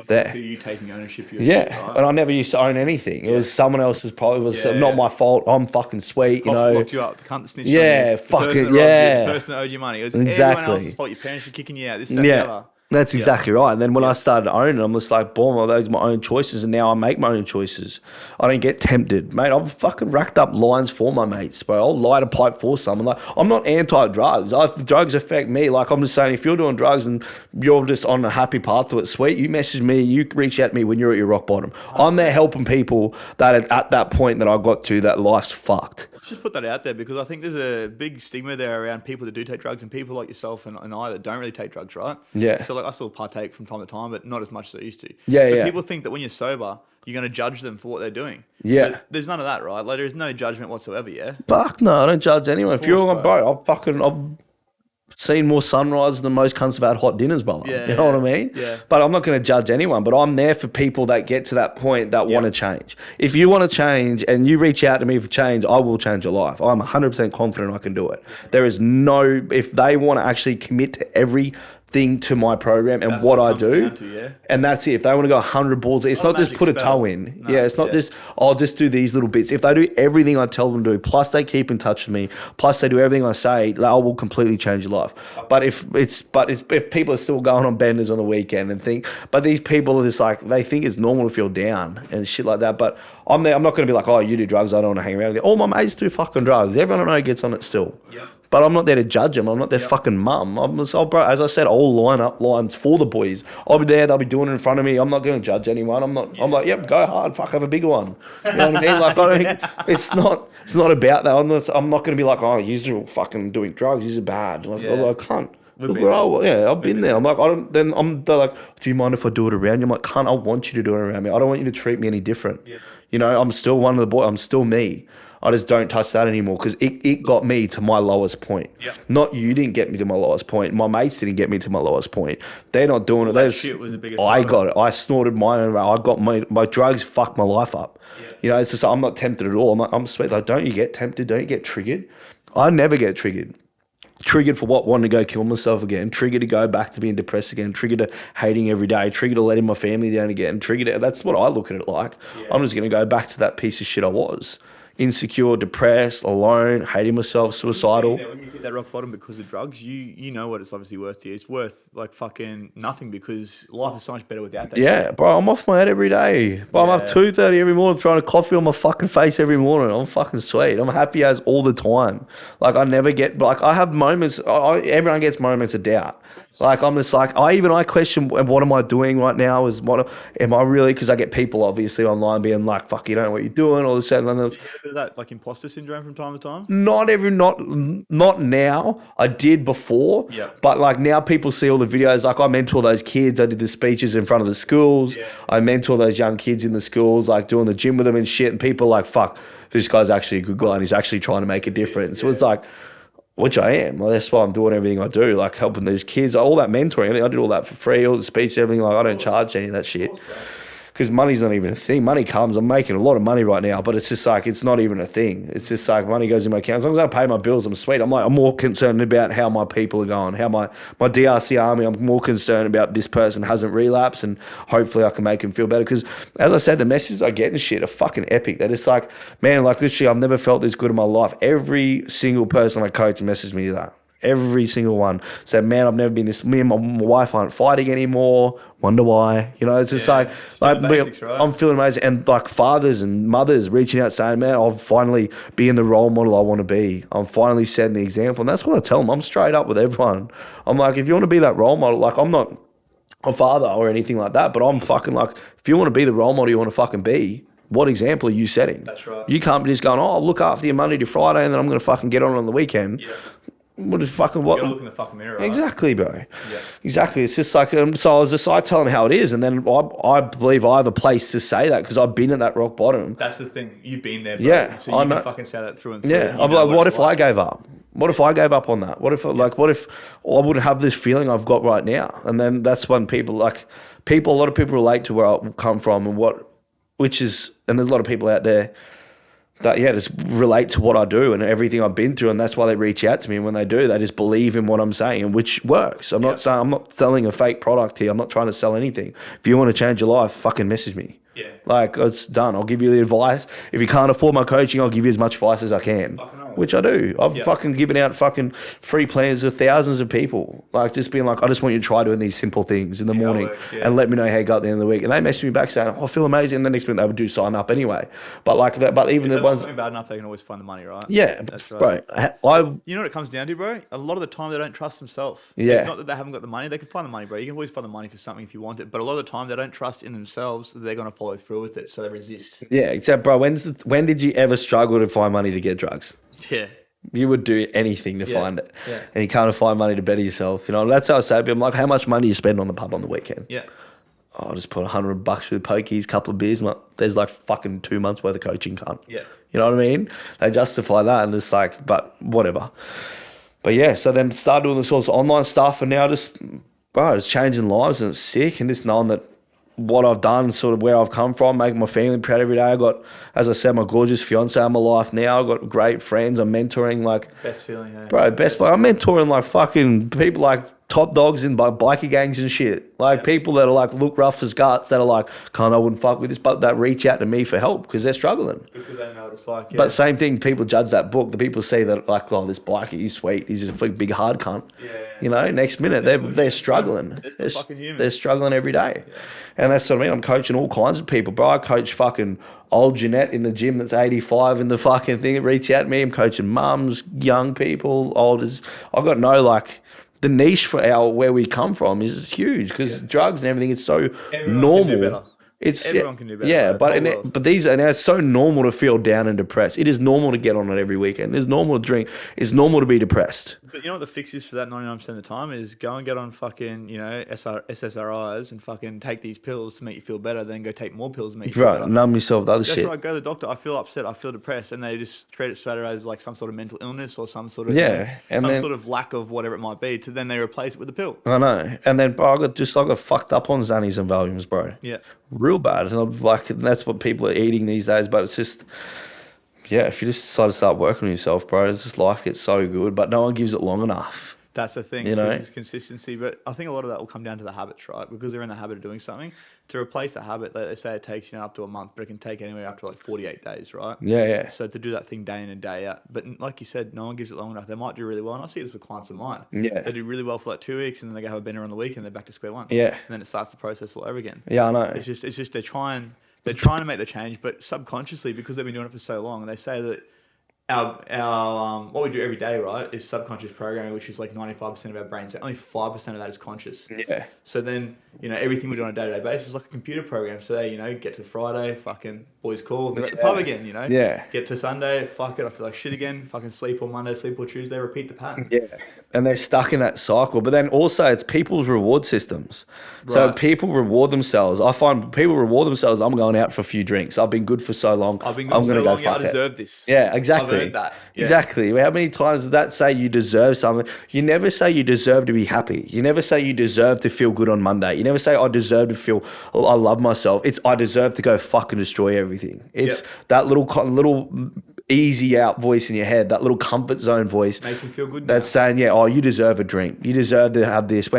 there. You taking ownership of your shit, right? And I never used to own anything. It was someone else's problem. It was not my fault. I'm fucking sweet, you know. Locked you up. The cunt that snitched on you. Fuck it. The person that owed you money. It was everyone else's fault. Your parents were kicking you out. This, that, the other. That's exactly right. And then when I started owning, I'm just like, boom, those are my own choices, and now I make my own choices. I don't get tempted. Mate, I've fucking racked up lines for my mates, bro. I'll light a pipe for someone. Like, I'm not anti-drugs. Drugs affect me. Like, I'm just saying, if you're doing drugs and you're just on a happy path to it, sweet, you message me, you reach out to me when you're at your rock bottom. I'm there helping people that are at that point that I got to, that life's fucked. Just put that out there because I think there's a big stigma there around people that do take drugs and people like yourself and I that don't really take drugs, right? Yeah. So like I still partake from time to time, but not as much as I used to. Yeah, but yeah. people think that when you're sober, you're going to judge them for what they're doing. Yeah. But there's none of that, right? Like there's no judgment whatsoever, yeah? Fuck no, I don't judge anyone. If you're on, bro, I've seen more sunrises than most cunts have had hot dinners, brother. Yeah, you know what I mean? Yeah. But I'm not going to judge anyone. But I'm there for people that get to that point that want to change. If you want to change and you reach out to me for change, I will change your life. I'm 100% confident I can do it. There is no, if they want to actually commit to everything to my program and what I do, and that's it. If they want to go 100 balls, it's not just put a toe in. No, it's not just, I'll just do these little bits. If they do everything I tell them to do, plus they keep in touch with me, plus they do everything I say, I will completely change your life. But if people are still going on benders on the weekend and but these people are just like, they think it's normal to feel down and shit like that. But I'm there. I'm not going to be like, oh, you do drugs, I don't want to hang around with you. All my mates do fucking drugs. Everyone I know gets on it still. Yeah. But I'm not there to judge them. I'm not their fucking mum. Bro, as I said, I'll line up lines for the boys. I'll be there. They'll be doing it in front of me. I'm not going to judge anyone. I'm not. I'm like, yep, go hard. Fuck, have a bigger one. You know what I mean? Like, I don't. It's not. It's not about that. I'm not going to be like, oh, you're fucking doing drugs. You're bad. Like, I can't. I've been there. I'm like, they're like, do you mind if I do it around you? I'm like, cunt, I want you to do it around me. I don't want you to treat me any different. Yeah. You know, I'm still one of the boys. I'm still me. I just don't touch that anymore because it got me to my lowest point. Yeah. Not you didn't get me to my lowest point. My mates didn't get me to my lowest point. They're not doing it. That shit was the biggest I got it. I snorted my own. I got my drugs fucked my life up. Yeah. You know, it's just I'm not tempted at all. I'm sweet. Like, don't you get tempted? Don't you get triggered? I never get triggered. Triggered for what? Wanting to go kill myself again. Triggered to go back to being depressed again. Triggered to hating every day. Triggered to letting my family down again. Triggered to, that's what I look at it like. Yeah. I'm just going to go back to that piece of shit I was. Insecure, depressed, alone, hating myself, suicidal. When you hit that rock bottom because of drugs, you know what it's obviously worth to you. It's worth like fucking nothing because life is so much better without that. Yeah, bro, I'm off my head every day. Bro, I'm up 2:30 every morning throwing a coffee on my fucking face every morning. I'm fucking sweet. I'm happy as all the time. Like I never get, like I have moments, everyone gets moments of doubt. Like I'm just like, I question what am I doing right now? Am I really, because I get people obviously online being like, fuck, you don't know what you're doing, all this and that. Of that like imposter syndrome from time to time? Not now. I did before. Yeah. But like now people see all the videos. Like I mentor those kids. I did the speeches in front of the schools. Yeah. I mentor those young kids in the schools, like doing the gym with them and shit. And people are like, fuck, this guy's actually a good guy and he's actually trying to make a difference. So it's like, which I am. Well, that's why I'm doing everything I do, like helping these kids. All that mentoring, I did all that for free, all the speeches, everything. Like I don't charge any of that shit. Because money's not even a thing. Money comes. I'm making a lot of money right now, but it's just like, it's not even a thing. It's just like money goes in my account. As long as I pay my bills, I'm sweet. I'm more concerned about how my people are going, how my DRC army, I'm more concerned about this person hasn't relapsed and hopefully I can make him feel better. Because as I said, the messages I get and shit are fucking epic. They're just like, man, like literally I've never felt this good in my life. Every single person I coach messaged me that. Every single one said, man, I've never been this. Me and my wife aren't fighting anymore. Wonder why? You know, it's just like basics, right? I'm feeling amazing. And like fathers and mothers reaching out saying, man, I'll finally be in the role model I want to be. I'm finally setting the example. And that's what I tell them. I'm straight up with everyone. I'm like, if you want to be that role model, like I'm not a father or anything like that, but I'm fucking like, if you want to be the role model you want to fucking be, what example are you setting? That's right. You can't be just going, oh, I'll look after you Monday to Friday and then I'm going to fucking get on the weekend. Yeah. What is fucking what? You gotta look in the fucking mirror. Right? Exactly, bro. Yeah. Exactly. It's just like, so I was just telling how it is, and then I believe I have a place to say that because I've been at that rock bottom. That's the thing. You've been there, bro. Yeah. So you can fucking say that through and through. Yeah. I'm like, what if I gave up? What if I gave up on that? What if what if I wouldn't have this feeling I've got right now? And then that's when a lot of people relate to where I come from and and there's a lot of people out there that just relate to what I do and everything I've been through, and that's why they reach out to me. And when they do, they just believe in what I'm saying, which works. I'm not selling a fake product here. I'm not trying to sell anything. If you want to change your life, fucking message me. Yeah. Like it's done. I'll give you the advice. If you can't afford my coaching, I'll give you as much advice as I can. which I do. I've fucking given out fucking free plans to thousands of people. Like just being like, I just want you to try doing these simple things in the morning and let me know how you got at the end of the week. And they message me back saying, oh, I feel amazing. And the next minute they would do sign up anyway. But like that, but even the ones bad enough, they can always find the money, right? Yeah, that's right. Bro, you know what it comes down to, bro? A lot of the time they don't trust themselves. Yeah. It's not that they haven't got the money. They can find the money, bro. You can always find the money for something if you want it. But a lot of the time they don't trust in themselves that they're going to follow through with it. So they resist. Yeah, except, bro, when did you ever struggle to find money to get drugs? Yeah. You would do anything to find it. Yeah. And you can't find money to better yourself. You know, that's how I say to people, like, how much money do you spend on the pub on the weekend? Yeah. Oh, I'll just put $100 for the pokies, couple of beers. There's like fucking 2 months worth of coaching, cunt. Yeah. You know what I mean? They justify that and it's like, but whatever. But yeah, so then started doing this sorts of online stuff and now just, bro, it's changing lives and it's sick. And just knowing that what I've done, sort of where I've come from, making my family proud every day. I got, as I said, my gorgeous fiance in my life now. I've got great friends. I'm mentoring like... Best feeling, hey? Bro, best. I'm mentoring like fucking people like top dogs in biker gangs and shit. Like people that are like look rough as guts that are like, can't, I wouldn't fuck with this, but that reach out to me for help because they're struggling. Because they know what it's like, But same thing, people judge that book. The people see that like, oh, this biker, he's sweet. He's just a big hard cunt. Yeah. You know, next minute they're struggling. They're struggling every day. Yeah. And that's what I mean. I'm coaching all kinds of people, bro. I coach fucking old Jeanette in the gym that's 85 in the fucking thing that reach out to me. I'm coaching mums, young people, olders. I've got no like... The niche for where we come from is huge because drugs and everything is so normal. Everyone can do better. Yeah, but these are now it's so normal to feel down and depressed. It is normal to get on it every weekend. It's normal to drink. It's normal to be depressed. But you know what the fix is for that 99% of the time is go and get on fucking, you know, SSRIs and fucking take these pills to make you feel better, then go take more pills to make you feel better. Numb yourself with other shit. That's right, go to the doctor, I feel upset, I feel depressed, and they just treat it straight away as like some sort of mental illness or some sort of sort of lack of whatever it might be, to then they replace it with a pill. I know. And then bro, I got fucked up on Xannies and Valiums, bro. Yeah. Real bad. And I'm like, that's what people are eating these days, but it's just... Yeah, if you just decide to start working on yourself, bro, it's just life gets so good, but no one gives it long enough. That's the thing, you know, it's consistency. But I think a lot of that will come down to the habits, right? Because they're in the habit of doing something. To replace a habit, they say it takes, you know, up to a month, but it can take anywhere up to like 48 days, right? Yeah. So to do that thing day in and day out. But like you said, no one gives it long enough. They might do really well. And I see this with clients of mine. Yeah. They do really well for like 2 weeks and then they go have a bender on the weekend and they're back to square one. Yeah. And then it starts the process all over again. Yeah, I know. It's just they're trying to make the change, but subconsciously, because they've been doing it for so long, and they say that our what we do every day, right, is subconscious programming, which is like 95% of our brain. So only 5% of that is conscious. Yeah. So then, you know, everything we do on a day-to-day basis is like a computer program. So they, you know, get to Friday, fucking boys call, they're at the pub again, you know. Yeah. Get to Sunday, fuck it, I feel like shit again. Fucking sleep on Monday, sleep on Tuesday, repeat the pattern. Yeah. And they're stuck in that cycle. But then also it's people's reward systems. Right. So people reward themselves. I find people reward themselves. I'm going out for a few drinks. I've been good for so long. I'm going to go fuck it. I deserve this. Yeah, exactly. I've earned that. Yeah. Exactly. How many times did that say you deserve something? You never say you deserve to be happy. You never say you deserve to feel good on Monday. You never say I deserve to feel I love myself. It's I deserve to go fucking destroy everything. It's that little easy out voice in your head, that little comfort zone voice. Makes me feel good. That's saying, yeah, oh, you deserve a drink. You deserve to have this.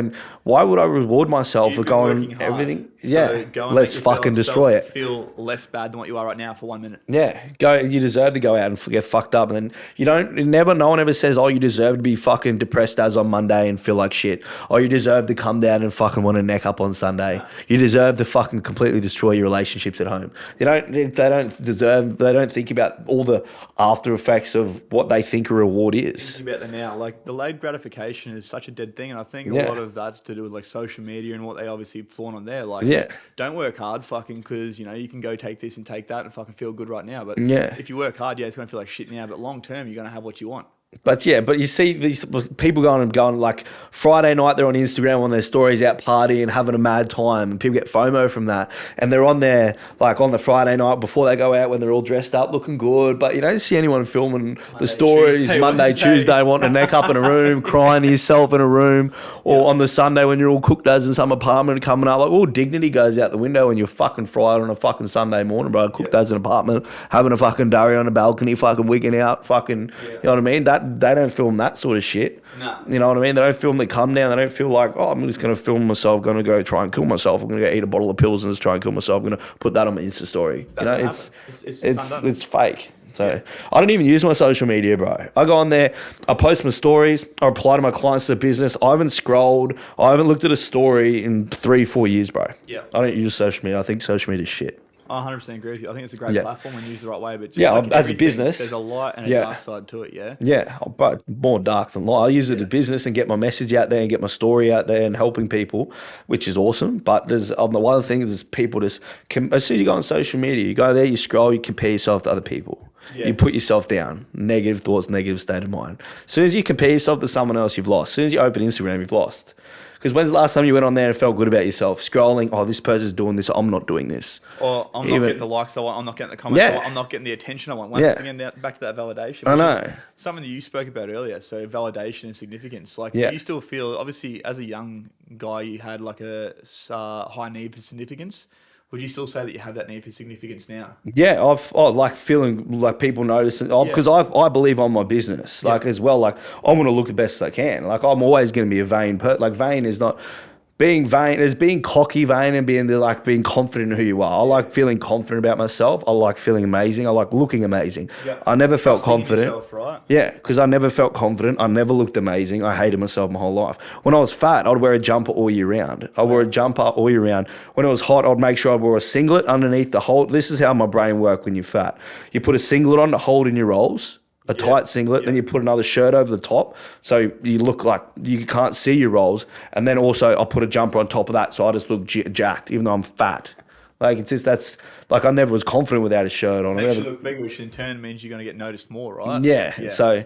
Why would I reward myself for going and everything? So let's fucking destroy it. Feel less bad than what you are right now for 1 minute. Yeah, you deserve to go out and get fucked up. And then no one ever says, oh, you deserve to be fucking depressed as on Monday and feel like shit. Oh, you deserve to come down and fucking want to neck up on Sunday. No. You deserve to fucking completely destroy your relationships at home. They don't think about all the after effects of what they think a reward is. Think about that now. Like delayed gratification is such a dead thing, and I think a lot of that's to do with like social media and what they obviously flaunt on there. Like, don't work hard, fucking, because you know you can go take this and take that and fucking feel good right now. But if you work hard, it's gonna feel like shit now. But long term, you're gonna have what you want. But you see these people going like Friday night, they're on Instagram on their stories out partying, having a mad time, and people get FOMO from that. And they're on there like on the Friday night before they go out when they're all dressed up, looking good. But you don't see anyone filming the stories Monday, Tuesday, wanting to neck up in a room, crying to yourself in a room, or on the Sunday when you're all cooked as in some apartment coming up. Like all dignity goes out the window when you're fucking fried on a fucking Sunday morning, bro. Cooked as an apartment, having a fucking durry on a balcony, fucking wigging out, fucking, you know what I mean? They don't film that sort of shit. No. You know what I mean? They don't film the come down. They don't feel like, oh, I'm just going to film myself, going to go try and kill myself. I'm going to go eat a bottle of pills and just try and kill myself. I'm going to put that on my Insta story. You know, it's fake. So I don't even use my social media, bro. I go on there, I post my stories, I reply to my clients to the business. I haven't scrolled, I haven't looked at a story in 3-4 years, bro. Yeah. I don't use social media. I think social media is shit. I 100% agree with you. I think it's a great platform when used the right way. But just as a business, there's a light and a dark side to it, yeah? Yeah, but more dark than light. I use it as business and get my message out there and get my story out there and helping people, which is awesome. But there's the one thing is people just, as soon as you go on social media, you go there, you scroll, you compare yourself to other people. Yeah. You put yourself down, negative thoughts, negative state of mind. As soon as you compare yourself to someone else, you've lost. As soon as you open Instagram, you've lost. Because when's the last time you went on there and felt good about yourself? Scrolling, oh, this person's doing this, I'm not doing this. Or I'm not getting the likes I want, I'm not getting the comments I want, I'm not getting the attention I want. Once again, back to that validation. I know. Something that you spoke about earlier, so validation and significance. Like, do you still feel, obviously, as a young guy, you had like a high need for significance? Would you still say that you have that need for significance now? Yeah, I like feeling like people notice it because I believe on my business, like as well. Like I want to look the best I can. Like I'm always going to be a vain person. Like vain is not being vain. There's being cocky, vain, and being confident in who you are. I like feeling confident about myself. I like feeling amazing. I like looking amazing. Yeah. I never felt confident. Yourself, right? Yeah, because I never felt confident. I never looked amazing. I hated myself my whole life. When I was fat, I'd wear a jumper all year round. I wore a jumper all year round. When it was hot, I'd make sure I wore a singlet underneath the whole. This is how my brain works when you're fat. You put a singlet on to hold in your rolls. A tight singlet, then you put another shirt over the top, so you look like you can't see your rolls. And then also I put a jumper on top of that, so I just look jacked, even though I'm fat. Like it's just I never was confident without a shirt on. Makes you look bigger, which in turn means you're going to get noticed more, right? Yeah. So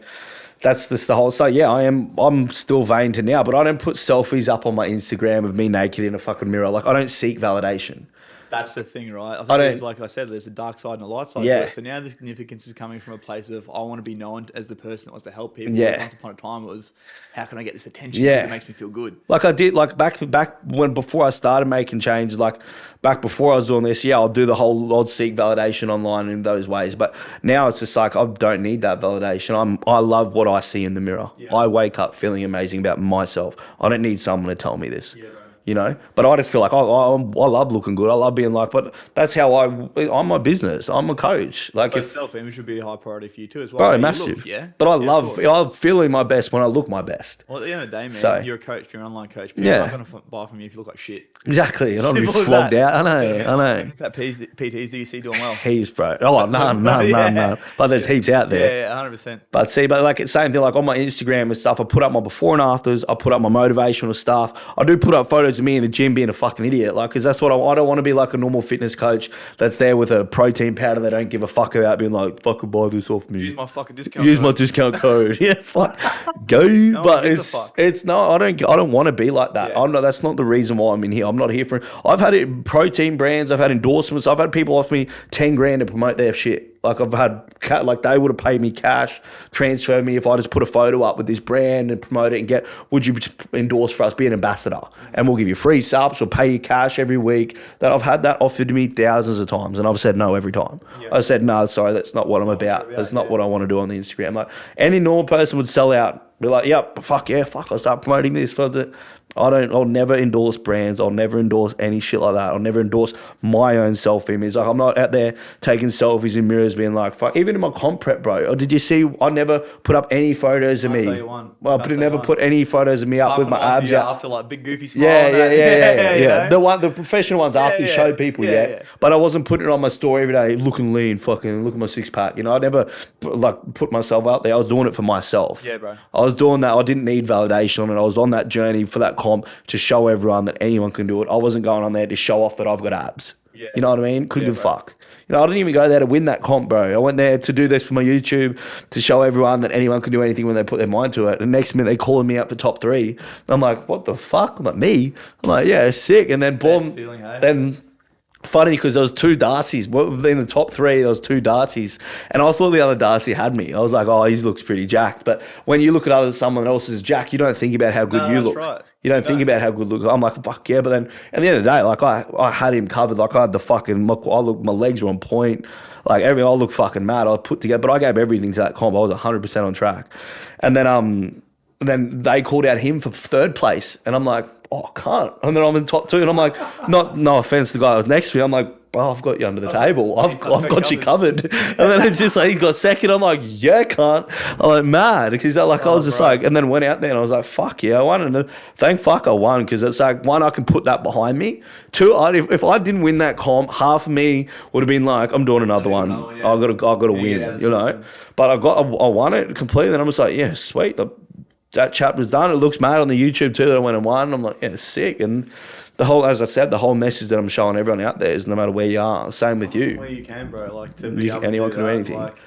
that's just the whole. So yeah, I'm still vain to now, but I don't put selfies up on my Instagram of me naked in a fucking mirror. Like I don't seek validation. That's the thing, right? I think there's, like I said, there's a dark side and a light side to it. So now the significance is coming from a place of I want to be known as the person that wants to help people. Yeah. Once upon a time it was, how can I get this attention? Because it makes me feel good. Like I did, like back when before I started making changes, like back before I was doing this, I'll do the whole, I'll seek validation online in those ways. But now it's just like I don't need that validation. I love what I see in the mirror. Yeah. I wake up feeling amazing about myself. I don't need someone to tell me this. Yeah, right. You know, but I just feel like I love looking good. I love being like, but that's how I'm my business. I'm a coach. Like, so self-image would be a high priority for you too as well. Bro, massive. But I love feeling my best when I look my best. Well, at the end of the day, man, you're a coach, you're an online coach. People are not going to buy from you if you look like shit. Exactly. And I'm going to be flogged out. I know. That PTs do you see doing well? Heaps, bro. Oh, none. But there's heaps out there. Yeah, 100%. But like it's same thing, like on my Instagram and stuff, I put up my before and afters. I put up my motivational stuff. I do put up photos of me in the gym being a fucking idiot, like, because that's what I don't want to be like a normal fitness coach that's there with a protein powder they don't give a fuck about, being like, fucking buy this off me. Use my fucking discount code. My discount code. Yeah, fuck. Go. No, but it's no, I don't want to be like that. Yeah. That's not the reason why I'm in here. I'm not here for I've had protein brands, I've had endorsements, I've had people offer me 10 grand to promote their shit. Like I've had, like they would have paid me cash, transfer me if I just put a photo up with this brand and promote it and would you endorse for us, be an ambassador? And we'll give you free subs, we'll pay you cash every week. That I've had that offered to me thousands of times and I've said no every time. Yeah. I said, no, sorry, that's not what I'm about. That's not what I want to do on the Instagram. Like any normal person would sell out, be like, yep, fuck, I'll start promoting this. I'll never endorse brands. I'll never endorse any shit like that. I'll never endorse my own self-image. Like I'm not out there taking selfies in mirrors being like, fuck. Even in my comp prep, bro. Or did you see, I never put up any photos of me. Well, I never put any photos of me up with my abs out. After like big goofy smile. Yeah. The professional ones after you show people, But I wasn't putting it on my story every day, looking lean, fucking look at my six pack. You know, I never like put myself out there. I was doing it for myself. Yeah, bro. I was doing that. I didn't need validation on it. I was on that journey for that comp to show everyone that anyone can do it. I wasn't going on there to show off that I've got abs. Yeah. You know what I mean? Couldn't give a fuck. You know, I didn't even go there to win that comp, bro. I went there to do this for my YouTube, to show everyone that anyone can do anything when they put their mind to it. And next minute, they calling me up for top 3. And I'm like, what the fuck? I'm like, me? I'm like, yeah, sick. And then boom, then funny because there was 2 Darcys. In the top 3, there was 2 Darcys. And I thought the other Darcy had me. I was like, oh, he looks pretty jacked. But when you look at someone else's jack, you don't think about how good you look. Right. You don't think about how good look. I'm like, fuck yeah. But then at the end of the day, like I had him covered. Like I had the fucking, my legs were on point. Like I looked fucking mad. I put together, but I gave everything to that comp. I was 100% on track. And then they called out him for 3rd place. And I'm like, oh, I can't. And then I'm in top 2. And I'm like, no offense to the guy that was next to me. I'm like, bro, I've got you under the table. I've got you covered. And then it's just like, he got second. I'm like, yeah, can't. I'm like, mad. Because I was just like, and then went out there and I was like, fuck yeah, I won. And thank fuck I won, because it's like, one, I can put that behind me. Two, if I didn't win that comp, half of me would have been like, I'm doing another one. I got to win, you know. But I won it completely. And I'm just like, yeah, sweet. That chapter's done. It looks mad on the YouTube too that I went and won. I'm like, yeah, sick. And the whole, as I said, the whole message that I'm showing everyone out there is no matter where you are, same with you. Where you can, bro. Like, to be able anyone to can do anything. Like,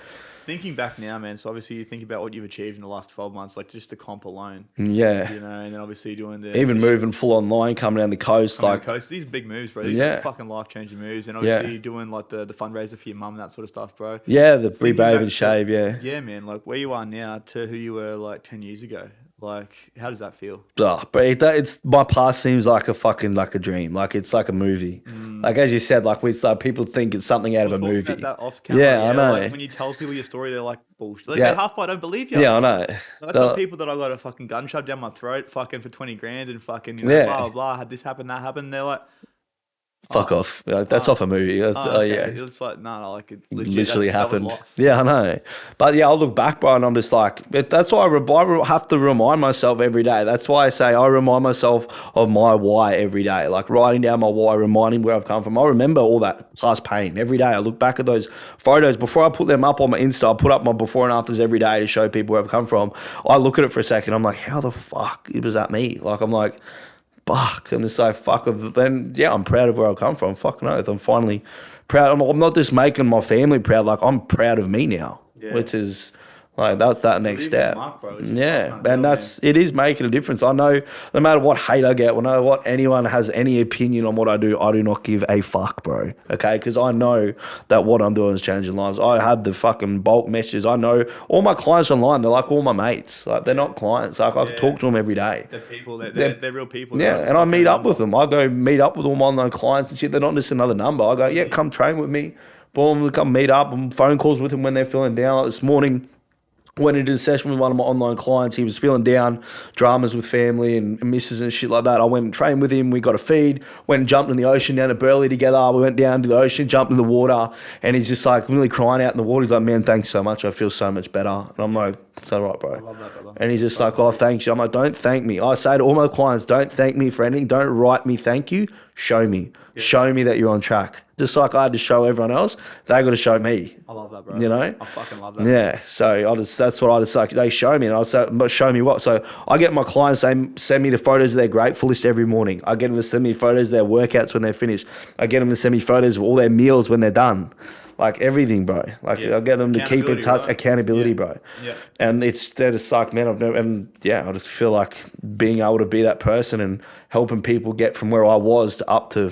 thinking back now, man, so obviously you think about what you've achieved in the last 12 months, like just the comp alone. Yeah. You know, and then obviously doing even moving full online, coming down the coast. These are big moves, bro. These are fucking life-changing moves. And obviously doing like the fundraiser for your mum and that sort of stuff, bro. Yeah, the rebathe and shave, Yeah, man. Like where you are now to who you were like 10 years ago. Like, how does that feel? But it's my past seems like a fucking like a dream. Like it's like a movie. Like as you said, like with people think it's something out of a movie. About that off camera, I know. Like when you tell people your story, they're like, bullshit. Like, half I don't believe you. Yeah, I know. I tell people that I got a fucking gun shoved down my throat, fucking for 20 grand, and fucking blah blah blah. Had this happen, that happened. They're like, fuck off. That's off a movie. That's, okay. Yeah. It's like, no, like it literally happened. Yeah, I know. But yeah, I'll look back, bro, and I'm just like, that's why I have to remind myself every day. That's why I say I remind myself of my why every day. Like writing down my why, reminding where I've come from. I remember all that past pain every day. I look back at those photos. Before I put them up on my Insta, I put up my before and afters every day to show people where I've come from. I look at it for a second. I'm like, how the fuck was that me? Like, I'm like, fuck. I'm just like, fuck. Then, yeah, I'm proud of where I've come from. Fucking oath. I'm finally proud. I'm not just making my family proud. Like, I'm proud of me now, which is like, that's that next step. It is making a difference. I know no matter what hate I get, no matter what anyone has any opinion on what I do not give a fuck, bro. Okay? Because I know that what I'm doing is changing lives. I have the fucking bulk messages. I know all my clients online, they're like all my mates. Like, they're not clients. Like, I talk to them every day. They're people. They're real people. Yeah, and I meet up with them. I go meet up with all my online clients and shit. They're not just another number. I go, yeah, come train with me. Boom, come meet up. I'm phone calls with them when they're feeling down. Like this morning, went into a session with one of my online clients. He was feeling down, dramas with family and misses and shit like that. I went and trained with him. We got a feed, went and jumped in the ocean down to Burleigh together. We went down to the ocean, jumped in the water, and he's just like really crying out in the water. He's like, man, thanks so much. I feel so much better. And I'm like, it's all right, bro. I love that, brother. And he's just like, oh, thanks you. I'm like, don't thank me. I say to all my clients, don't thank me for anything. Don't write me thank you. Show me. Yeah. Show me that you're on track. Just like I had to show everyone else, they got to show me. I love that, bro. You know? I fucking love that. Yeah. So that's what I just like. They show me, and I say, but show me what? So I get my clients, they send me the photos of their grateful list every morning. I get them to send me photos of their workouts when they're finished. I get them to send me photos of all their meals when they're done. Like everything, bro. Like I get them to keep in touch, right? Accountability, bro. Yeah. And they're just like, man, I just feel like being able to be that person and helping people get from where I was to up to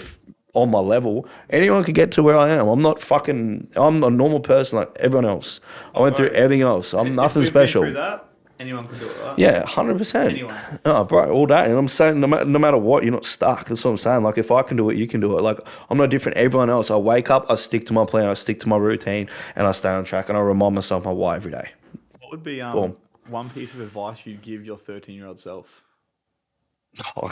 on my level. Anyone can get to where I am. I'm a normal person like everyone else. I went through everything else. I'm nothing special. Been through that, anyone can do it, right? Yeah, 100%. Anyone. Oh, bro, all day. And I'm saying no matter what, you're not stuck. That's what I'm saying. Like, if I can do it, you can do it. Like, I'm no different than everyone else. I wake up, I stick to my plan, I stick to my routine, and I stay on track, and I remind myself my why every day. What would be one piece of advice you'd give your 13-year-old self? I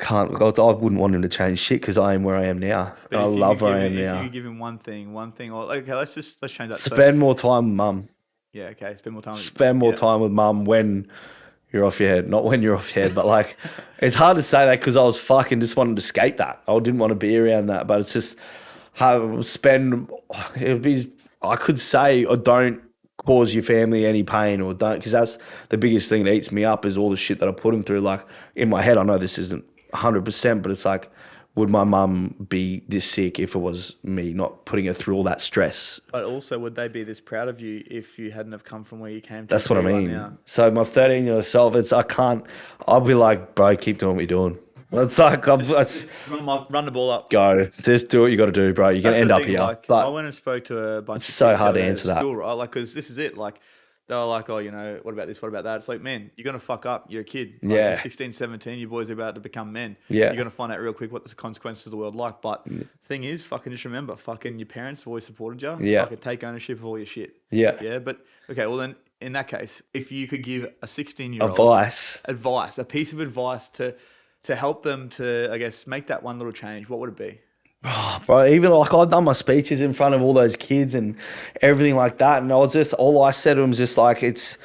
wouldn't want him to change shit because I am where I am now. I love where I am now. If you could give him one thing, okay, let's change that. Spend more time with mum. Yeah, okay, spend more time with mum when you're off your head. Not when you're off your head, but like, it's hard to say that because I was fucking just wanting to escape that. I didn't want to be around that, but it's just I could say, or don't cause your family any pain, or don't, because that's the biggest thing that eats me up is all the shit that I put them through. Like, in my head, I know this isn't 100%, but it's like, would my mum be this sick if it was me not putting her through all that stress? But also, would they be this proud of you if you hadn't have come from where you came to? That's what I mean. Right, so my 13-year-old self, I'll be like, bro, keep doing what you're doing. It's like, run the ball up. Go. Just do what you got to do, bro. You're going to end up here. Like, I went and spoke to a bunch of It's so hard to answer that. School, right? Like, because this is it. Like, they were like, oh, what about this? What about that? It's like, man, you're going to fuck up. You're a kid. Like, you're 16, 17. You boys are about to become men. Yeah. You're going to find out real quick what the consequences of the world like. But the thing is, fucking just remember, fucking your parents have always supported you. Yeah. Fucking take ownership of all your shit. Yeah. Yeah. But, okay, well then, in that case, if you could give a 16-year-old advice, a piece of advice to help them to, I guess, make that one little change, what would it be? Bro, even like I've done my speeches in front of all those kids and everything like that, and I was just all I said to them was just like it's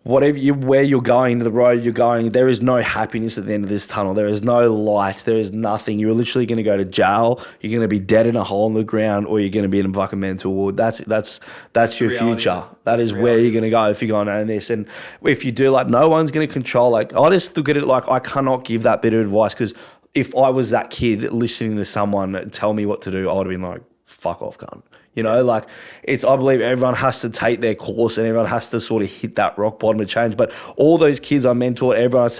whatever you where you're going, the road you're going, there is no happiness at the end of this tunnel. There is no light. There is nothing. You're literally going to go to jail. You're going to be dead in a hole in the ground, or you're going to be in a fucking mental ward. That's your reality. future. That That's is where reality. you're going to go if you're going to own this. And if you do, like, no one's going to control. Like, I just look at it like I cannot give that bit of advice because if I was that kid listening to someone tell me what to do, I would have been like, fuck off, gun. You know, like I believe everyone has to take their course and everyone has to sort of hit that rock bottom of change. But all those kids I mentored, everyone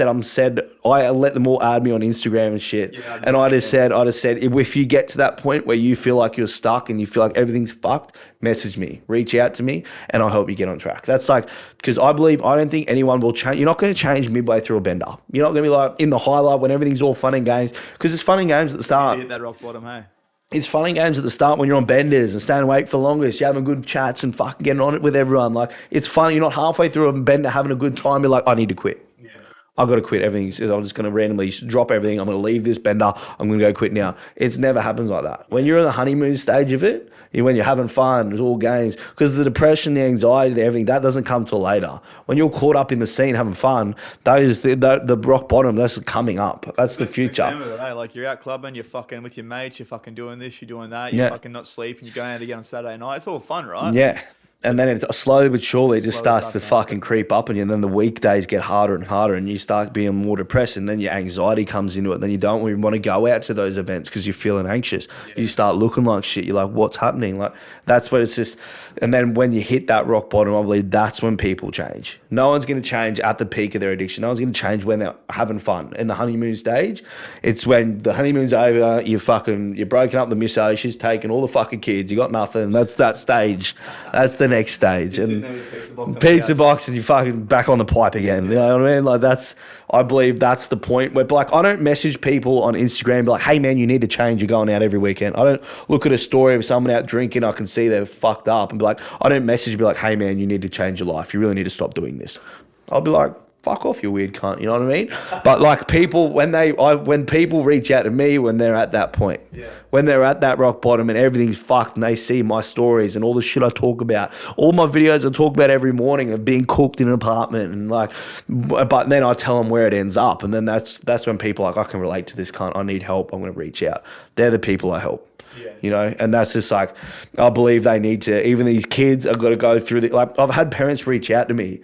I let them all add me on Instagram and shit. Yeah, and I just said, if you get to that point where you feel like you're stuck and you feel like everything's fucked, message me, reach out to me, and I'll help you get on track. That's like, because I don't think anyone will change. You're not going to change midway through a bender. You're not going to be like in the highlight when everything's all fun and games, because it's fun and games at the start. You hit that rock bottom, hey? It's fun and games at the start when you're on benders and staying awake for longest. You're having good chats and fucking getting on it with everyone. Like, it's fun. You're not halfway through a bender having a good time. You're like, I need to quit. Yeah. I've got to quit everything. I'm just going to randomly drop everything. I'm going to leave this bender. I'm going to go quit now. It's never happens like that. When you're in the honeymoon stage of it, when you're having fun, it's all games. Because the depression, the anxiety, everything, that doesn't come till later. When you're caught up in the scene having fun, the rock bottom, that's coming up. That's the future. Remember, hey, like you're out clubbing, you're fucking with your mates, you're fucking doing this, you're doing that, you're fucking not sleeping, you're going out again on Saturday night. It's all fun, right? Yeah. And then it slowly but surely it just starts to fucking creep up on you. And then the weekdays get harder and harder and you start being more depressed. And then your anxiety comes into it. And then you don't even want to go out to those events because you're feeling anxious. Yeah. You start looking like shit. You're like, what's happening? Like, that's what it's just. And then when you hit that rock bottom, I believe that's when people change. No one's going to change at the peak of their addiction. No one's going to change when they're having fun. In the honeymoon stage, it's when the honeymoon's over, you're broken up, the misso, she's taken all the fucking kids, you got nothing. That's that stage. That's the next stage. And pizza box and you fucking back on the pipe again. You know what I mean? Like I believe that's the point where, like, I don't message people on Instagram and be like, hey man, you need to change, you're going out every weekend. I don't look at a story of someone out drinking, I can see they're fucked up and be like, I don't message and be like, hey man, you need to change your life. You really need to stop doing this. I'll be like, fuck off, you weird cunt. You know what I mean? But like people, when people reach out to me when they're at that point, when they're at that rock bottom and everything's fucked and they see my stories and all the shit I talk about, all my videos I talk about every morning of being cooked in an apartment and like, but then I tell them where it ends up. And then that's when people are like, I can relate to this cunt. I need help. I'm going to reach out. They're the people I help. Yeah. You know, and that's just like, I believe they need to, even these kids are got to go through like, I've had parents reach out to me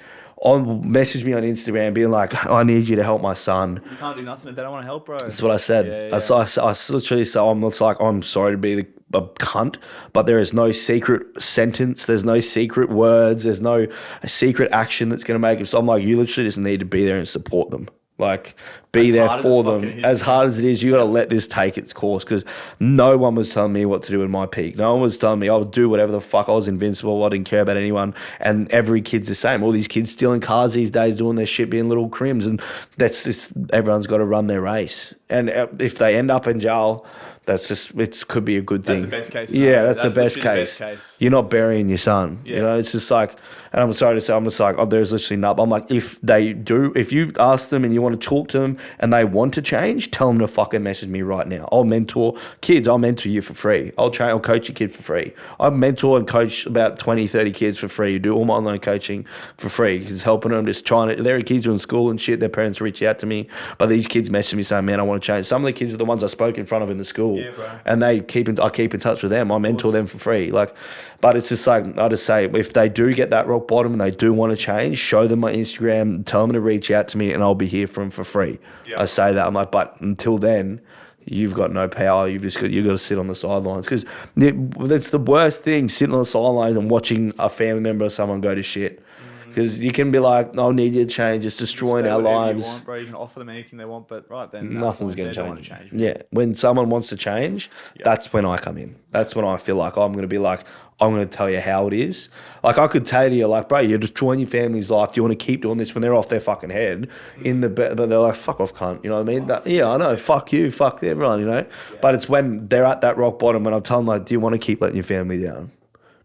message me on Instagram being like, I need you to help my son. You can't do nothing if they don't want to help, bro. That's what I said. Yeah. I literally said, I'm sorry to be a cunt, but there is no secret sentence. There's no secret words. There's no secret action that's going to make it. So I'm like, you literally just need to be there and support them. Like, be there for them. As hard as it is, you got to let this take its course because no one was telling me what to do in my peak. No one was telling me I would do whatever the fuck. I was invincible. I didn't care about anyone. And every kid's the same. All these kids stealing cars these days, doing their shit, being little crims. And that's just, everyone's got to run their race. And if they end up in jail, it could be a good thing. That's the best case. Yeah, that's the best case. You're not burying your son. Yeah. You know, it's just like, and I'm sorry to say, I'm just like, there's literally nothing. I'm like, if you ask them and you want to talk to them and they want to change, tell them to fucking message me right now. I'll mentor kids. I'll mentor you for free. I'll coach your kid for free. I mentor and coach about 20, 30 kids for free. Do all my online coaching for free. It's helping them, just trying to, there are kids who are in school and shit, their parents reach out to me, but these kids message me saying, man, I want to change. Some of the kids are the ones I spoke in front of in the school. Yeah, bro. And I keep in touch with them. I mentor them for free. Like, but it's just like, I just say, if they do get that rock bottom and they do want to change, show them my Instagram, tell them to reach out to me and I'll be here for them for free. Yep. I say that. I'm like, but until then, you've got no power. You've got to sit on the sidelines because it's the worst thing, sitting on the sidelines and watching a family member or someone go to shit. Because you can be like, I need you to change. It's destroying our lives. You want, bro. You can offer them anything they want, but right then, nothing's going to change. Yeah. When someone wants to change, that's when I come in. That's when I feel like I'm going to be like, I'm going to tell you how it is. Like, I could tell you, like, bro, you're destroying your family's life. Do you want to keep doing this when they're off their fucking head in the bed? But they're like, fuck off, cunt. You know what I mean? Yeah, I know. Fuck you. Fuck everyone, you know? Yeah. But it's when they're at that rock bottom and I'm telling them, like, do you want to keep letting your family down?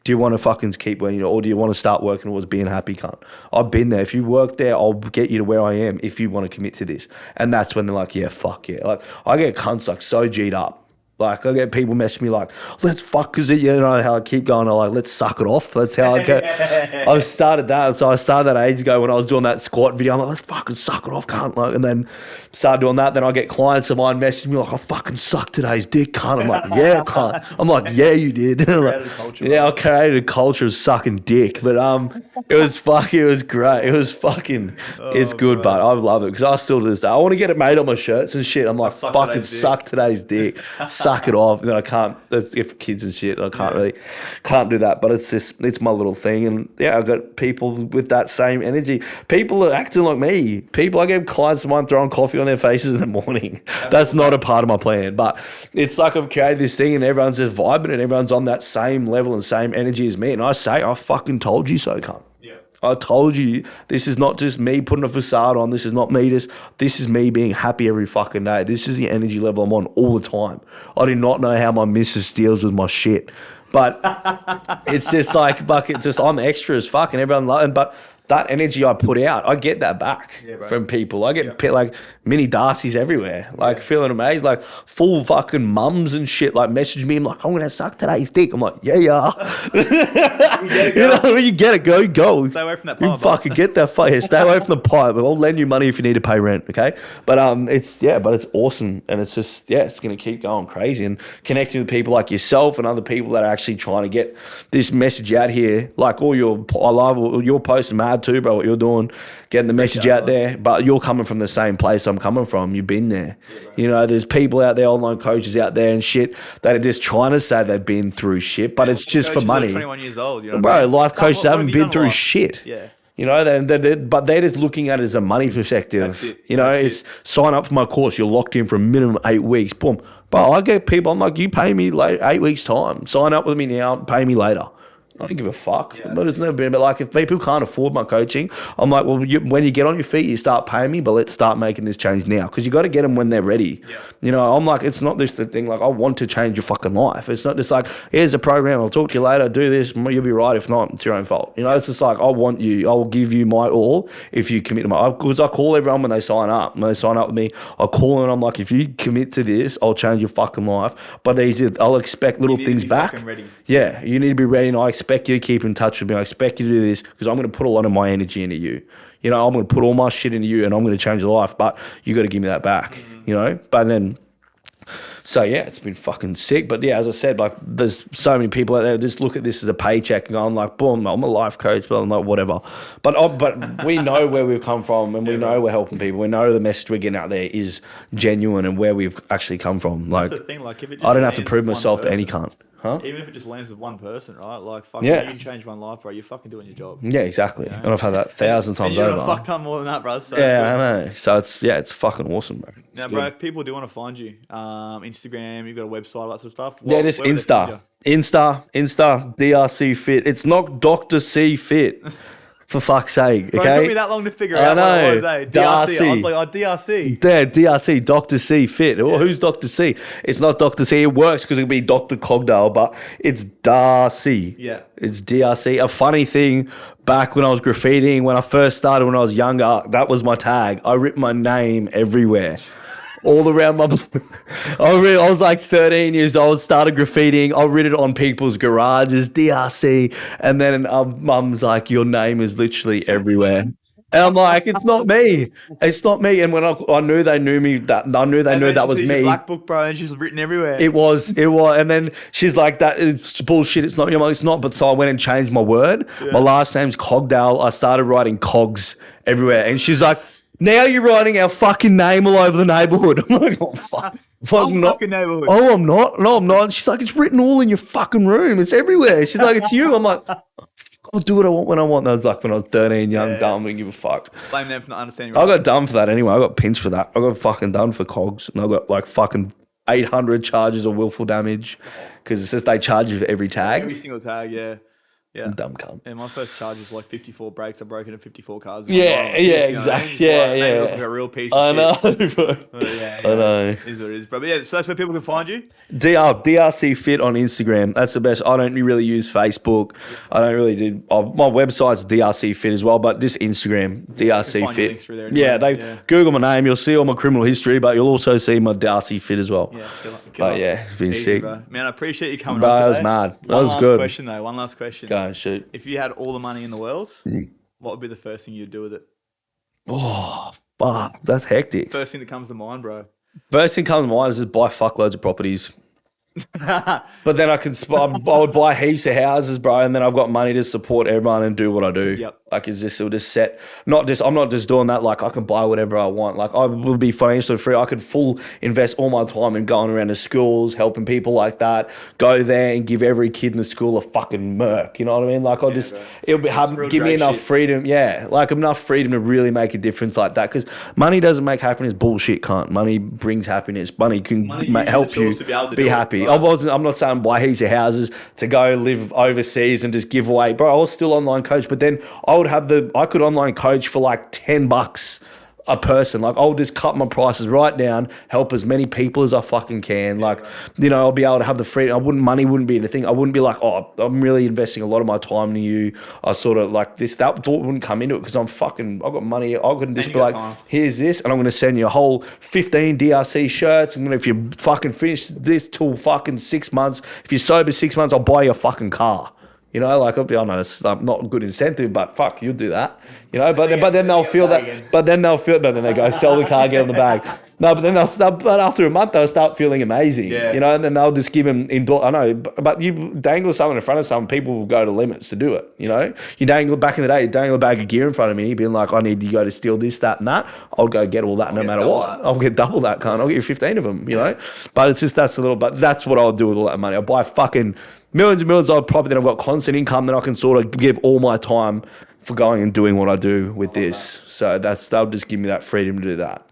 Do you want to fucking keep working, or do you want to start working towards being happy, cunt? I've been there. If you work there, I'll get you to where I am if you want to commit to this. And that's when they're like, yeah, fuck yeah. Like, I get cunts like so G'd up. Like, I get people message me like, let's fuck, because you know how I keep going, I'm like, let's suck it off. That's how I go. I started that. So I started that ages ago when I was doing that squat video. I'm like, let's fucking suck it off, cunt. Like, and then started doing that. Then I get clients of mine messaging me like, I fucking sucked today's dick, cunt. I'm like, yeah, cunt. I'm like, yeah, you did. Like, yeah, I created a culture of sucking dick. But it was great. It was fucking, it's good, but I love it because I still to this day, I want to get it made on my shirts and shit. I'm like, fucking suck today's dick. Suck it off. And then I can't, that's if kids and shit, I can't do that. But it's my little thing. And yeah, I've got people with that same energy. People are acting like me. I get clients of mine throwing coffee on their faces in the morning. That's not a part of my plan. But it's like I've created this thing and everyone's just vibing and everyone's on that same level and same energy as me. And I say, I fucking told you so, cunt. I told you, this is not just me putting a facade on. This is not me this is me being happy every fucking day. This is the energy level I'm on all the time. I do not know how my missus deals with my shit. But it's just like, I'm extra as fuck and everyone but that energy I put out, I get that back from people. I get like mini Darcys everywhere, like feeling amazed, like full fucking mums and shit, like message me. I'm like, I'm gonna suck today's dick. I'm like, yeah. You know, you get it, go. Stay away from that pipe. You fucking get that fire. Stay away from the pipe. I'll lend you money if you need to pay rent, okay? But it's awesome, and it's just it's gonna keep going crazy and connecting with people like yourself and other people that are actually trying to get this message out here. Like I love your posts, mad too, bro. What you're doing, getting the message out there. But you're coming from the same place I'm coming from. You've been there. You know, there's people out there, online coaches out there and shit that are just trying to say they've been through shit, but it's just for money. 21 years old, you know, bro. Life coaches haven't been through shit. Yeah. You know, but they're just looking at it as a money perspective. You know, it's sign up for my course. You're locked in for a minimum 8 weeks. Boom. But I get people, I'm like, you pay me 8 weeks time. Sign up with me now, pay me later. I don't give a fuck. But it's never been. But like, if people can't afford my coaching, I'm like, well, when you get on your feet, you start paying me. But let's start making this change now, because you got to get them when they're ready. Yeah. You know, I'm like, it's not this thing. Like, I want to change your fucking life. It's not just like, here's a program. I'll talk to you later. Do this. You'll be right. If not, it's your own fault. You know, it's just like, I want you. I will give you my all if you commit to my. Because I call everyone when they sign up. When they sign up with me, I call them and I'm like, if you commit to this, I'll change your fucking life. But I'll expect little things back. Yeah, you need to be ready, and I expect you to keep in touch with me. I expect you to do this because I'm going to put a lot of my energy into you. You know, I'm going to put all my shit into you and I'm going to change your life, but you got to give me that back, you know? But then, so yeah, it's been fucking sick. But yeah, as I said, like, there's so many people out there just look at this as a paycheck and going like, boom, I'm a life coach, but I'm like, whatever. But we know where we've come from and we know we're helping people. We know the message we're getting out there is genuine and where we've actually come from. Like, that's the thing, like, if it just I don't have to prove myself to any cunt. Huh? Even if it just lands with one person, right? Like, fucking, you can change one life, bro. You're fucking doing your job. Yeah, exactly. You know? And I've had that 1,000 times over. You've fuck ton more than that, bro. So yeah, I know. So it's fucking awesome, bro. Now, bro, if people do want to find you, Instagram, you've got a website, all that sort of stuff. Just Insta, DRC Fit. It's not Dr. C Fit. For fuck's sake, okay? Bro, it took me that long to figure out what it was, eh? Darcy. I was like, oh, DRC. Yeah, DRC, Dr. C Fit. Well, who's Dr. C? It's not Dr. C. It works because it would be Dr. Cogdale, but it's Darcy. Yeah. It's DRC. A funny thing, back when I was graffitiing, when I first started when I was younger, that was my tag. I ripped my name everywhere. All around my... I was like 13 years old, started graffitiing. I wrote it on people's garages, DRC. And then mum's like, your name is literally everywhere. And I'm like, it's not me. It's not me. And when I knew they knew me, that was me. Black book, bro, and she's written everywhere. It was. And then she's like, that is bullshit. It's not. I'm like, it's not. But so I went and changed my word. Yeah. My last name's Cogdale. I started writing Cogs everywhere. And she's like, now you're writing our fucking name all over the neighborhood. I'm like, oh, fuck. Fucking neighborhood. Oh, I'm not. No, I'm not. She's like, it's written all in your fucking room. It's everywhere. She's like, it's you. I'm like, I'll do what I want when I want. That was like when I was 13, young, dumb, didn't give a fuck. Blame them for not understanding. I got done for that anyway. I got pinched for that. I got fucking done for Cogs. And I got like fucking 800 charges of willful damage because it says they charge you for every tag. Every single tag, yeah. Yeah. Dumb cunt. Yeah, my first charge was like 54 brakes. I broke into 54 cars. Yeah, exactly. Yeah, yeah. Look like a real piece of I shit. know, bro. Yeah, I know. It is what it is, bro. But yeah, so that's where people can find you. DRC Fit on Instagram. That's the best. I don't really use Facebook. I don't really do. My website's DRC Fit as well, but just Instagram, DRC find your Fit. links through there anyway. Google my name. You'll see all my criminal history, but you'll also see my Darcy Fit as well. Yeah, but yeah, it's been easy, sick. Bro. Man, I appreciate you coming Bro, on today. that was mad. That was One good. last question. Go and shoot. If you had all the money in the world, what would be the first thing you'd do with it? Oh, fuck. That's hectic. First thing that comes to mind, bro. First thing comes to mind is just buy fuckloads of properties. But then I would buy heaps of houses, bro, and then I've got money to support everyone and do what I do. Yep. Like, is this just set? I'm not just doing that. Like, I can buy whatever I want. Like, I would be financially free. I could invest all my time in going around to schools, helping people like that. Go there and give every kid in the school a fucking merc. You know what I mean? Like, give me enough freedom. Yeah, like enough freedom to really make a difference like that. Because money doesn't make happiness. Bullshit, cunt. Money brings happiness. Money can help you be happy. Right? I'm not saying buy heaps of houses to go live overseas and just give away. Bro, I was still online coach, but then I could online coach for like $10 a person. Like, I'll just cut my prices right down, help as many people as I fucking can. Like, I'll be able to have the freedom. Money wouldn't be anything. I wouldn't be like, oh, I'm really investing a lot of my time into you. I sort of like this, that thought wouldn't come into it because I've got money. I couldn't just be like, here's this, and I'm going to send you a whole 15 DRC shirts. And if you fucking finish this till fucking 6 months, if you're sober 6 months, I'll buy you a fucking car. I know it's not a good incentive, but fuck, you'll do that. But then they'll feel that. But then they go sell the car, get on the bag. No, but then but after a month they'll start feeling amazing. Yeah. And then they'll just give them I know, but you dangle something in front of some people will go to limits to do it. You dangle back in the day, you dangle a bag of gear in front of me, being like, I need you to go to steal this, that, and that. I'll go get all that no matter what. I'll get double that, cunt. I'll get you 15 of them. But it's just that's what I'll do with all that money. I'll buy fucking millions and millions of property, then I've got constant income, then I can sort of give all my time for going and doing what I do with this. So that'll just give me that freedom to do that.